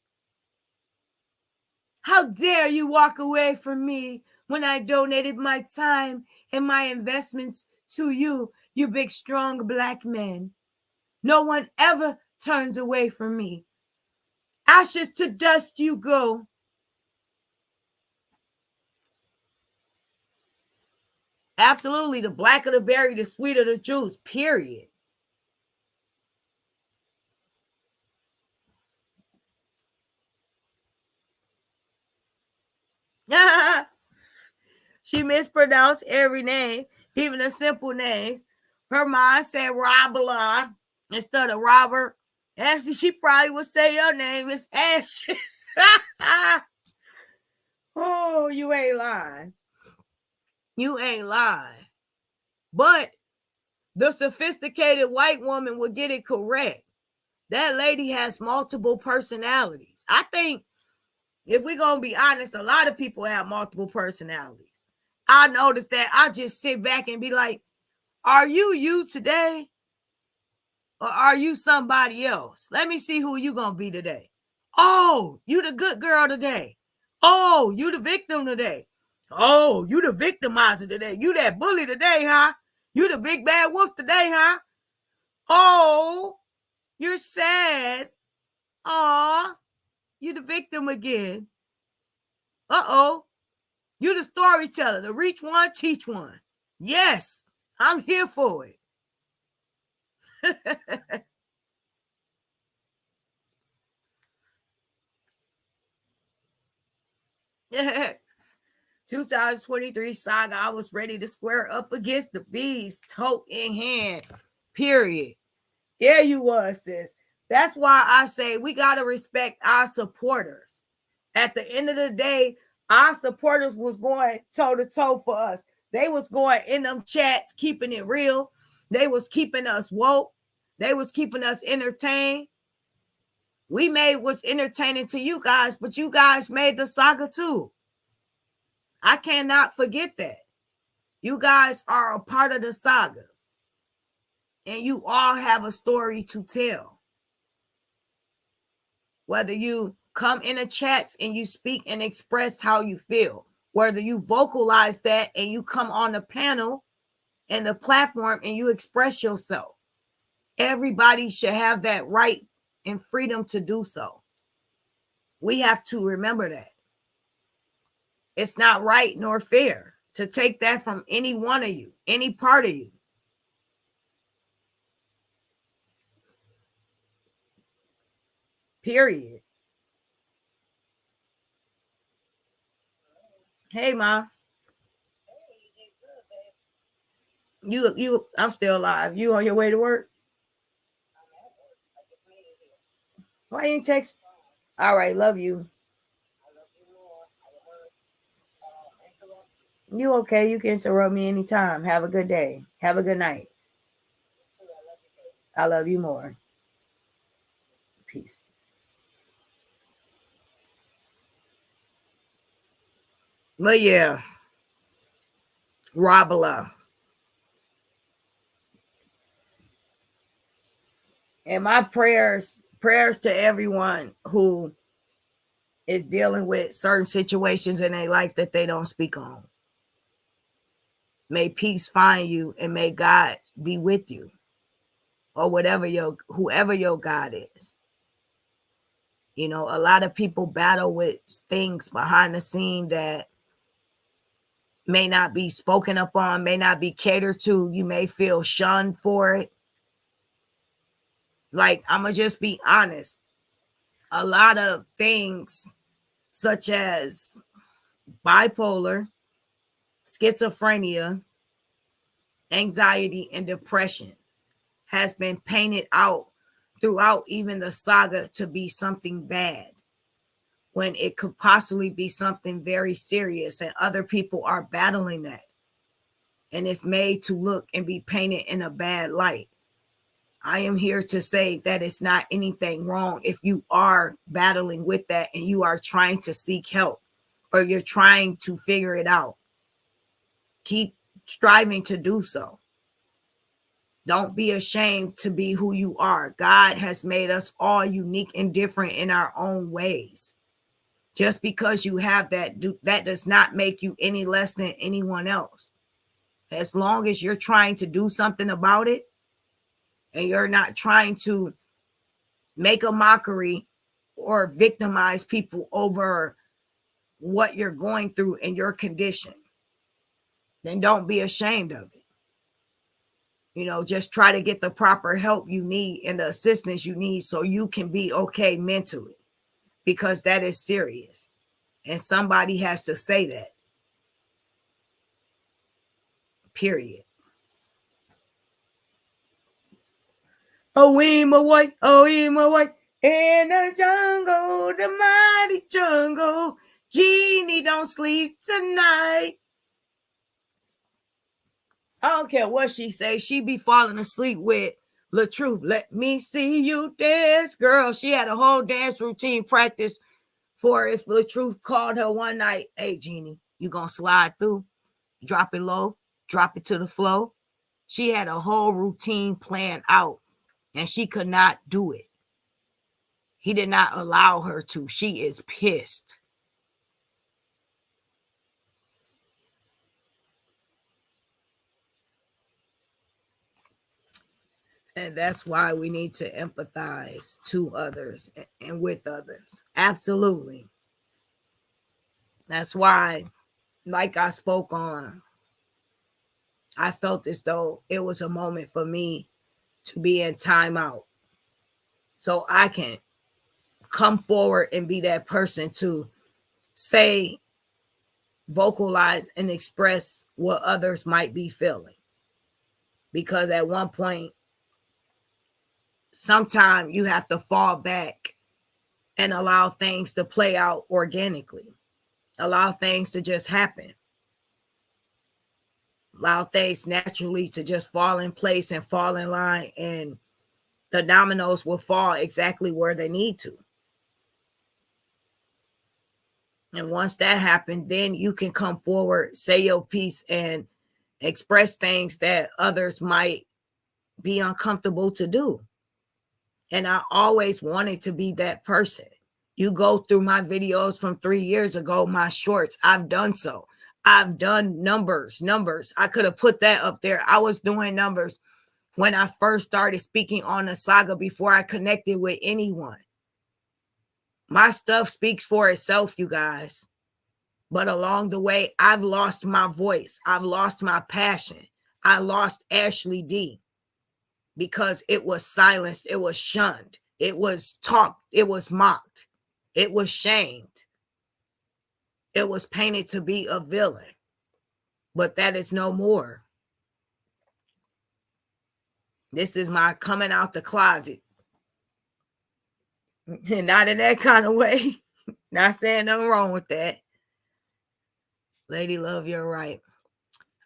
How dare you walk away from me when I donated my time and my investments to you, you big, strong black man. No one ever turns away from me. Ashes to dust you go. Absolutely. The blacker the berry, the sweeter the juice, period. She mispronounced every name, even the simple names. Her mind said Robala instead of Robert. Actually, she probably would say your name is Ashes. Oh, you ain't lying. You ain't lying. But the sophisticated white woman would get it correct. That lady has multiple personalities. I think if we're going to be honest, a lot of people have multiple personalities. I noticed that. I just sit back and be like, are you today? Or are you somebody else? Let me see who you going to be today. Oh, you the good girl today. Oh, you the victim today. Oh, you the victimizer today. You that bully today, huh? You the big bad wolf today, huh? Oh, you're sad. Aw, you the victim again. Uh-oh. You the storyteller, the reach one, teach one. Yes, I'm here for it. 2023 Saga, I was ready to square up against the bees, tote in hand, period. Yeah, you was, sis. That's why I say we got to respect our supporters. At the end of the day, our supporters was going toe-to-toe for us. They was going in them chats, keeping it real. They was keeping us woke. They was keeping us entertained. We made what's entertaining to you guys, but you guys made the saga too. I cannot forget that. You guys are a part of the saga. And you all have a story to tell. Whether you come in the chats and you speak and express how you feel, whether you vocalize that and you come on the panel and the platform and you express yourself. Everybody should have that right and freedom to do so. We have to remember that. It's not right nor fair to take that from any one of you, any part of you. Period. Hey, Ma. I'm still alive. You on your way to work? Why you text? All right, love you. You okay? You can interrupt me anytime. Have a good day. Have a good night. I love you more. Peace. But yeah, Rabala. And my prayers to everyone who is dealing with certain situations in their life that they don't speak on. May peace find you and may God be with you, or whoever your God is. You know, a lot of people battle with things behind the scene that may not be spoken upon, may not be catered to. You may feel shunned for it. Like, I'm going to just be honest. A lot of things such as bipolar, schizophrenia, anxiety, and depression has been painted out throughout even the saga to be something bad, when it could possibly be something very serious, and other people are battling that. And it's made to look and be painted in a bad light. I am here to say that it's not anything wrong if you are battling with that and you are trying to seek help, or you're trying to figure it out. Keep striving to do so. Don't be ashamed to be who you are. God has made us all unique and different in our own ways. Just because you have that, that does not make you any less than anyone else. As long as you're trying to do something about it, and you're not trying to make a mockery or victimize people over what you're going through in your condition, then don't be ashamed of it. You know, just try to get the proper help you need and the assistance you need so you can be okay mentally, because that is serious. And somebody has to say that. Period. Oh, we my white, in the jungle, the mighty jungle. Genie don't sleep tonight. I don't care what she say. She be falling asleep with the truth. Let me see you dance, girl. She had a whole dance routine practice for if the truth called her one night. Hey, Genie, you gonna slide through? Drop it low, drop it to the flow. She had a whole routine planned out, and she could not do it. He did not allow her to. She is pissed. And that's why we need to empathize to others and with others. Absolutely. That's why, like I spoke on, I felt as though it was a moment for me to be in timeout, so I can come forward and be that person to say, vocalize, and express what others might be feeling. Because at one point, sometimes you have to fall back and allow things to play out organically. Allow things to just happen. Allow things naturally to just fall in place and fall in line, and the dominoes will fall exactly where they need to. And once that happens, then you can come forward, say your piece, and express things that others might be uncomfortable to do. And I always wanted to be that person. You go through my videos from 3 years ago, my shorts, I've done so. I've done numbers. I could have put that up there. I was doing numbers when I first started speaking on the saga before I connected with anyone. My stuff speaks for itself, you guys. But along the way, I've lost my voice. I've lost my passion. I lost Ashley D because it was silenced. It was shunned. It was talked. It was mocked. It was shamed. It was painted to be a villain. But that is no more. This is my coming out the closet. And not in that kind of way. Not saying nothing wrong with that. Lady Love, you're right.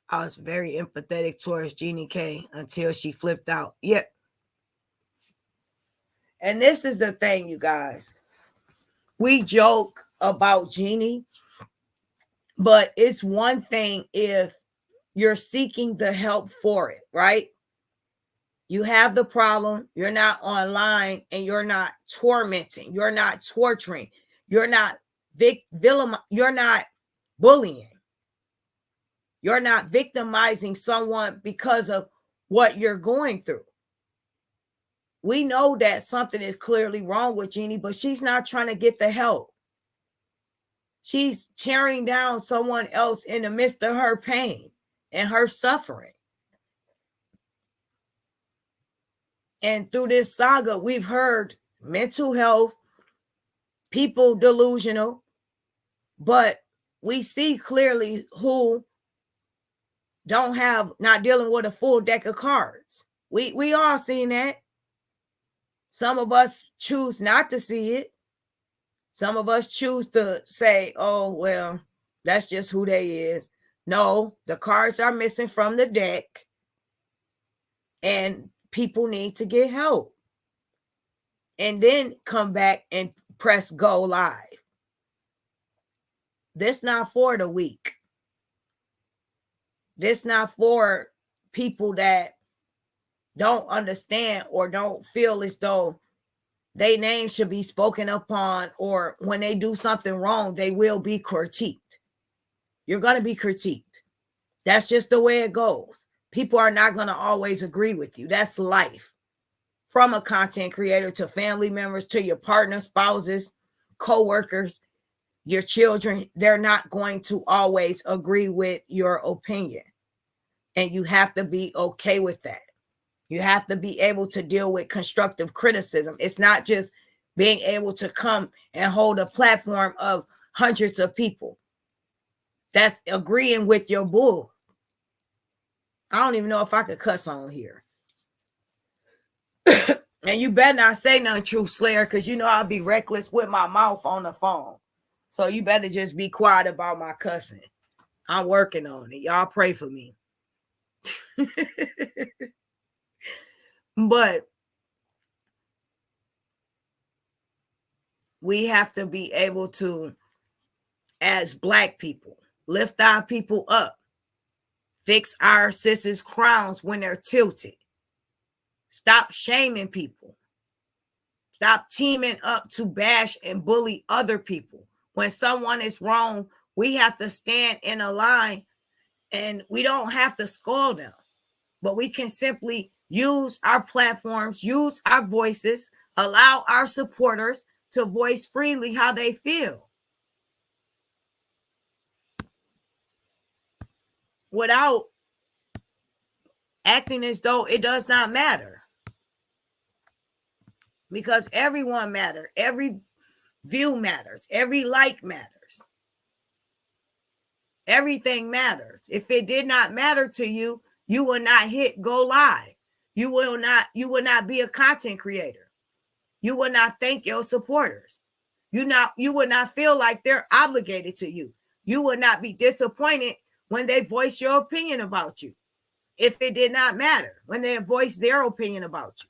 I was very empathetic towards Jeannie K until she flipped out. Yep. And this is the thing, you guys. We joke about Jeannie, but it's one thing if you're seeking the help for it, right? You have the problem, you're not online, and you're not tormenting, you're not torturing, you're not you're not bullying. You're not victimizing someone because of what you're going through. We know that something is clearly wrong with Jeannie, but she's not trying to get the help. She's tearing down someone else in the midst of her pain and her suffering. And through this saga, we've heard mental health, people delusional, but we see clearly who not dealing with a full deck of cards. We all seen that. Some of us choose not to see it. Some of us choose to say, oh, well, that's just who they is. No, the cards are missing from the deck. And people need to get help. And then come back and press go live. This not for the weak. This not for people that don't understand or don't feel as though their name should be spoken upon, or when they do something wrong, they will be critiqued. You're going to be critiqued. That's just the way it goes. People are not going to always agree with you. That's life. From a content creator to family members to your partner, spouses, co-workers, your children, they're not going to always agree with your opinion. And you have to be okay with that. You have to be able to deal with constructive criticism. It's not just being able to come and hold a platform of hundreds of people that's agreeing with your bull. I don't even know if I could cuss on here. And you better not say nothing, Truth Slayer, because you know I'll be reckless with my mouth on the phone. So you better just be quiet about my cussing. I'm working on it. Y'all pray for me. But we have to be able to, as Black people, lift our people up, fix our sisters' crowns when they're tilted. Stop shaming people. Stop teaming up to bash and bully other people. When someone is wrong, we have to stand in a line, and we don't have to scold them, but we can simply use our platforms, use our voices, allow our supporters to voice freely how they feel without acting as though it does not matter. Because everyone matters. Every view matters. Every like matters. Everything matters. If it did not matter to you, you will not hit go live. You will not be a content creator. You will not thank your supporters. You will not feel like they're obligated to you. You will not be disappointed when they voice your opinion about you. If it did not matter, when they voice their opinion about you.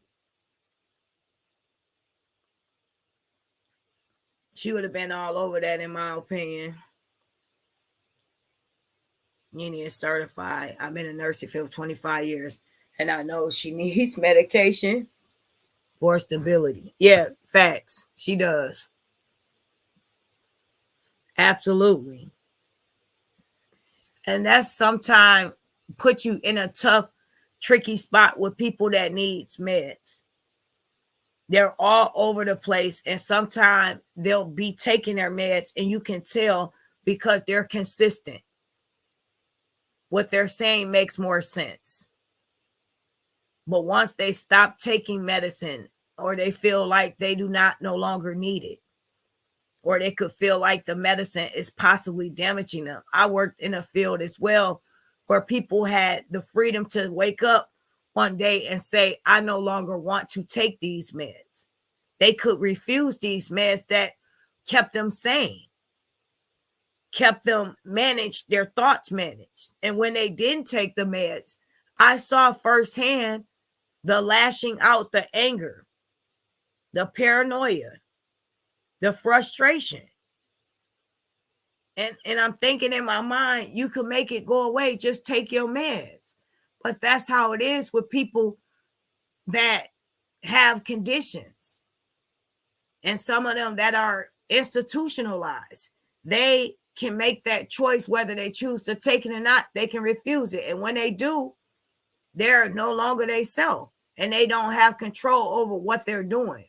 She would have been all over that, in my opinion. Nene is certified. I've been a nurse for 25 years, and I know she needs medication for stability. Yeah, facts. She does. Absolutely. And that's sometimes put you in a tough, tricky spot with people that needs meds. They're all over the place, and sometimes they'll be taking their meds, and you can tell because they're consistent. What they're saying makes more sense. But once they stop taking medicine, or they feel like they do not no longer need it, or they could feel like the medicine is possibly damaging them. I worked in a field as well where people had the freedom to wake up one day and say, I no longer want to take these meds. They could refuse these meds that kept them sane, kept them managed, their thoughts managed. And when they didn't take the meds, I saw firsthand the lashing out, the anger, the paranoia, the frustration. And I'm thinking in my mind, you could make it go away, just take your meds. But that's how it is with people that have conditions. And some of them that are institutionalized, they can make that choice whether they choose to take it or not. They can refuse it. And when they do, they're no longer they self, and they don't have control over what they're doing.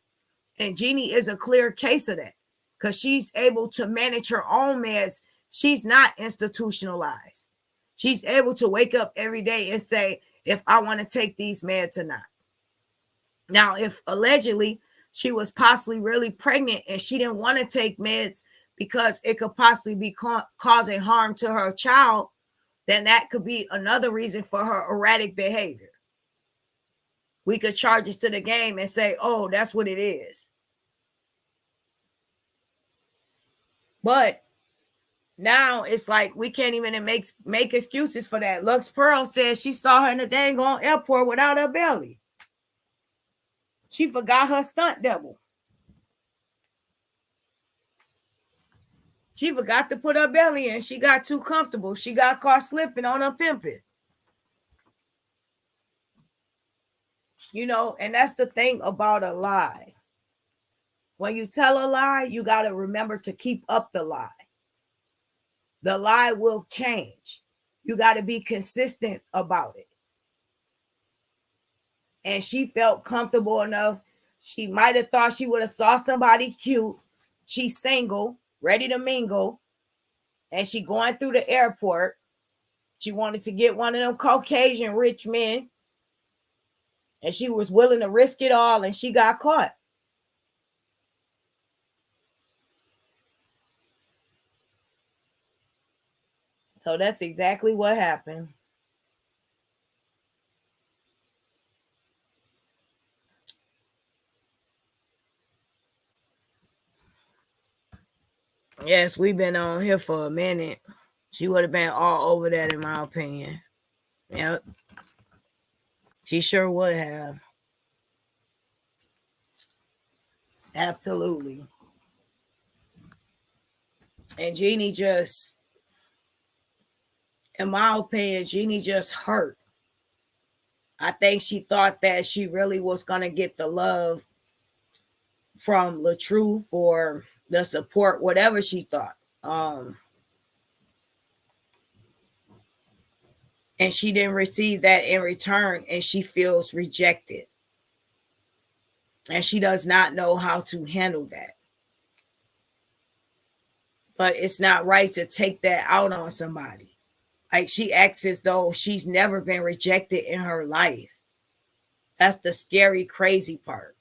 And Jeannie is a clear case of that, because she's able to manage her own meds. She's not institutionalized. She's able to wake up every day and say, if I want to take these meds or not. Now, if allegedly she was possibly really pregnant and she didn't want to take meds because it could possibly be causing harm to her child, then that could be another reason for her erratic behavior. We could charge it to the game and say, oh, that's what it is. But now it's like we can't even make excuses for that. Lux Pearl says she saw her in the dang on airport without her belly. She forgot her stunt double. She forgot to put her belly in. She got too comfortable. She got caught slipping on her pimping. You know, and that's the thing about a lie. When you tell a lie, you got to remember to keep up the lie. The lie will change. You got to be consistent about it. And she felt comfortable enough. She might have thought she would have saw somebody cute. She's single, ready to mingle. And she going through the airport. She wanted to get one of them Caucasian rich men. And she was willing to risk it all, and she got caught. So that's exactly what happened. Yes, we've been on here for a minute. She would have been all over that, in my opinion. Yep. She sure would have. Absolutely. And Jeannie just, in my opinion, Jeannie just hurt. I think she thought that she really was going to get the love from LaTruth or the support, whatever she thought. And she didn't receive that in return, and she feels rejected. And she does not know how to handle that. But it's not right to take that out on somebody. Like, she acts as though she's never been rejected in her life. That's the scary, crazy part.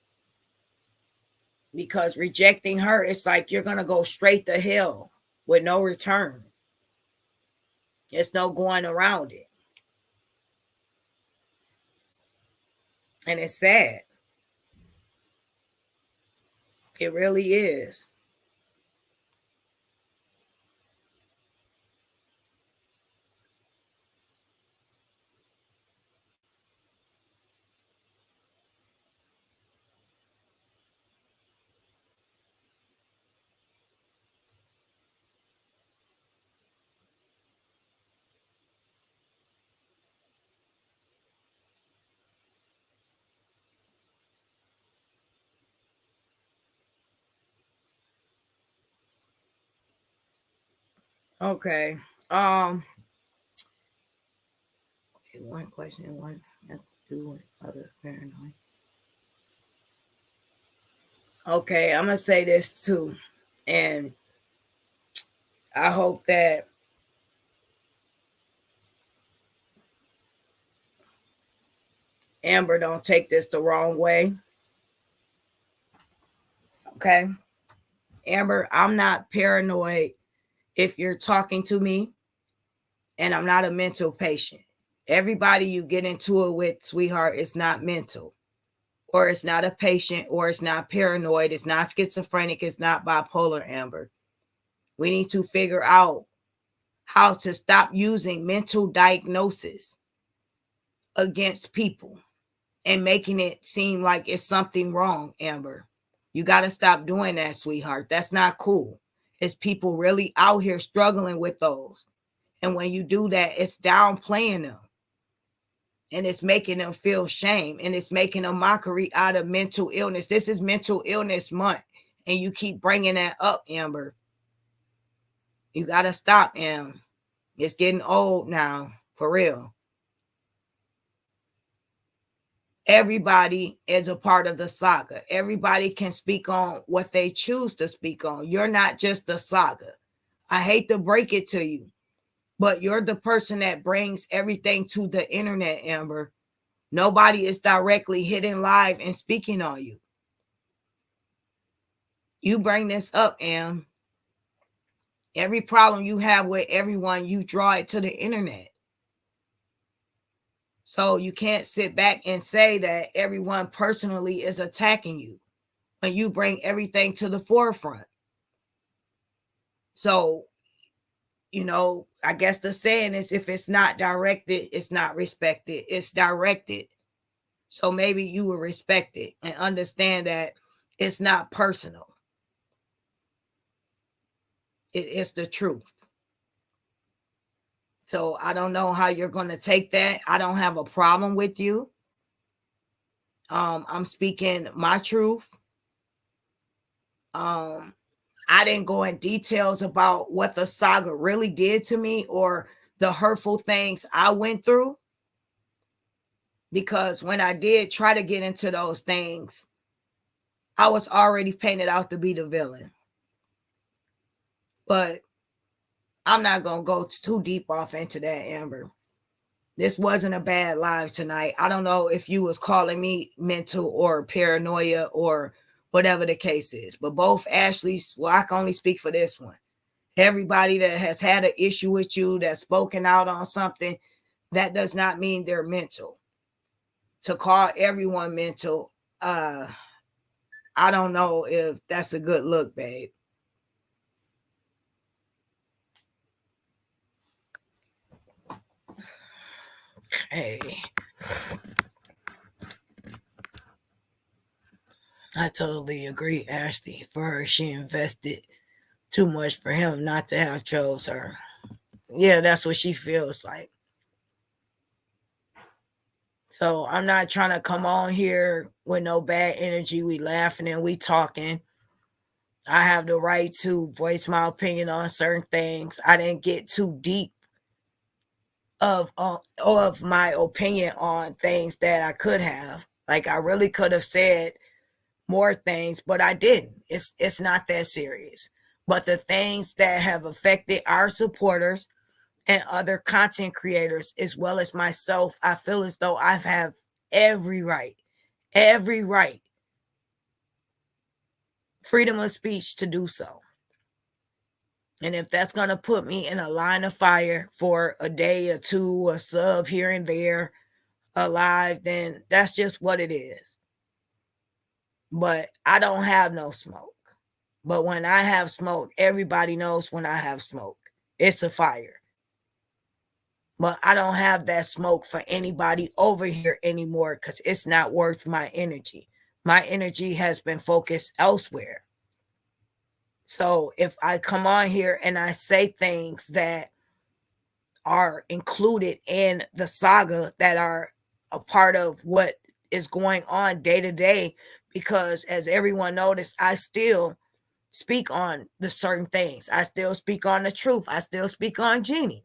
Because rejecting her, it's like you're going to go straight to hell with no return. There's no going around it. And it's sad. It really is. Okay. One question, one have to do with other paranoid. Okay, I'm gonna say this too. And I hope that Amber don't take this the wrong way. Okay. Amber, I'm not paranoid if you're talking to me, and I'm not a mental patient. Everybody you get into it with, sweetheart, is not mental, or it's not a patient, or it's not paranoid, it's not schizophrenic, it's not bipolar, Amber. We need to figure out how to stop using mental diagnosis against people and making it seem like it's something wrong, Amber. You got to stop doing that, sweetheart. That's not cool. It's people really out here struggling with those. And when you do that, it's downplaying them. And it's making them feel shame. And it's making a mockery out of mental illness. This is mental illness month. And you keep bringing that up, Amber. You got to stop, Am. It's getting old now, for real. Everybody is a part of the saga. Everybody can speak on what they choose to speak on. You're not just the saga. I hate to break it to you, but you're the person that brings everything to the internet, Amber. Nobody is directly hitting live and speaking on you. You bring this up, Am. Every problem you have with everyone, you draw it to the internet. So you can't sit back and say that everyone personally is attacking you when you bring everything to the forefront. So, I guess the saying is, if it's not directed, it's not respected. It's directed. So maybe you will respect it and understand that it's not personal. It's the truth. So I don't know how you're going to take that. I don't have a problem with you. I'm speaking my truth. I didn't go in details about what the saga really did to me or the hurtful things I went through. Because when I did try to get into those things, I was already painted out to be the villain. But I'm not going to go too deep off into that, Amber. This wasn't a bad live tonight. I don't know if you was calling me mental or paranoia or whatever the case is. But both Ashley's, well, I can only speak for this one. Everybody that has had an issue with you, that's spoken out on something, that does not mean they're mental. To call everyone mental, I don't know if that's a good look, babe. Hey, I totally agree, Ashley. For her, she invested too much for him not to have chose her. Yeah, that's what she feels like. So I'm not trying to come on here with no bad energy. We laughing and we talking. I have the right to voice my opinion on certain things. I didn't get too deep of my opinion on things that I could have. Like, I really could have said more things, but I didn't. It's not that serious. But the things that have affected our supporters and other content creators, as well as myself, I feel as though I have every right, freedom of speech to do so. And if that's going to put me in a line of fire for a day or two, a sub here and there, alive, then that's just what it is. But I don't have no smoke. But when I have smoke, everybody knows when I have smoke. It's a fire. But I don't have that smoke for anybody over here anymore because it's not worth my energy. My energy has been focused elsewhere. So if I come on here and I say things that are included in the saga, that are a part of what is going on day to day, because as everyone noticed, I still speak on the certain things. I still speak on the truth. I still speak on Jeannie.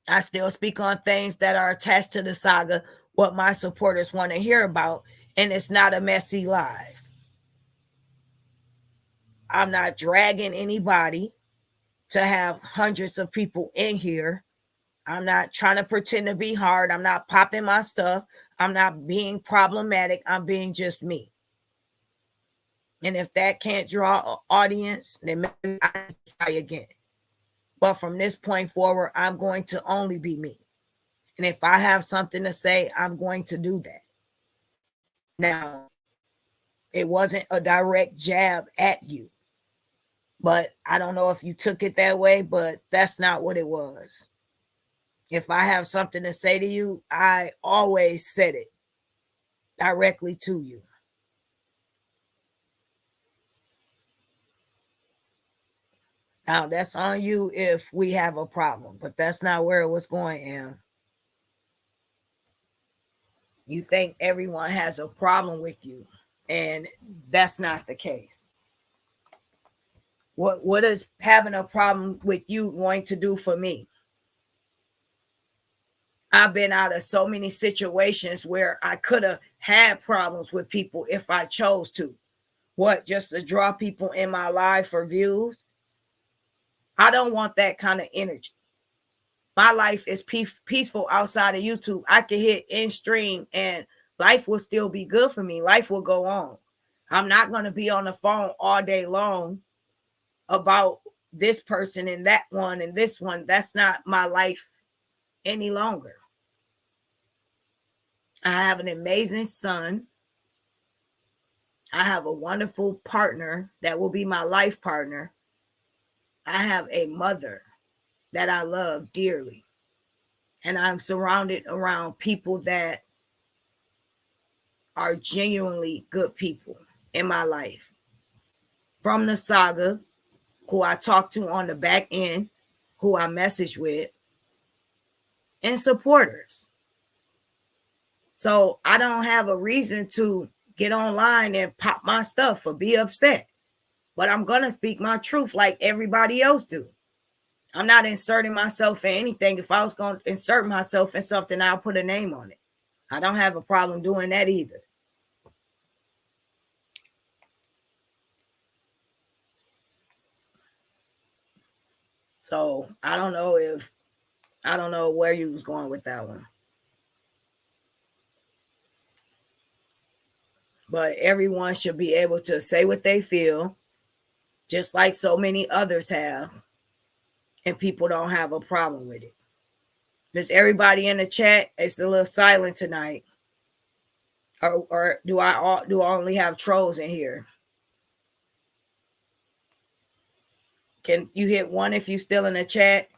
I still speak on things that are attached to the saga, what my supporters want to hear about, and it's not a messy live. I'm not dragging anybody. to have hundreds of people in here. I'm not trying to pretend to be hard. I'm not popping my stuff. I'm not being problematic. I'm being just me. And if that can't draw an audience, then maybe I try again. But from this point forward, I'm going to only be me. And if I have something to say, I'm going to do that. Now, it wasn't a direct jab at you, but I don't know if you took it that way, but that's not what it was. If I have something to say to you, I always said it directly to you. Now, that's on you if we have a problem, but that's not where it was going, Em. You think everyone has a problem with you, and that's not the case. What is having a problem with you going to do for me? I've been out of so many situations where I could have had problems with people if I chose to. What, just to draw people in my life for views? I don't want that kind of energy. My life is peaceful outside of YouTube. I can hit in stream and life will still be good for me. Life will go on. I'm not going to be on the phone all day long about this person and that one and this one. That's not my life any longer. I have an amazing son. I have a wonderful partner that will be my life partner. I have a mother that I love dearly. And I'm surrounded around people that are genuinely good people in my life. From the Saga, who I talk to on the back end, who I message with, and supporters. So I don't have a reason to get online and pop my stuff or be upset. But I'm going to speak my truth like everybody else do. I'm not inserting myself in anything. If I was going to insert myself in something, I'll put a name on it. I don't have a problem doing that either. So I don't know where you was going with that one. But everyone should be able to say what they feel, just like so many others have. And people don't have a problem with it. Does everybody in the chat? It's a little silent tonight. Or do I only have trolls in here? Can you hit one if you still in the chat?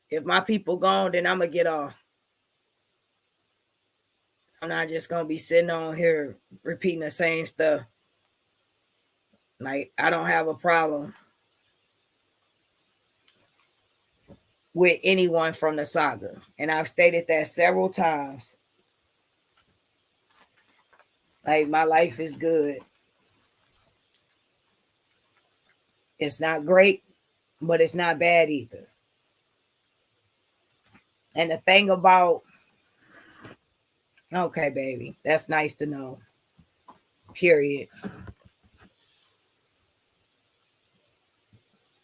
If my people gone, then I'm gonna get off. I'm not just gonna be sitting on here repeating the same stuff. Like, I don't have a problem with anyone from the Saga. And I've stated that several times. Like, my life is good. It's not great, but it's not bad either. And the thing about, okay, baby, that's nice to know. Period.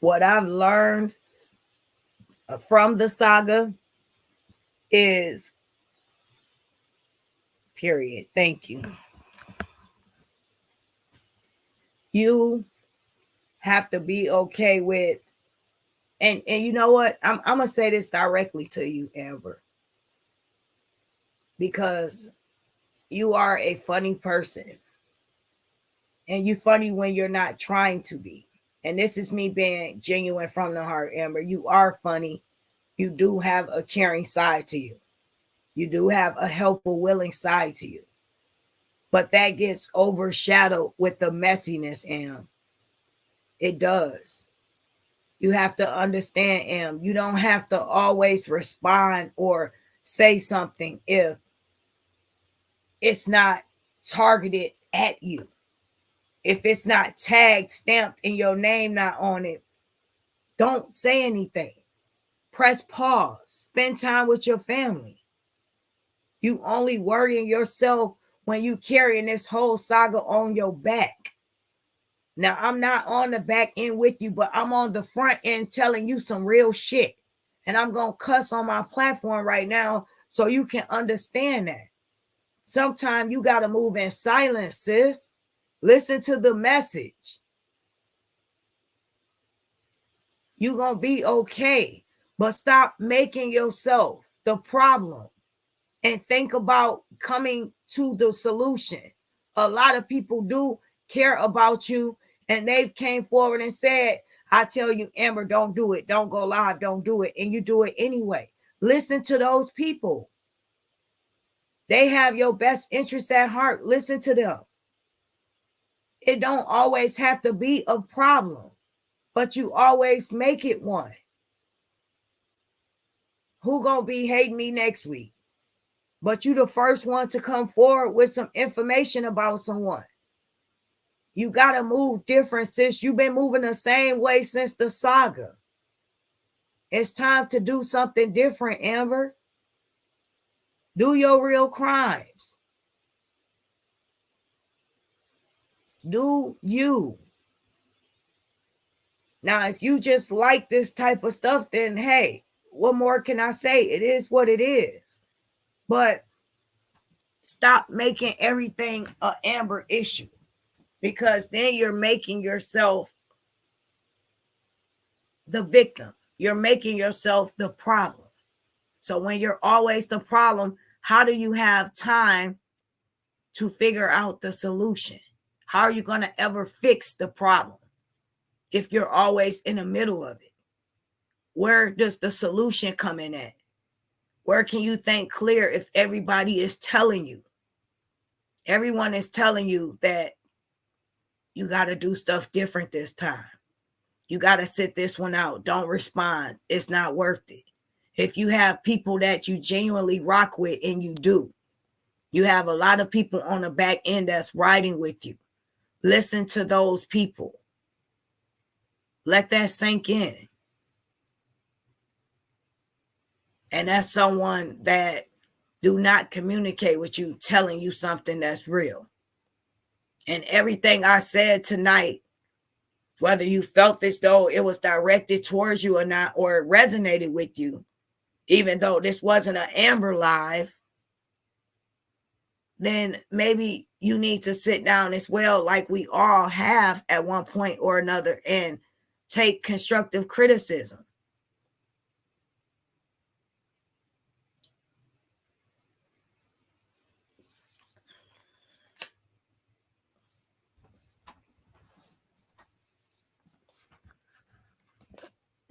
What I've learned from the Saga is, period. Thank you. You have to be okay with, and you know what? I'm gonna say this directly to you, Amber, because you are a funny person, and you're funny when you're not trying to be. And this is me being genuine from the heart, Amber. You are funny. You do have a caring side to you. You do have a helpful, willing side to you. But that gets overshadowed with the messiness, Am. It does. You have to understand, Am. You don't have to always respond or say something if it's not targeted at you. If it's not tagged, stamped, and your name not on it, don't say anything. Press pause. Spend time with your family. You only worrying yourself when you carrying this whole saga on your back. Now, I'm not on the back end with you, but I'm on the front end telling you some real shit. And I'm going to cuss on my platform right now so you can understand that. Sometimes you got to move in silence, sis. Listen to the message. You're going to be okay. But stop making yourself the problem and think about coming to the solution. A lot of people do care about you, and they've came forward and said, I tell you, Amber, don't do it. Don't go live. Don't do it. And you do it anyway. Listen to those people. They have your best interests at heart. Listen to them. It don't always have to be a problem, but you always make it one. Who gonna be hating me next week? But you the first one to come forward with some information about someone. You got to move different, sis. You've been moving the same way since the saga. It's time to do something different, Amber. Do your real crimes. Do you. Now, if you just like this type of stuff, then hey, what more can I say? It is what it is. But stop making everything an Amber issue, because then you're making yourself the victim. You're making yourself the problem. So when you're always the problem, how do you have time to figure out the solution? How are you going to ever fix the problem if you're always in the middle of it? Where does the solution come in at? Where can you think clear if everybody is telling you? Everyone is telling you that you got to do stuff different this time. You got to sit this one out. Don't respond. It's not worth it. If you have people that you genuinely rock with, and you do, you have a lot of people on the back end that's riding with you. Listen to those people. Let that sink in. And that's someone that do not communicate with you, telling you something that's real. And everything I said tonight, whether you felt as though it was directed towards you or not, or it resonated with you, even though this wasn't an Amber Live, then maybe you need to sit down as well, like we all have at one point or another, and take constructive criticism.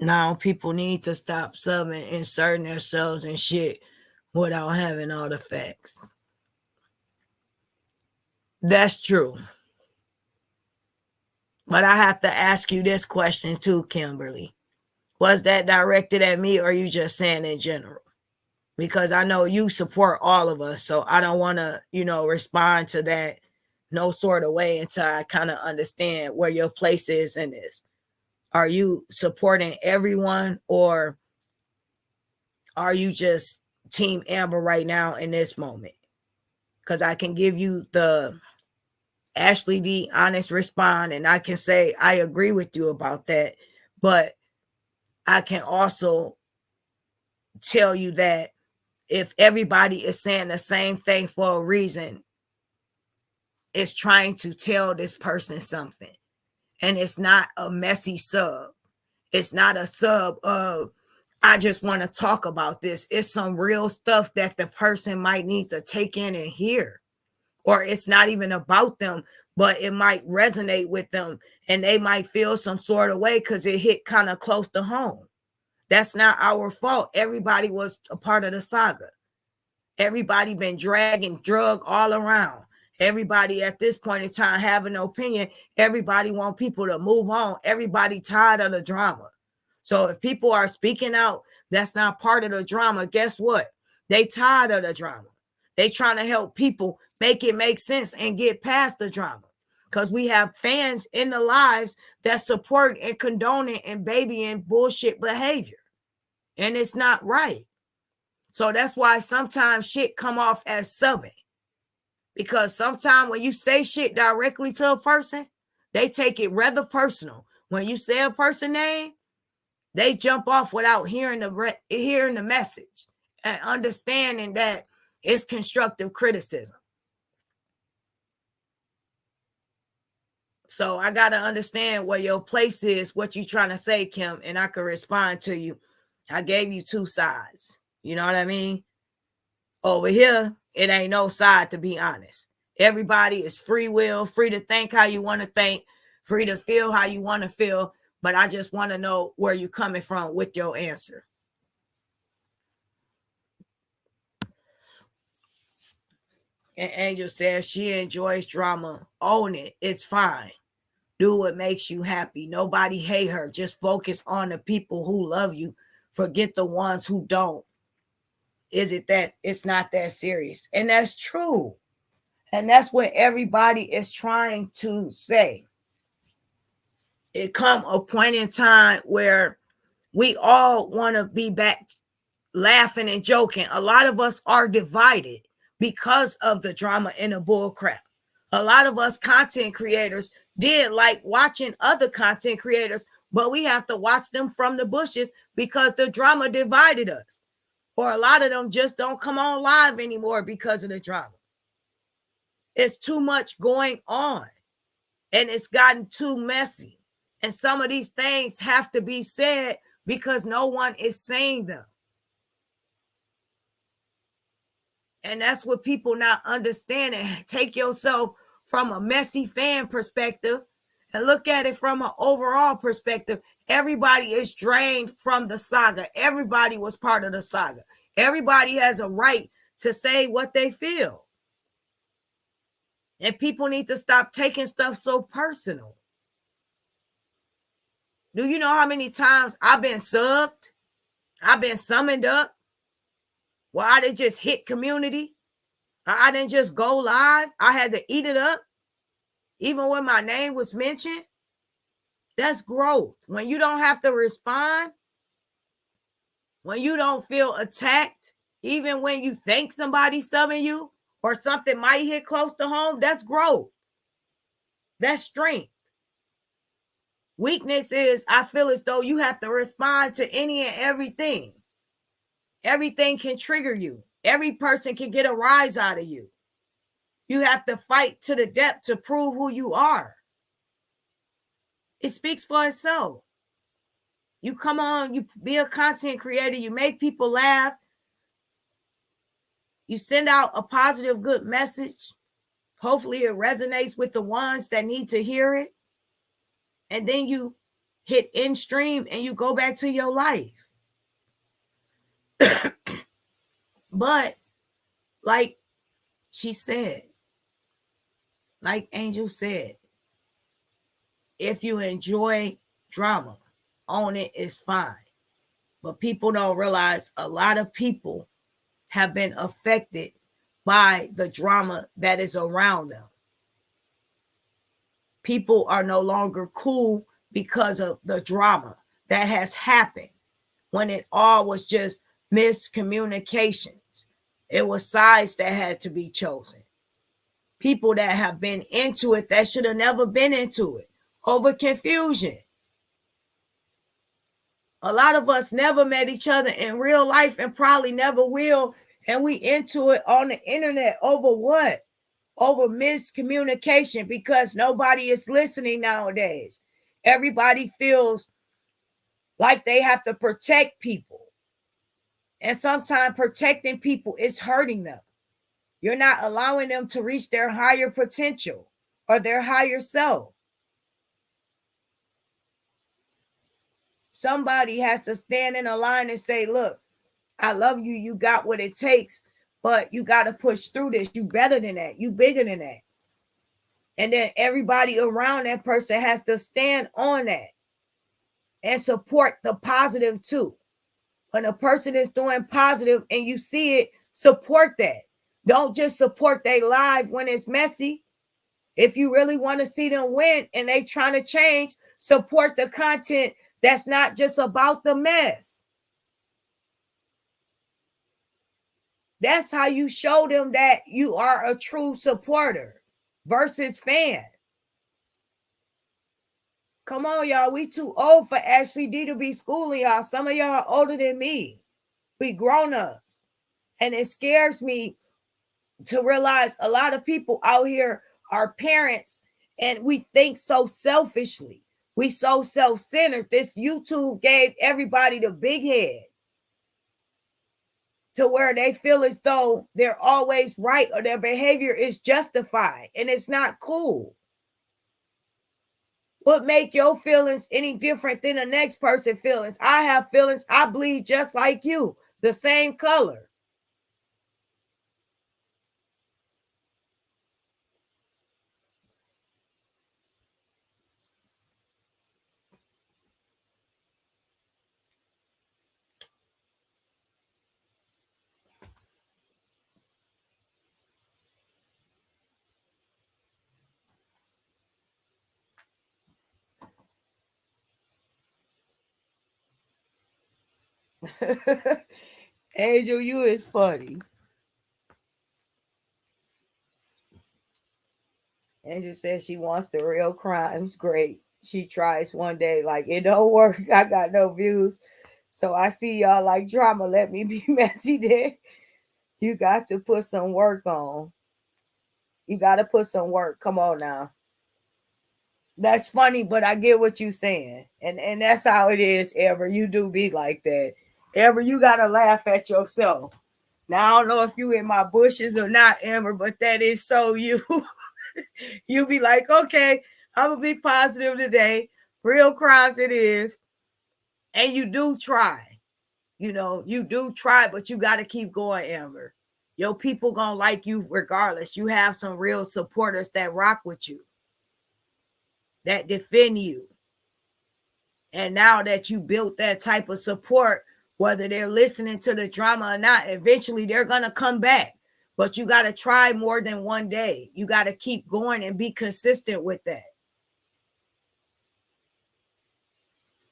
Now people need to stop inserting themselves in shit without having all the facts. That's true. But I have to ask you this question too, Kimberly. Was that directed at me, or are you just saying in general? Because I know you support all of us, so I don't want to, respond to that no sort of way until I kind of understand where your place is in this. Are you supporting everyone, or are you just Team Amber right now in this moment? Because I can give you the Ashley D honest respond, and I can say I agree with you about that, but I can also tell you that if everybody is saying the same thing for a reason, it's trying to tell this person something. And it's not a messy sub. It's not a sub of, I just want to talk about this. It's some real stuff that the person might need to take in and hear. Or it's not even about them, but it might resonate with them, and they might feel some sort of way because it hit kind of close to home. That's not our fault. Everybody was a part of the saga. Everybody been dragging drug all around. Everybody at this point in time having an opinion. Everybody want people to move on. Everybody tired of the drama. So if people are speaking out, that's not part of the drama. Guess what? They tired of the drama. They trying to help people make it make sense and get past the drama. Because we have fans in the lives that support and condone it and babying bullshit behavior. And it's not right. So that's why sometimes shit come off as subbing. Because sometimes when you say shit directly to a person, They take it rather personal. When you say a person name, they jump off without hearing the message and understanding that it's constructive criticism. So I got to understand where your place is, what you trying to say, Kim, and I can respond to you. I gave you two sides. You know what I mean? Over here, it ain't no side, to be honest. Everybody is free will, free to think how you want to think, free to feel how you want to feel. But I just want to know where you're coming from with your answer. And Angel says she enjoys drama. Own it. It's fine. Do what makes you happy. Nobody hate her. Just focus on the people who love you. Forget the ones who don't. Is it that it's not that serious? And that's true. And that's what everybody is trying to say. It come a point in time where we all want to be back laughing and joking. A lot of us are divided because of the drama and the bull crap. A lot of us content creators did like watching other content creators, but we have to watch them from the bushes because the drama divided us. Or a lot of them just don't come on live anymore because of the drama. It's too much going on and it's gotten too messy. And some of these things have to be said because no one is saying them. And that's what people not understanding. Take yourself from a messy fan perspective and look at it from an overall perspective. Everybody is drained from the saga. Everybody was part of the saga. Everybody has a right to say what they feel. And people need to stop taking stuff so personal. Do you know how many times I've been subbed? I've been summoned up? Well, I didn't just hit community. I didn't just go live. I had to eat it up. Even when my name was mentioned. That's growth. When you don't have to respond, when you don't feel attacked, even when you think somebody's subbing you or something might hit close to home, that's growth. That's strength. Weakness is I feel as though you have to respond to any and everything. Everything can trigger you. Every person can get a rise out of you. You have to fight to the depth to prove who you are. It speaks for itself. You come on, you be a content creator, you make people laugh. You send out a positive, good message. Hopefully it resonates with the ones that need to hear it. And then you hit end stream and you go back to your life. But like she said, like Angel said, if you enjoy drama, own it is fine. But people don't realize a lot of people have been affected by the drama that is around them. People are no longer cool because of the drama that has happened when it all was just miscommunications. It was sides that had to be chosen. People that have been into it that should have never been into it over confusion. A lot of us never met each other in real life and probably never will. And we into it on the internet over what? Over miscommunication because nobody is listening nowadays. Everybody feels like they have to protect people. And sometimes protecting people is hurting them. You're not allowing them to reach their higher potential or their higher self. Somebody has to stand in a line and say, look, I love you. You got what it takes, but you got to push through this. You better than that. You bigger than that. And then everybody around that person has to stand on that and support the positive too. When a person is doing positive and you see it, support that. Don't just support their live when it's messy. If you really want to see them win and they trying to change, support the content that's not just about the mess. That's how you show them that you are a true supporter versus fan. Come on, y'all. We too old for Ashley D to be schooling y'all. Some of y'all are older than me. We grown ups. And it scares me to realize a lot of people out here are parents and we think so selfishly. We so self-centered. This YouTube gave everybody the big head to where they feel as though they're always right or their behavior is justified, and it's not cool. What make your feelings any different than the next person's feelings? I have feelings. I bleed just like you, the same color. Angel, you is funny. Angel says she wants the real crimes. Great. She tries one day, like it don't work. I got no views. So I see y'all like drama. Let me be messy there. You got to put some work on. You got to put some work. Come on now. That's funny, but I get what you're saying. And that's how it is, Ever. You do be like that. Ever, you got to laugh at yourself. Now, I don't know if you in my bushes or not, Amber, but that is so you. You be like, okay, I'm going to be positive today. Real crimes it is. And you do try. You do try, but you got to keep going, Amber. Your people going to like you regardless. You have some real supporters that rock with you, that defend you. And now that you built that type of support, whether they're listening to the drama or not, eventually they're going to come back. But you got to try more than one day. You got to keep going and be consistent with that.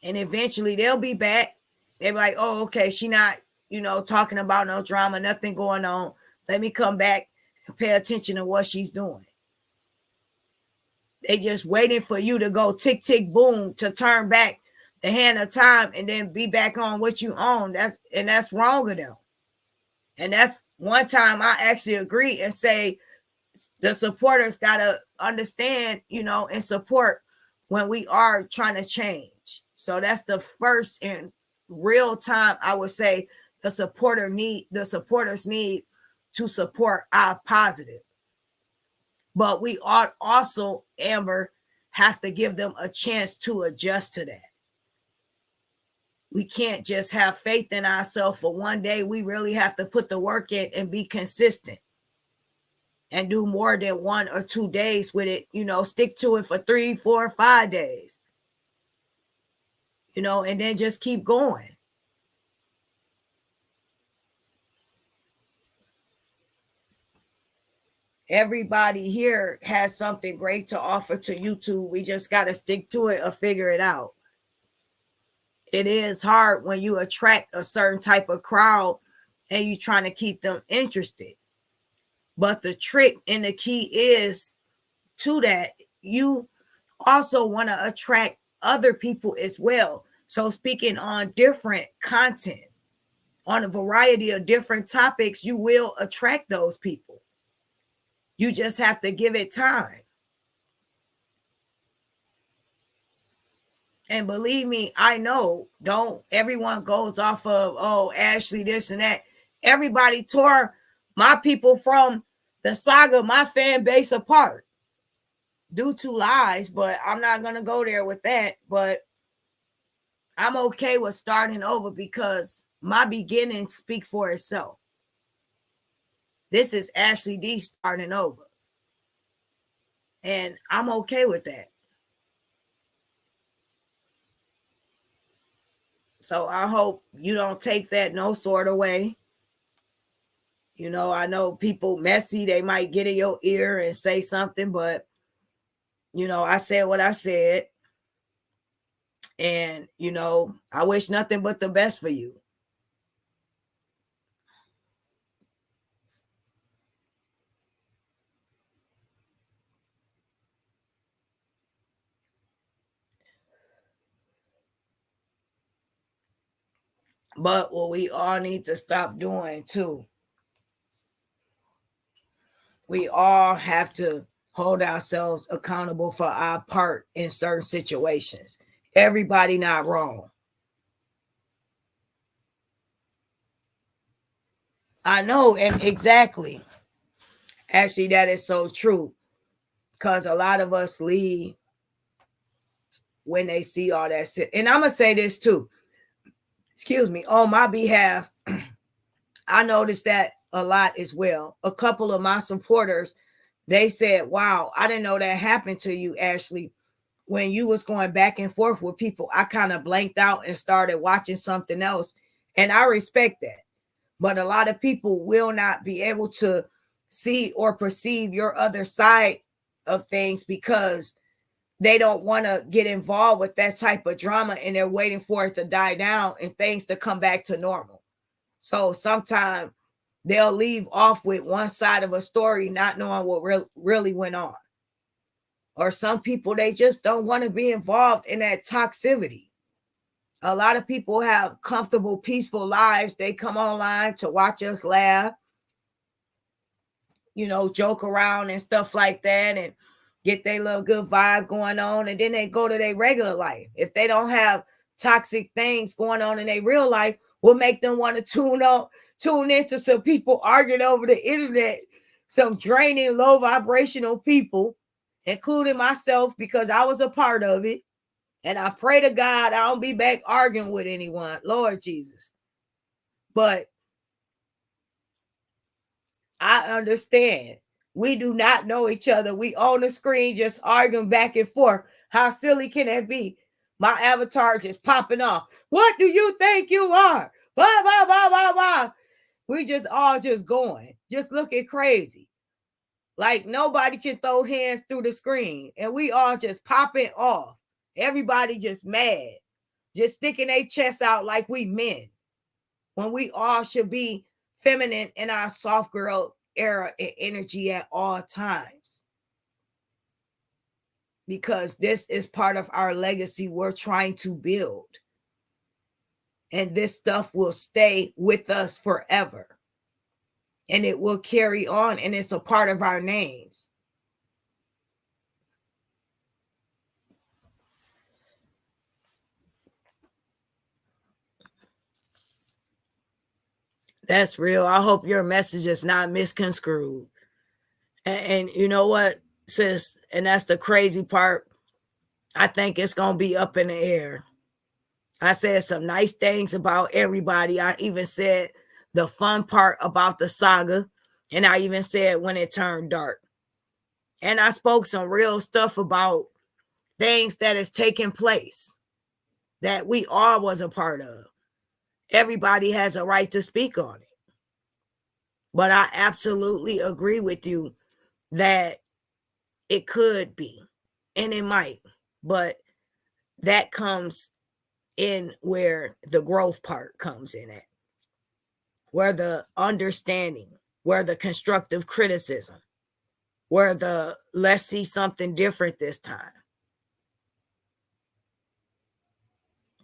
And eventually they'll be back. They'll be like, oh, okay, she not, talking about no drama, nothing going on. Let me come back and pay attention to what she's doing. They just waiting for you to go tick, tick, boom, to turn back the hand of time and then be back on what you own. That's wrong of them. And that's one time I actually agree and say the supporters got to understand, and support when we are trying to change. So that's the first in real time, I would say the supporters need to support our positive. But we ought also, Amber, have to give them a chance to adjust to that. We can't just have faith in ourselves for one day. We really have to put the work in and be consistent and do more than 1 or 2 days with it. Stick to it for 3, 4, 5 days, and then just keep going. Everybody here has something great to offer to YouTube. We just got to stick to it or figure it out. It is hard when you attract a certain type of crowd and you're trying to keep them interested. But the trick and the key is to that, you also want to attract other people as well. So speaking on different content, on a variety of different topics, you will attract those people. You just have to give it time. And believe me, I know, don't everyone goes off of, oh, Ashley, this and that. Everybody tore my people from the Saga, my fan base, apart due to lies, but I'm not going to go there with that. But I'm okay with starting over because my beginnings speak for itself. This is Ashley D starting over. And I'm okay with that. So I hope you don't take that no sort of way. I know people messy, they might get in your ear and say something, but I said what I said. And, I wish nothing but the best for you. But what we all need to stop doing too, we all have to hold ourselves accountable for our part in certain situations. Everybody not wrong. I know, and exactly. Actually, that is so true. Because a lot of us leave when they see all that shit. And I'm going to say this too. Excuse me. On my behalf, I noticed that a lot as well. A couple of my supporters, they said, wow, I didn't know that happened to you, Ashley. When you was going back and forth with people, I kind of blanked out and started watching something else. And I respect that. But a lot of people will not be able to see or perceive your other side of things because they don't want to get involved with that type of drama, and they're waiting for it to die down and things to come back to normal. So sometimes they'll leave off with one side of a story, not knowing what really went on. Or some people, they just don't want to be involved in that toxicity. A lot of people have comfortable, peaceful lives. They come online to watch us laugh, joke around and stuff like that, and get their little good vibe going on. And then they go to their regular life. If they don't have toxic things going on in their real life, will make them want to tune into some people arguing over the internet, some draining, low vibrational people, including myself, because I was a part of it. And I pray to God I don't be back arguing with anyone, Lord Jesus. But I understand. We do not know each other. We on the screen just arguing back and forth. How silly can that be? My avatar just popping off. What do you think you are? Blah, blah, blah, blah, blah. We just all just going, just looking crazy. Like nobody can throw hands through the screen. And we all just popping off. Everybody just mad. Just sticking their chests out like we men. When we all should be feminine in our soft girl era and energy at all times. Because this is part of our legacy we're trying to build. And this stuff will stay with us forever. And it will carry on, and it's a part of our names. That's real. I hope your message is not misconstrued. And you know what, sis? And that's the crazy part. I think it's going to be up in the air. I said some nice things about everybody. I even said the fun part about the saga. And I even said when it turned dark. And I spoke some real stuff about things that is taking place that we all was a part of. Everybody has a right to speak on it. But I absolutely agree with you that it could be, and it might, but that comes in where the growth part comes in at, where the understanding, where the constructive criticism, where the let's see something different this time.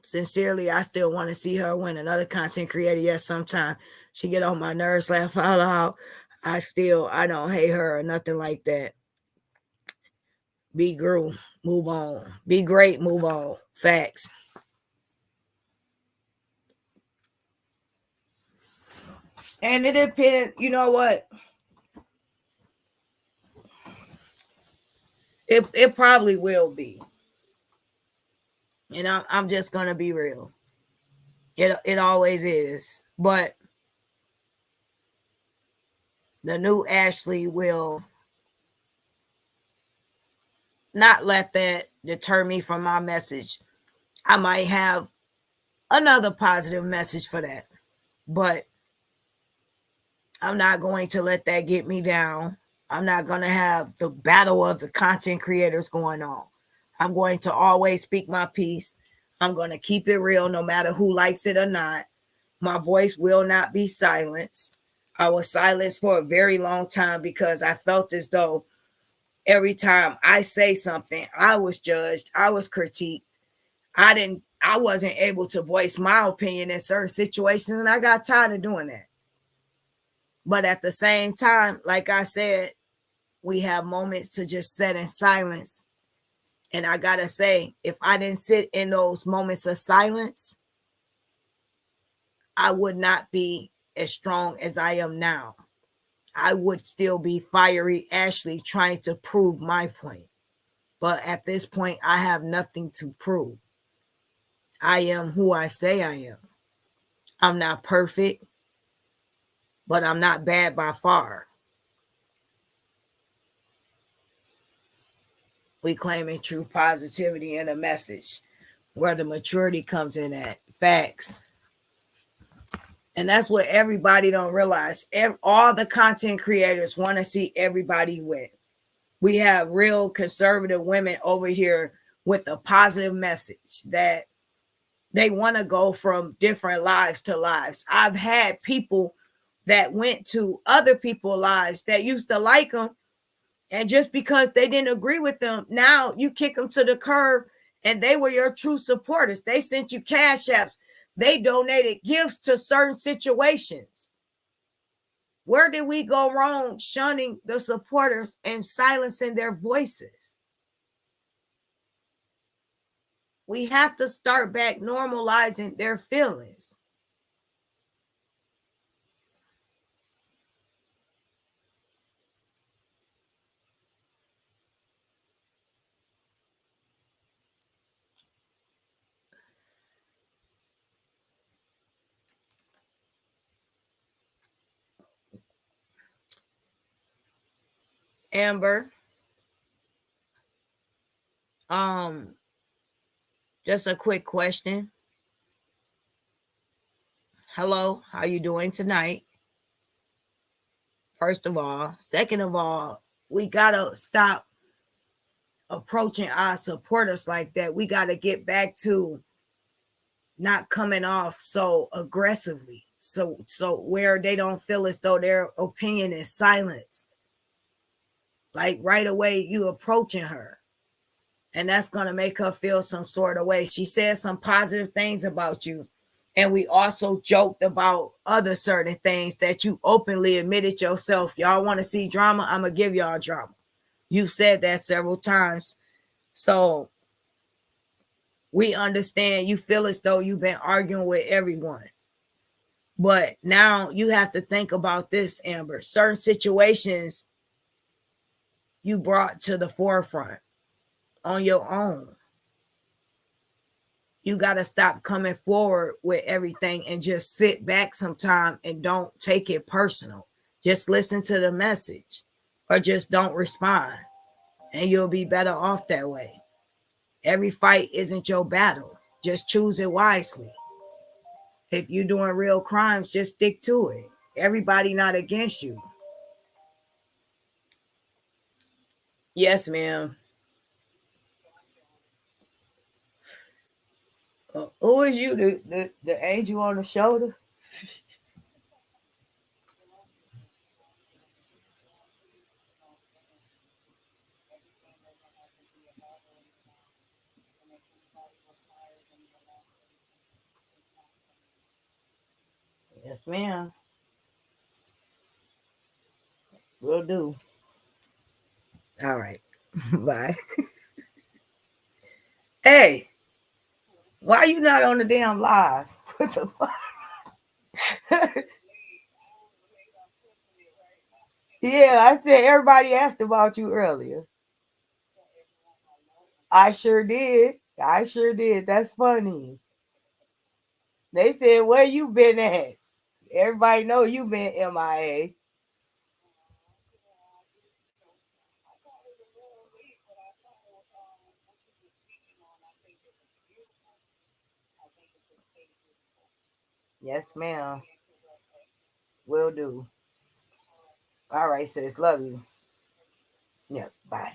Sincerely, I still want to see her win. Another content creator. Yes, sometimes she get on my nerves, laugh out loud. I don't hate her or nothing like that. Be grew, move on. Be great, move on. Facts. And it depends, you know what? It probably will be. And I'm just gonna be real. It always is. But the new Ashley will not let that deter me from my message. I might have another positive message for that. But I'm not going to let that get me down. I'm not going to have the battle of the content creators going on. I'm going to always speak my piece. I'm going to keep it real no matter who likes it or not. My voice will not be silenced. I was silenced for a very long time because I felt as though every time I say something, I was judged. I was critiqued. I I wasn't able to voice my opinion in certain situations, and I got tired of doing that. But at the same time, like I said, we have moments to just sit in silence. And I gotta say, if I didn't sit in those moments of silence, I would not be as strong as I am now. I would still be fiery Ashley trying to prove my point. But at this point, I have nothing to prove. I am who I say I am. I'm not perfect, but I'm not bad by far. We claiming true positivity in a message where the maturity comes in at facts. And that's what everybody don't realize. All the content creators want to see everybody win. We have real conservative women over here with a positive message that they want to go from different lives to lives. I've had people that went to other people's lives that used to like them, and just because they didn't agree with them, now you kick them to the curb, and they were your true supporters. They sent you cash apps. They donated gifts to certain situations. Where did we go wrong shunning the supporters and silencing their voices? We have to start back normalizing their feelings. Amber, just a quick question. Hello, how you doing tonight? First of all. Second of all, we gotta stop approaching our supporters like that. We gotta get back to not coming off so aggressively. So where they don't feel as though their opinion is silenced. Like right away you approaching her. And that's going to make her feel some sort of way. She said some positive things about you. And we also joked about other certain things that you openly admitted yourself. Y'all want to see drama? I'm going to give y'all drama. You've said that several times. So we understand you feel as though you've been arguing with everyone. But now you have to think about this, Amber. Certain situations you brought to the forefront on your own. You got to stop coming forward with everything and just sit back sometime and don't take it personal. Just listen to the message or just don't respond, and you'll be better off that way. Every fight isn't your battle. Just choose it wisely. If you're doing real crimes, just stick to it. Everybody not against you. Yes, ma'am. Who is you? The angel on the shoulder? Yes, ma'am. Will do. All right. Bye. Hey, why you not on the damn live? What the fuck? Yeah, I said everybody asked about you earlier. I sure did. I sure did. That's funny. They said, where you been at? Everybody know you been MIA. Yes, ma'am. Will do. All right, sis. Love you. Yeah, bye.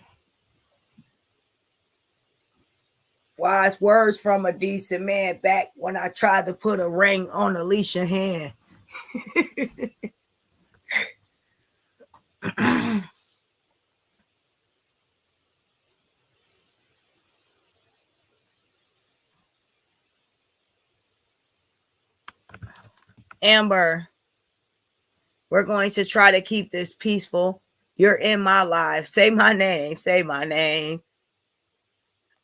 Wise words from a decent man back when I tried to put a ring on Alicia's hand. Amber, we're going to try to keep this peaceful. You're in my life. Say my name. Say my name.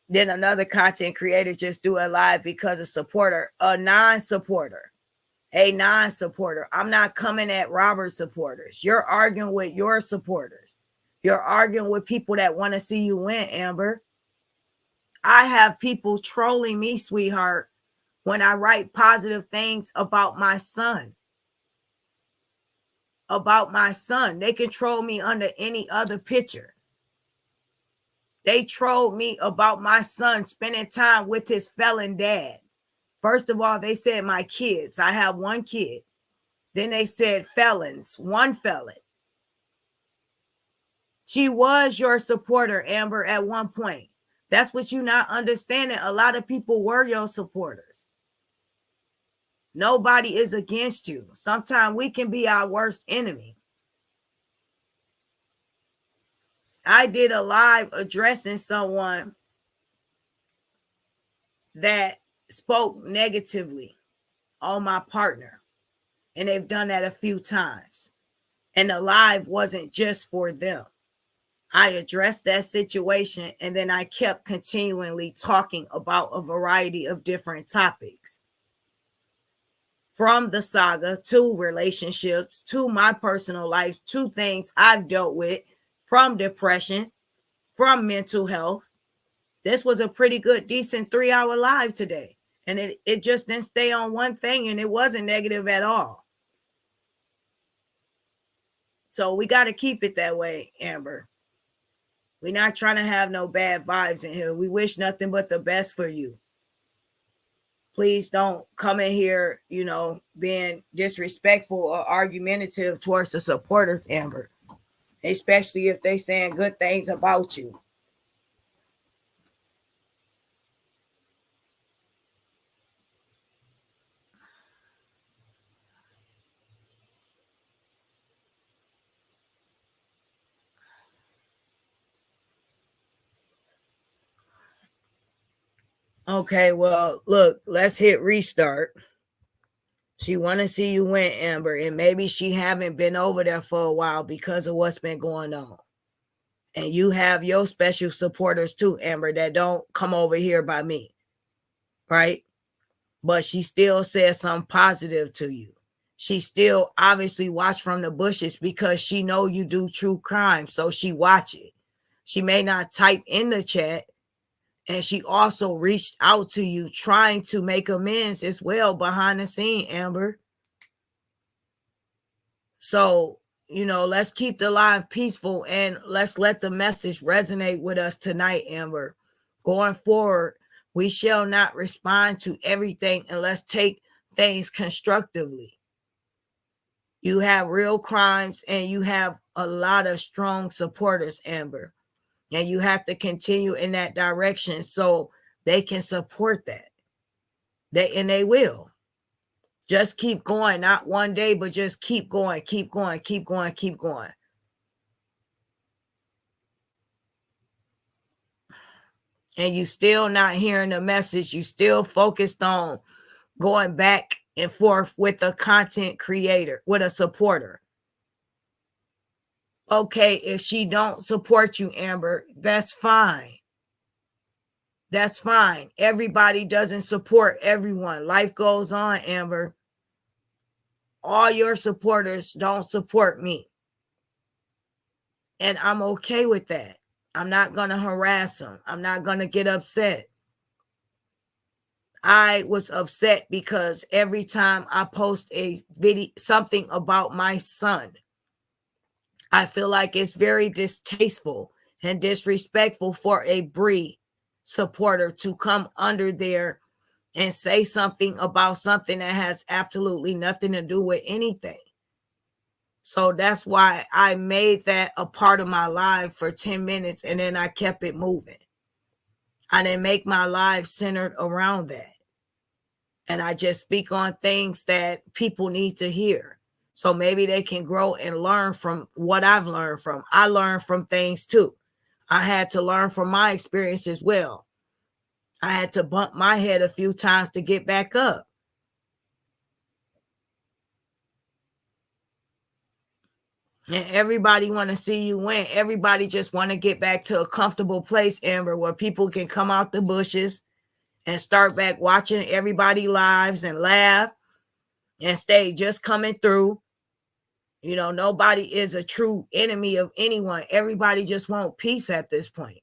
Then another content creator just do a live because a supporter, a non-supporter. I'm not coming at Robert supporters. You're arguing with your supporters. You're arguing with people that want to see you win, Amber. I have people trolling me, sweetheart, when I write positive things about my son. They can troll me under any other picture. They trolled me about my son spending time with his felon dad. First of all, they said my kids. I have one kid. Then they said felons, one felon. She was your supporter, Amber, at one point. That's what you're not understanding. A lot of people were your supporters. Nobody is against you. Sometimes we can be our worst enemy. I did a live addressing someone that spoke negatively on my partner. And they've done that a few times. And the live wasn't just for them. I addressed that situation, and then I kept continually talking about a variety of different topics. From the saga to relationships, to my personal life, to things I've dealt with, from depression, from mental health. This was a pretty good, decent 3-hour live today. And it just didn't stay on one thing, and it wasn't negative at all. So we got to keep it that way, Amber. We're not trying to have no bad vibes in here. We wish nothing but the best for you. Please don't come in here, being disrespectful or argumentative towards the supporters, Amber, especially if they saying good things about you. Okay, well, look, let's hit restart. She want to see you win, Amber, and maybe she haven't been over there for a while because of what's been going on. And you have your special supporters too, Amber, that don't come over here by me, right? But she still says something positive to you. She still obviously watch from the bushes because she know you do true crime, so she watch it. She may not type in the chat, and she also reached out to you trying to make amends as well behind the scene, Amber. So, let's keep the live peaceful and let's let the message resonate with us tonight, Amber. Going forward, we shall not respond to everything and let's take things constructively. You have real crimes and you have a lot of strong supporters, Amber. And you have to continue in that direction so they can support that. They will. Just keep going, not one day, but just keep going, keep going, keep going, keep going. And you still not hearing the message. You still focused on going back and forth with a content creator, with a supporter. Okay, if she don't support you, Amber, that's fine. That's fine. Everybody doesn't support everyone. Life goes on, Amber. All your supporters don't support me. And I'm okay with that. I'm not going to harass them. I'm not going to get upset. I was upset because every time I post a video, something about my son, I feel like it's very distasteful and disrespectful for a Bree supporter to come under there and say something about something that has absolutely nothing to do with anything. So that's why I made that a part of my live for 10 minutes and then I kept it moving. I didn't make my live centered around that. And I just speak on things that people need to hear. So maybe they can grow and learn from what I've learned from. I learned from things too. I had to learn from my experience as well. I had to bump my head a few times to get back up. And everybody want to see you win. Everybody just want to get back to a comfortable place, Amber, where people can come out the bushes and start back watching everybody lives and laugh and stay just coming through. You know, nobody is a true enemy of anyone. Everybody just want peace at this point.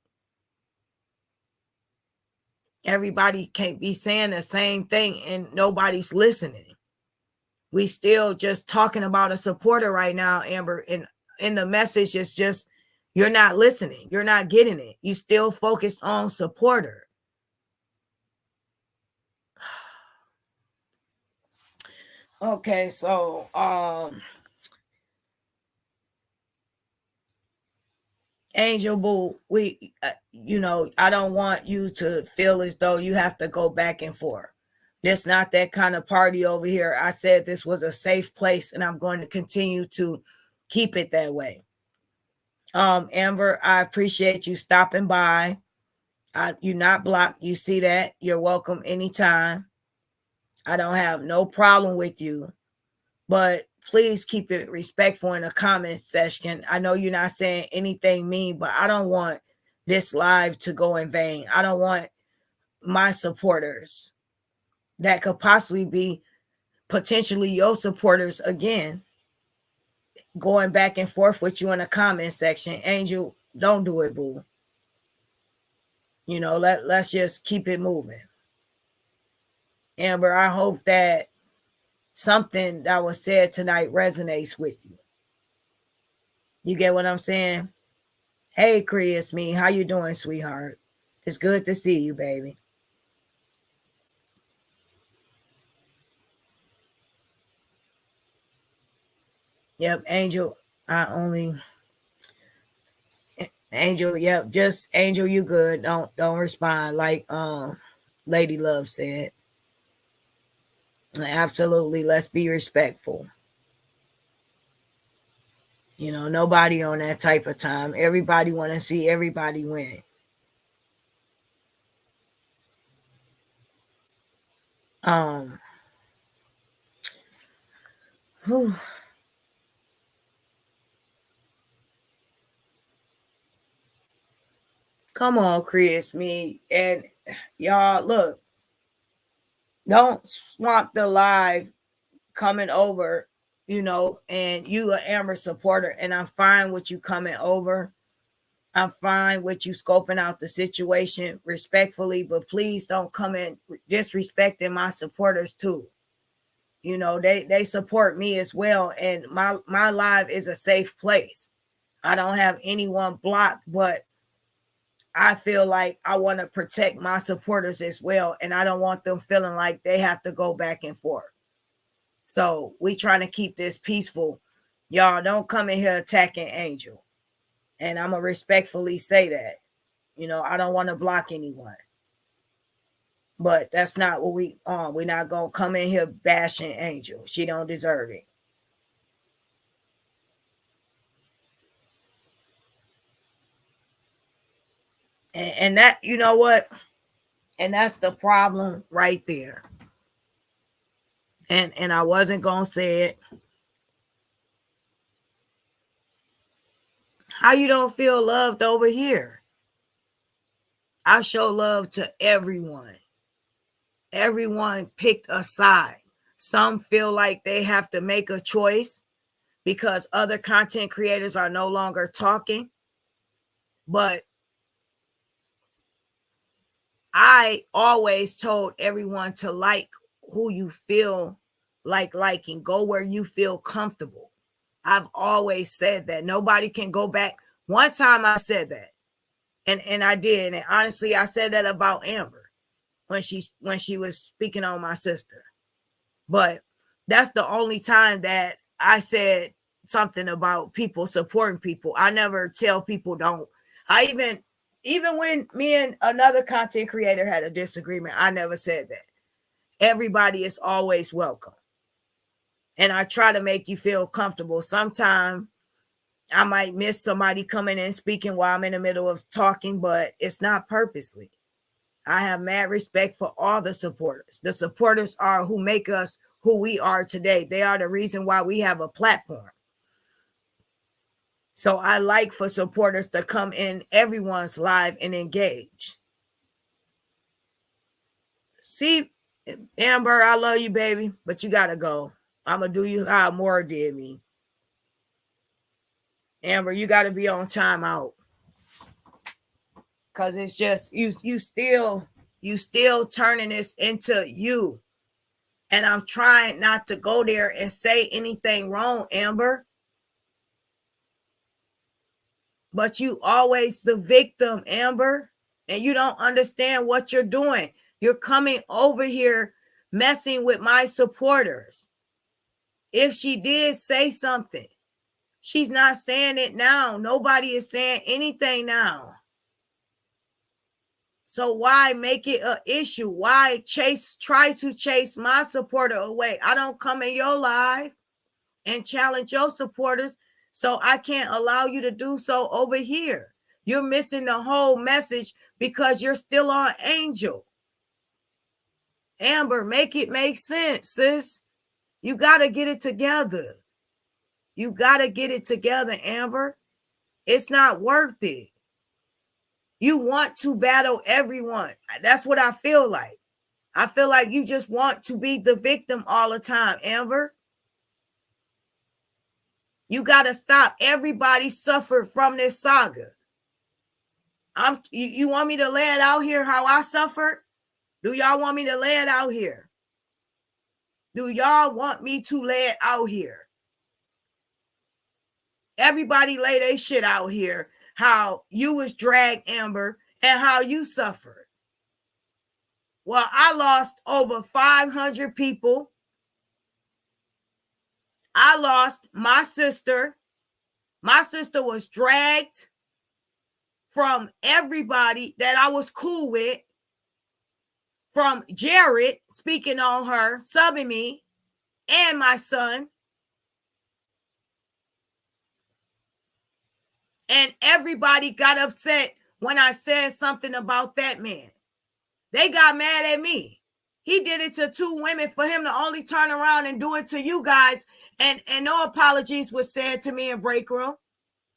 Everybody can't be saying the same thing and nobody's listening. We still just talking about a supporter right now, Amber, and in the message is just you're not listening. You're not getting it. You still focused on supporter. Okay, so Angel Boo, we I don't want you to feel as though you have to go back and forth. This not that kind of party over here. I said this was a safe place and I'm going to continue to keep it that way. Amber, I appreciate you stopping by. You're not blocked. You see that? You're welcome anytime. I don't have no problem with you, but please keep it respectful in the comment section. I know you're not saying anything mean, but I don't want this live to go in vain. I don't want my supporters that could possibly be potentially your supporters again going back and forth with you in the comment section. Angel, don't do it, boo. You know, let's just keep it moving. Amber, I hope that something that was said tonight resonates with you. You get what I'm saying? Hey, Cree, it's me. How you doing, sweetheart? It's good to see you, baby. Yep, Angel. Angel, yep, just Angel, you good. Don't respond like Lady Love said. Absolutely, let's be respectful. You know, nobody on that type of time. Everybody want to see everybody win. Whew. Come on, Chris, me and y'all. Look, don't swamp the live coming over, and you an Amber supporter, and I'm fine with you coming over. I'm fine with you scoping out the situation respectfully, but please don't come in disrespecting my supporters too. You know, they support me as well, and my live is a safe place. I don't have anyone blocked, but I feel like I want to protect my supporters as well, and I don't want them feeling like they have to go back and forth. So we trying to keep this peaceful. Y'all don't come in here attacking Angel. And I'm going to respectfully say that. You know, I don't want to block anyone. But that's not what we on. We're not going to come in here bashing Angel. She don't deserve it. And that, you know what? And that's the problem right there. And I wasn't going to say it. How you don't feel loved over here? I show love to everyone. Everyone picked a side. Some feel like they have to make a choice because other content creators are no longer talking. But I always told everyone to like who you feel like liking. Go where you feel comfortable. I've always said that. Nobody can go back. One time I said that. And I did. And honestly, I said that about Amber when she was speaking on my sister. But that's the only time that I said something about people supporting people. I never tell people don't. I even when me and another content creator had a disagreement, I never said that. Everybody is always welcome. And I try to make you feel comfortable. Sometimes I might miss somebody coming in speaking while I'm in the middle of talking, but it's not purposely. I have mad respect for all the supporters. The supporters are who make us who we are today. They are the reason why we have a platform. So I like for supporters to come in everyone's live and engage. See, Amber, I love you, baby, but you got to go. I'm going to do you how Maura did me. Amber, you got to be on timeout. Because it's just, you still turning this into you. And I'm trying not to go there and say anything wrong, Amber. But you always the victim, Amber. And you don't understand what you're doing. You're coming over here messing with my supporters. If she did say something, she's not saying it now. Nobody is saying anything now. So why make it an issue? Why try to chase my supporter away? I don't come in your live and challenge your supporters, so I can't allow you to do so over here. You're missing the whole message because you're still on Angel. Amber, make it make sense, sis. You got to get it together. You got to get it together, Amber. It's not worth it. You want to battle everyone. That's what I feel like. I feel like you just want to be the victim all the time, Amber. You got to stop. Everybody suffered from this saga. You want me to lay it out here how I suffered? Do y'all want me to lay it out here? Do y'all want me to lay it out here? Everybody lay their shit out here. How you was dragged, Amber, and how you suffered. Well, I lost over 500 people. I lost my sister. My sister was dragged from everybody that I was cool with. From Jared speaking on her, subbing me, and my son. And everybody got upset when I said something about that man. They got mad at me. He did it to 2 women for him to only turn around and do it to you guys. And no apologies was said to me in break room.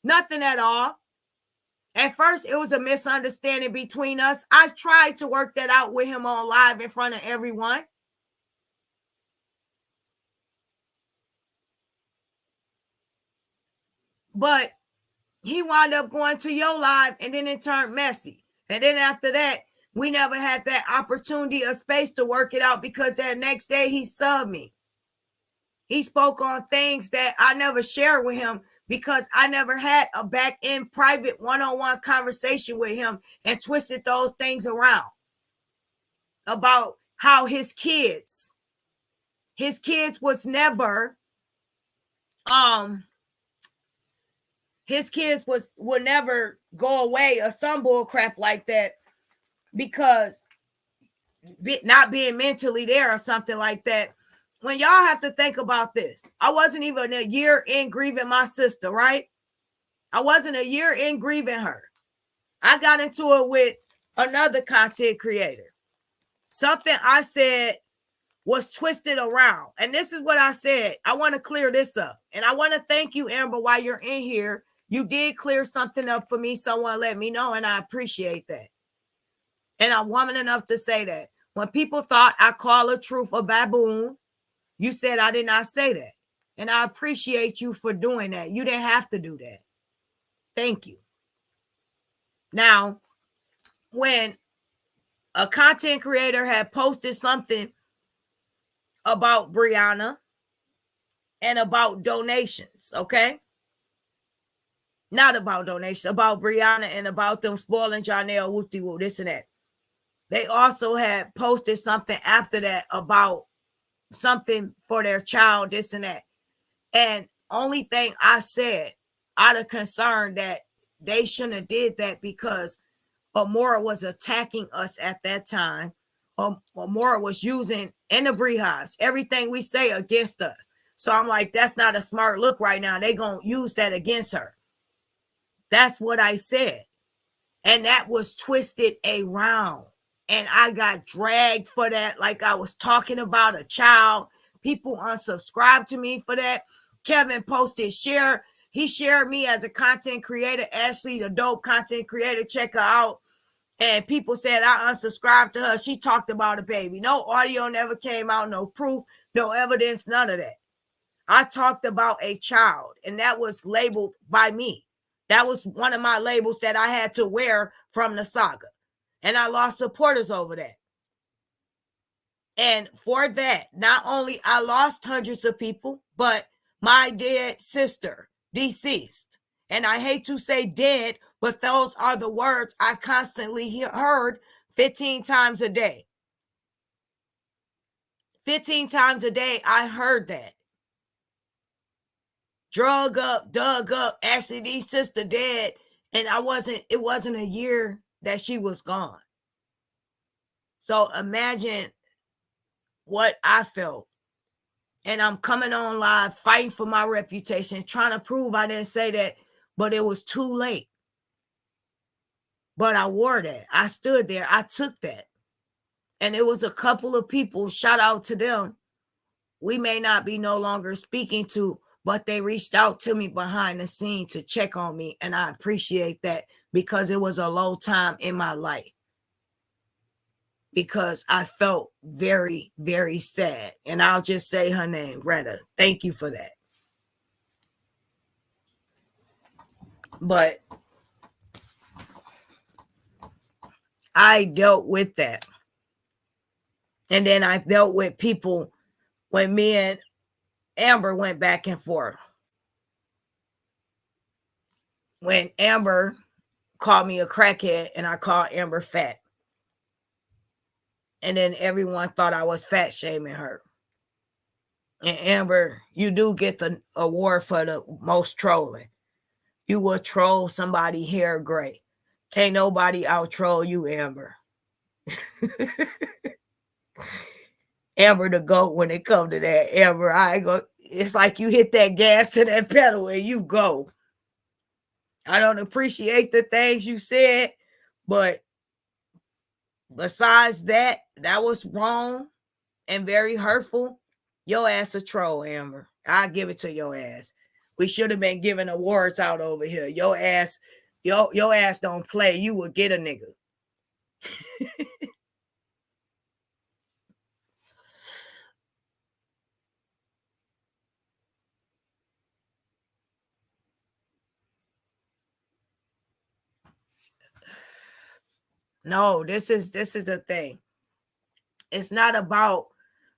Nothing at all. At first, it was a misunderstanding between us. I tried to work that out with him on live in front of everyone. But he wound up going to your live, and then it turned messy. And then after that, we never had that opportunity or space to work it out because that next day he subbed me. He spoke on things that I never shared with him because I never had a back end private one-on-one conversation with him and twisted those things around about how his kids was never, his kids would never go away or some bull crap like that because not being mentally there or something like that. When y'all have to think about this, I wasn't even a year in grieving my sister, right? I wasn't a year in grieving her. I got into it with another content creator. Something I said was twisted around. And this is what I said. I want to clear this up. And I want to thank you, Amber, while you're in here. You did clear something up for me. Someone let me know, and I appreciate that. And I'm woman enough to say that. When people thought I call a truth a baboon, you said I did not say that. And I appreciate you for doing that. You didn't have to do that. Thank you. Now, when a content creator had posted something about Brianna and about donations, okay? Not about donations, about Brianna and about them spoiling Janelle, whoop-de-whoop, this and that. They also had posted something after that about something for their child, this and that. And only thing I said out of concern that they shouldn't have did that because Amora was attacking us at that time. Amora was using in the beehives everything we say against us. So I'm like, that's not a smart look right now. They gonna use that against her. That's what I said. And that was twisted around. And I got dragged for that, like I was talking about a child. People unsubscribed to me for that. Kevin posted share He shared me as a content creator. Ashley, the dope content creator, check her out. And people said I unsubscribed to her. She talked about a baby. No audio never came out, no proof, no evidence, none of that. I talked about a child, and that was labeled by me. That was one of my labels that I had to wear from the saga. And I lost supporters over that. And for that, not only I lost hundreds of people, but my dead sister, deceased. And I hate to say dead, but those are the words I constantly heard 15 times a day. 15 times a day, I heard that. Drug up, dug up, Ashley D's sister dead. And it wasn't a year that she was gone. So imagine what I felt. And I'm coming on live, fighting for my reputation, trying to prove I didn't say that, but it was too late. But I wore that. I stood there. I took that. And it was a couple of people, shout out to them, we may not be no longer speaking to, but they reached out to me behind the scene to check on me. And I appreciate that because it was a low time in my life. Because I felt very, very sad. And I'll just say her name, Greta. Thank you for that. But I dealt with that. And then I dealt with people when me and Amber went back and forth. When Amber called me a crackhead and I called Amber fat. And then everyone thought I was fat shaming her. And Amber, you do get the award for the most trolling. You will troll somebody hair gray. Can't nobody out troll you, Amber. Amber the GOAT when it comes to that. Amber, I go. It's like you hit that gas to that pedal and you go. I don't appreciate the things you said, but besides that, that was wrong and very hurtful. Your ass a troll, Amber. I'll give it to your ass. We should have been giving awards out over here. Your ass don't play. You will get a nigga. No, this is the thing. It's not about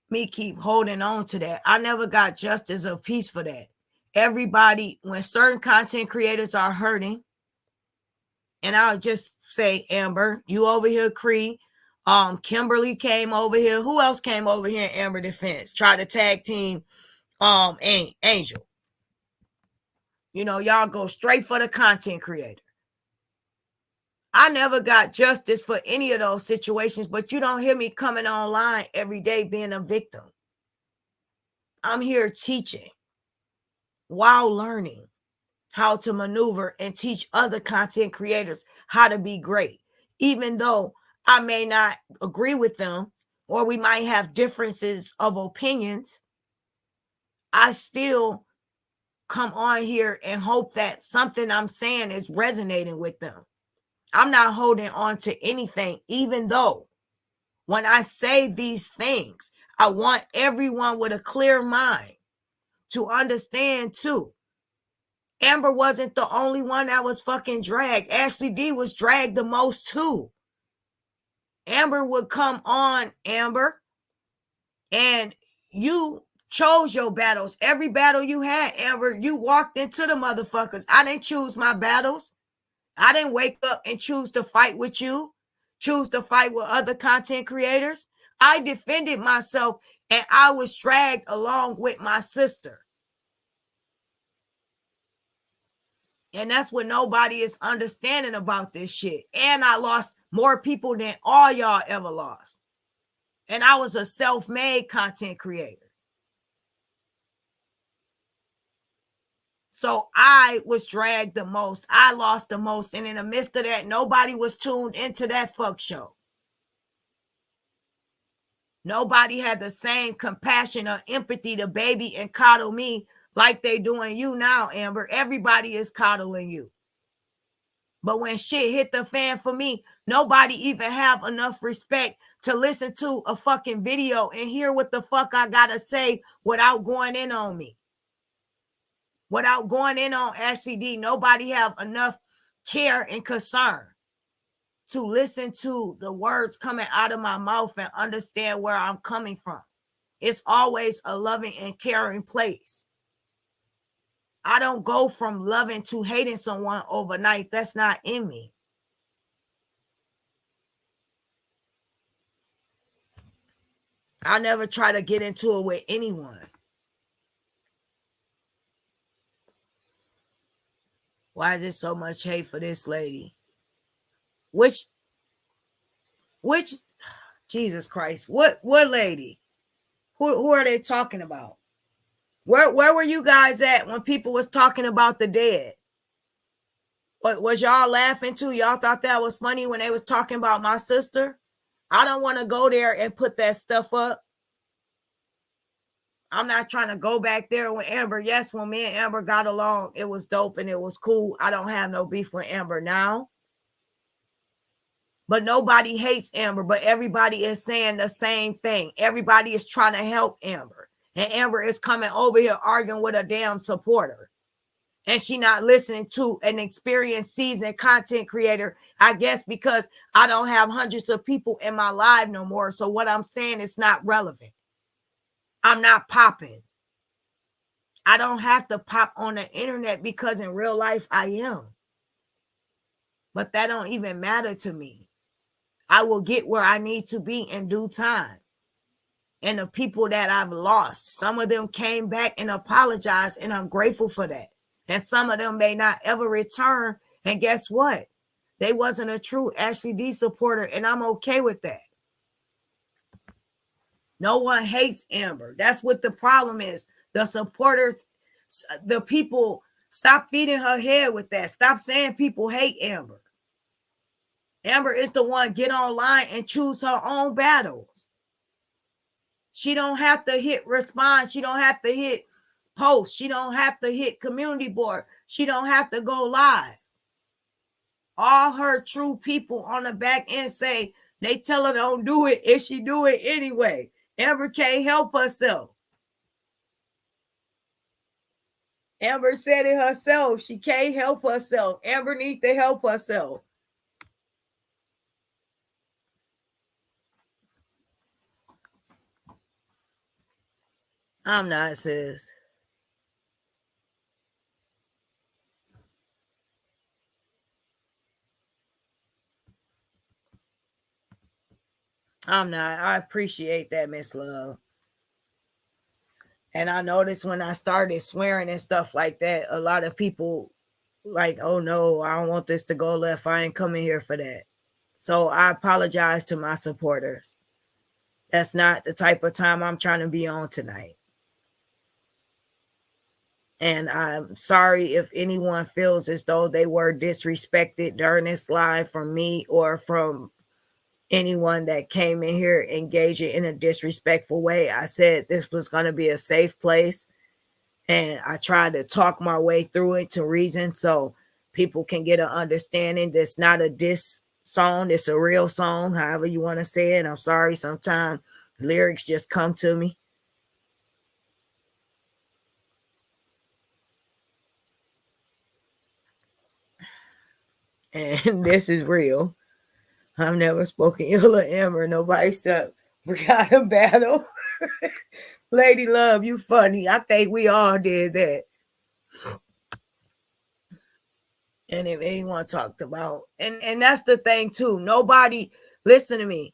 me keep holding on to that. I never got justice or peace for that. Everybody, when certain content creators are hurting, and I'll just say, Amber, you over here, Cree. Kimberly came over here. Who else came over here in Amber Defense? Tried to tag team Angel. You know, y'all go straight for the content creator. I never got justice for any of those situations, but you don't hear me coming online every day being a victim. I'm here teaching while learning how to maneuver and teach other content creators how to be great. Even though I may not agree with them or we might have differences of opinions, I still come on here and hope that something I'm saying is resonating with them. I'm not holding on to anything, even though when I say these things, I want everyone with a clear mind to understand too. Amber wasn't the only one that was fucking dragged. Ashley D was dragged the most too. Amber would come on, Amber, and you chose your battles. Every battle you had, Amber, you walked into the motherfuckers. I didn't choose my battles. I didn't wake up and choose to fight with you, choose to fight with other content creators. I defended myself and I was dragged along with my sister. And that's what nobody is understanding about this shit. And I lost more people than all y'all ever lost. And I was a self-made content creator. So I was dragged the most. I lost the most. And in the midst of that, nobody was tuned into that fuck show. Nobody had the same compassion or empathy to baby and coddle me like they doing you now, Amber. Everybody is coddling you. But when shit hit the fan for me, nobody even have enough respect to listen to a fucking video and hear what the fuck I gotta say without going in on me. Without going in on Ashley D, nobody have enough care and concern to listen to the words coming out of my mouth and understand where I'm coming from. It's always a loving and caring place. I don't go from loving to hating someone overnight. That's not in me. I never try to get into it with anyone. Why is there so much hate for this lady? Which, Jesus Christ, what lady? Who are they talking about? Where were you guys at when people was talking about the dead? But was y'all laughing too? Y'all thought that was funny when they was talking about my sister? I don't want to go there and put that stuff up. I'm not trying to go back there with Amber. Yes, when me and Amber got along, it was dope and it was cool. I don't have no beef with Amber now. But nobody hates Amber, but everybody is saying the same thing. Everybody is trying to help Amber. And Amber is coming over here arguing with a damn supporter. And she not listening to an experienced, seasoned content creator, I guess, because I don't have hundreds of people in my live no more. So what I'm saying is not relevant. I'm not popping. I don't have to pop on the internet because in real life I am. But that don't even matter to me. I will get where I need to be in due time. And the people that I've lost, some of them came back and apologized, and I'm grateful for that. And some of them may not ever return. And guess what? They wasn't a true Ashley D supporter, and I'm okay with that. No one hates Amber. That's what the problem is. The supporters, the people, stop feeding her head with that. Stop saying people hate Amber. Amber is the one, get online and choose her own battles. She don't have to hit response. She don't have to hit post. She don't have to hit community board. She don't have to go live. All her true people on the back end say, they tell her don't do it, and she do it anyway. Amber can't help herself. Amber said it herself. She can't help herself. Amber needs to help herself. I'm not, sis. I'm not. I appreciate that, Miss Love. And I noticed when I started swearing and stuff like that, a lot of people like, oh no, I don't want this to go left. I ain't coming here for that. So I apologize to my supporters. That's not the type of time I'm trying to be on tonight. And I'm sorry if anyone feels as though they were disrespected during this live from me or from anyone that came in here engaging in a disrespectful way. I said this was going to be a safe place. And I tried to talk my way through it to reason so people can get an understanding. That's not a diss song. It's a real song, however you want to say it. I'm sorry. Sometimes lyrics just come to me. And this is real. I've never spoken ill of Amber. Nobody said we got a battle. Lady Love, you funny. I think we all did that. And if anyone talked about, and that's the thing too. Nobody, listen to me.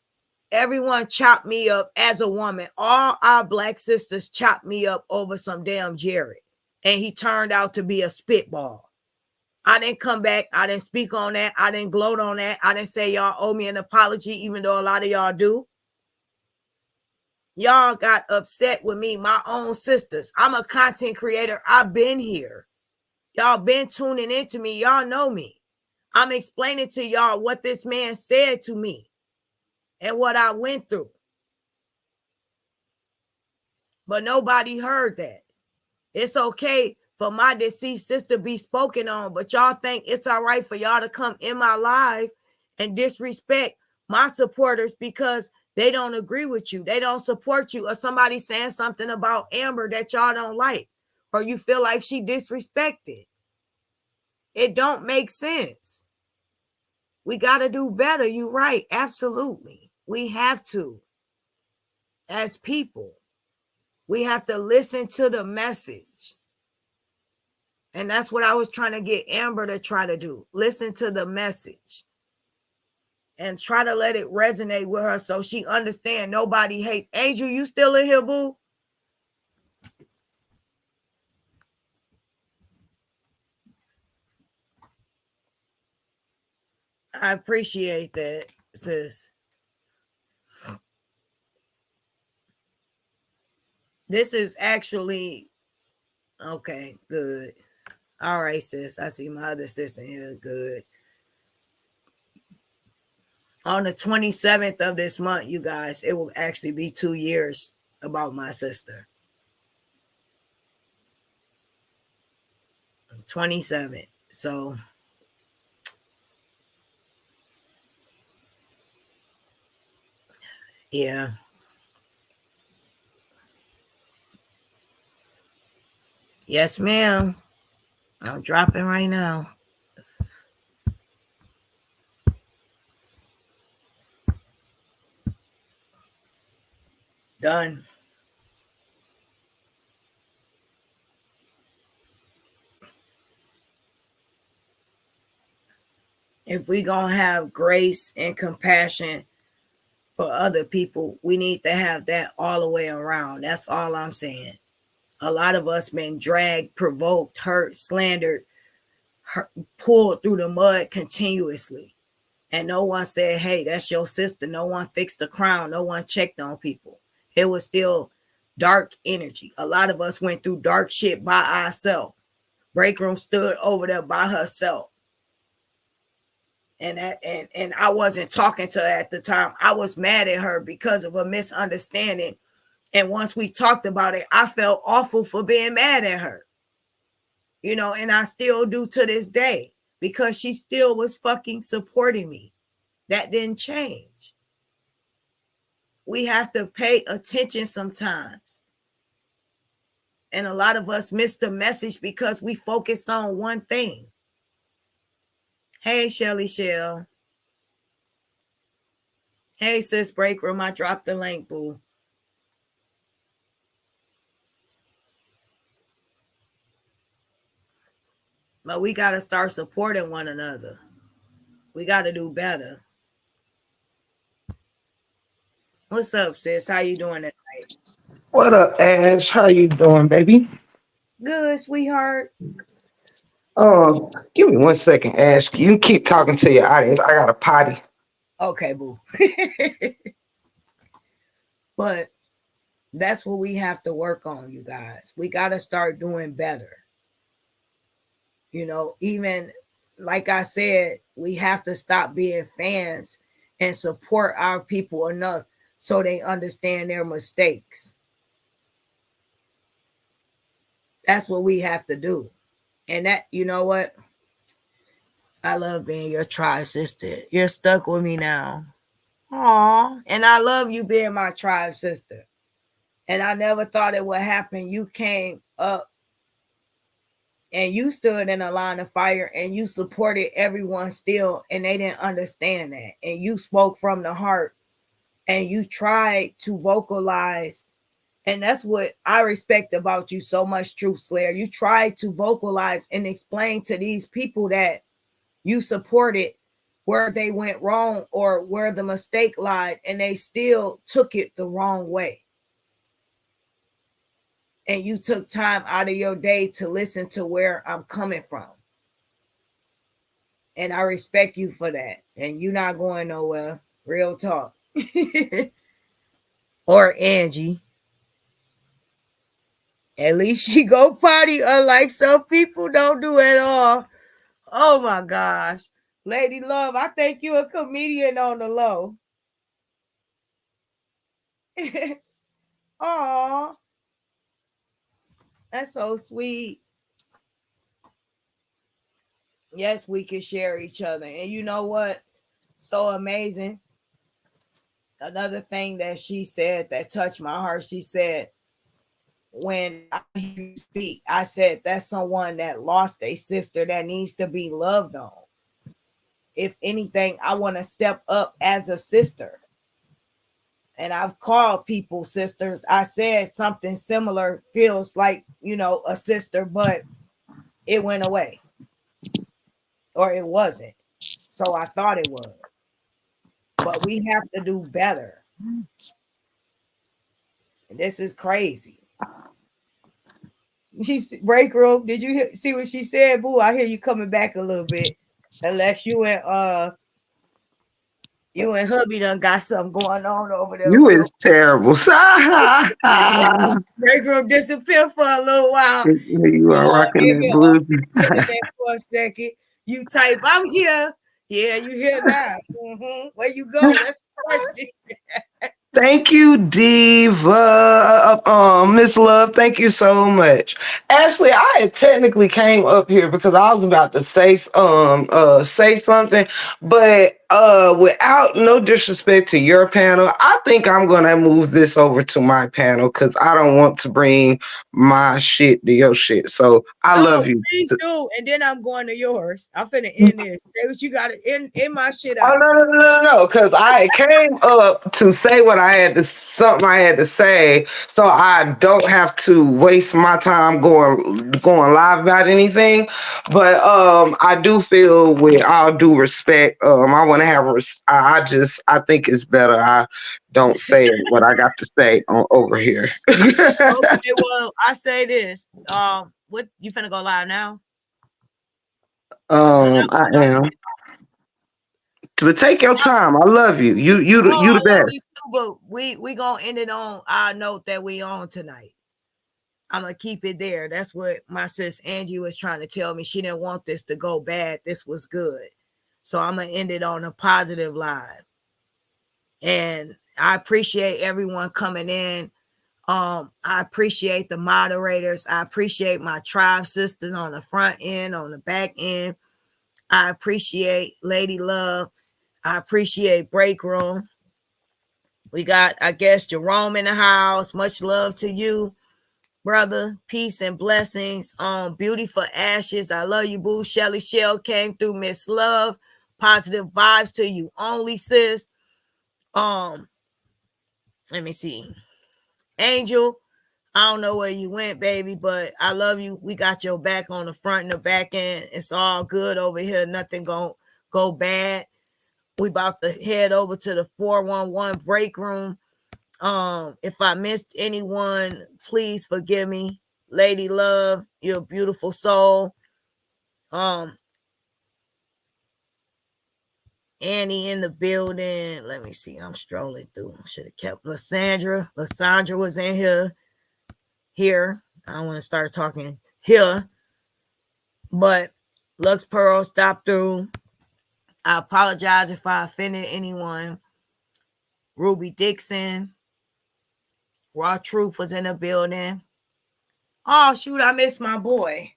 Everyone chopped me up as a woman. All our black sisters chopped me up over some damn Jared. And he turned out to be a spitball. I didn't come back. I didn't speak on that. I didn't gloat on that. I didn't say y'all owe me an apology, even though a lot of y'all do. Y'all got upset with me, my own sisters. I'm a content creator. I've been here. Y'all been tuning into me. Y'all know me. I'm explaining to y'all what this man said to me and what I went through. But nobody heard that. It's okay for my deceased sister be spoken on, but y'all think it's all right for y'all to come in my life and disrespect my supporters because they don't agree with you, they don't support you, or somebody saying something about Amber that y'all don't like, or you feel like she disrespected. It don't make sense. We got to do better. You're right. Absolutely. We have to. As people, we have to listen to the message. And that's what I was trying to get Amber to try to do. Listen to the message and try to let it resonate with her so she understand nobody hates. Angel, you still in here, boo? I appreciate that, sis. This is actually okay. Good. All right, sis. I see my other sis in here. Good. On the 27th of this month, you guys, it will actually be 2 years about my sister. 27. So yeah. Yes, ma'am. I'm dropping right now. Done. If we gonna have grace and compassion for other people, we need to have that all the way around. That's all I'm saying. A lot of us been dragged, provoked, hurt, slandered, pulled through the mud continuously. And no one said, hey, that's your sister. No one fixed the crown. No one checked on people. It was still dark energy. A lot of us went through dark shit by ourselves. Break room stood over there by herself. And I wasn't talking to her at the time. I was mad at her because of a misunderstanding. And once we talked about it, I felt awful for being mad at her. You know, and I still do to this day because she still was fucking supporting me. That didn't change. We have to pay attention sometimes. And a lot of us miss the message because we focused on one thing. Hey, Shelly Shell. Hey, sis, break room. I dropped the link, boo. But we got to start supporting one another. We got to do better. What's up, sis? How you doing tonight? What up, Ash? How you doing, baby? Good, sweetheart. Give me 1 second, Ash. You keep talking to your audience. I got a potty. Okay, boo. But that's what we have to work on, you guys. We got to start doing better. You know, even like I said, we have to stop being fans and support our people enough so they understand their mistakes. That's what we have to do. And that, you know what? I love being your tribe sister. You're stuck with me now. Aw. And I love you being my tribe sister. And I never thought it would happen. You came up and you stood in a line of fire and you supported everyone still, and they didn't understand that. And you spoke from the heart and you tried to vocalize. And that's what I respect about you so much, Truth Slayer. You tried to vocalize and explain to these people that you supported where they went wrong or where the mistake lied, and they still took it the wrong way. And you took time out of your day to listen to where I'm coming from. And I respect you for that. And you're not going nowhere. Real talk. Or Angie. At least she go potty, unlike some people don't do at all. Oh my gosh. Lady Love, I think you a comedian on the low. Aw. That's so sweet. Yes, we can share each other. And you know what? So amazing. Another thing that she said that touched my heart, she said, when I hear you speak, I said, that's someone that lost a sister that needs to be loved on. If anything, I want to step up as a sister. And I've called people sisters. I said something similar feels like, a sister, but it went away or it wasn't. So I thought it was. But we have to do better. And this is crazy. She's break room. Did you see what she said? Boo, I hear you coming back a little bit. Unless you and hubby done got something going on over there. You is terrible. Break room disappear for a little while. You are rocking that On blues. the internet for a second. You type, I'm here. Yeah, you here now. Mm-hmm. Where you go? That's the question. Thank you, Diva. Miss Love, thank you so much. Actually, I had technically came up here because I was about to say something, but without no disrespect to your panel, I think I'm gonna move this over to my panel because I don't want to bring my shit to your shit. So I love No, you. please do. And then I'm going to yours. I'm finna end this. Say what you got to end my shit Oh out. no! Because I came up to say what I had to, something I had to say, so I don't have to waste my time going live about anything. But I do feel, with all due respect, I want to have. I think it's better I don't say what I got to say over here. Okay, well, I say this. What you finna go live now? I am. But take your time. I love you. You I the love best. you too, but we gonna end it on our note that we on tonight. I'm gonna keep it there. That's what my sis Angie was trying to tell me. She didn't want this to go bad. This was good. So I'm gonna end it on a positive live. And I appreciate everyone coming in. I appreciate the moderators. I appreciate my tribe sisters on the front end, on the back end. I appreciate Lady Love. I appreciate Break Room. We got, I guess, Jerome in the house. Much love to you, brother. Peace and blessings. Beauty for Ashes. I love you, boo. Shelly Shell came through. Miss Love. Positive vibes to you only, sis. Let me see. Angel, I don't know where you went, baby, but I love you. We got your back on the front and the back end. It's all good over here. Nothing gonna go bad. We about to head over to the 411 break room. If I missed anyone, please forgive me. Lady Love, you're a beautiful soul. Annie in the building. Let me see. I'm strolling through. Should have kept Lysandra. Lysandra was in here. I don't want to start talking here. But Lux Pearl stopped through. I apologize if I offended anyone. Ruby Dixon. Raw Truth was in the building. Oh, shoot, I missed my boy.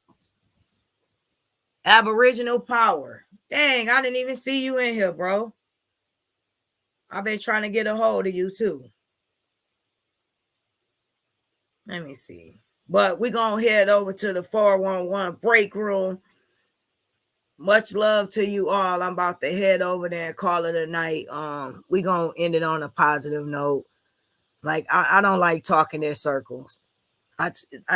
Aboriginal Power. Dang, I didn't even see you in here, bro. I've been trying to get a hold of you, too. Let me see. But we're going to head over to the 411 break room. Much love to you all. I'm about to head over there and call it a night. We're going to end it on a positive note. Like, I don't like talking in circles. I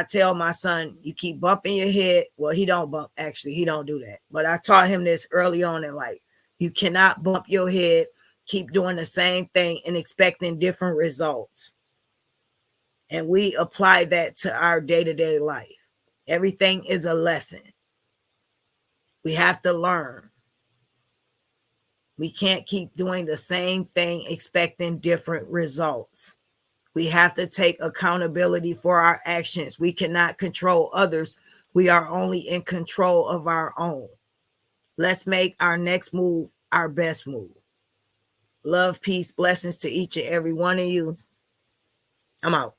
tell my son, you keep bumping your head. Well, he don't bump. Actually, he don't do that. But I taught him this early on in life. You cannot bump your head, keep doing the same thing and expecting different results. And we apply that to our day-to-day life. Everything is a lesson. We have to learn. We can't keep doing the same thing expecting different results. We have to take accountability for our actions. We cannot control others. We are only in control of our own. Let's make our next move our best move. Love, peace, blessings to each and every one of you. I'm out.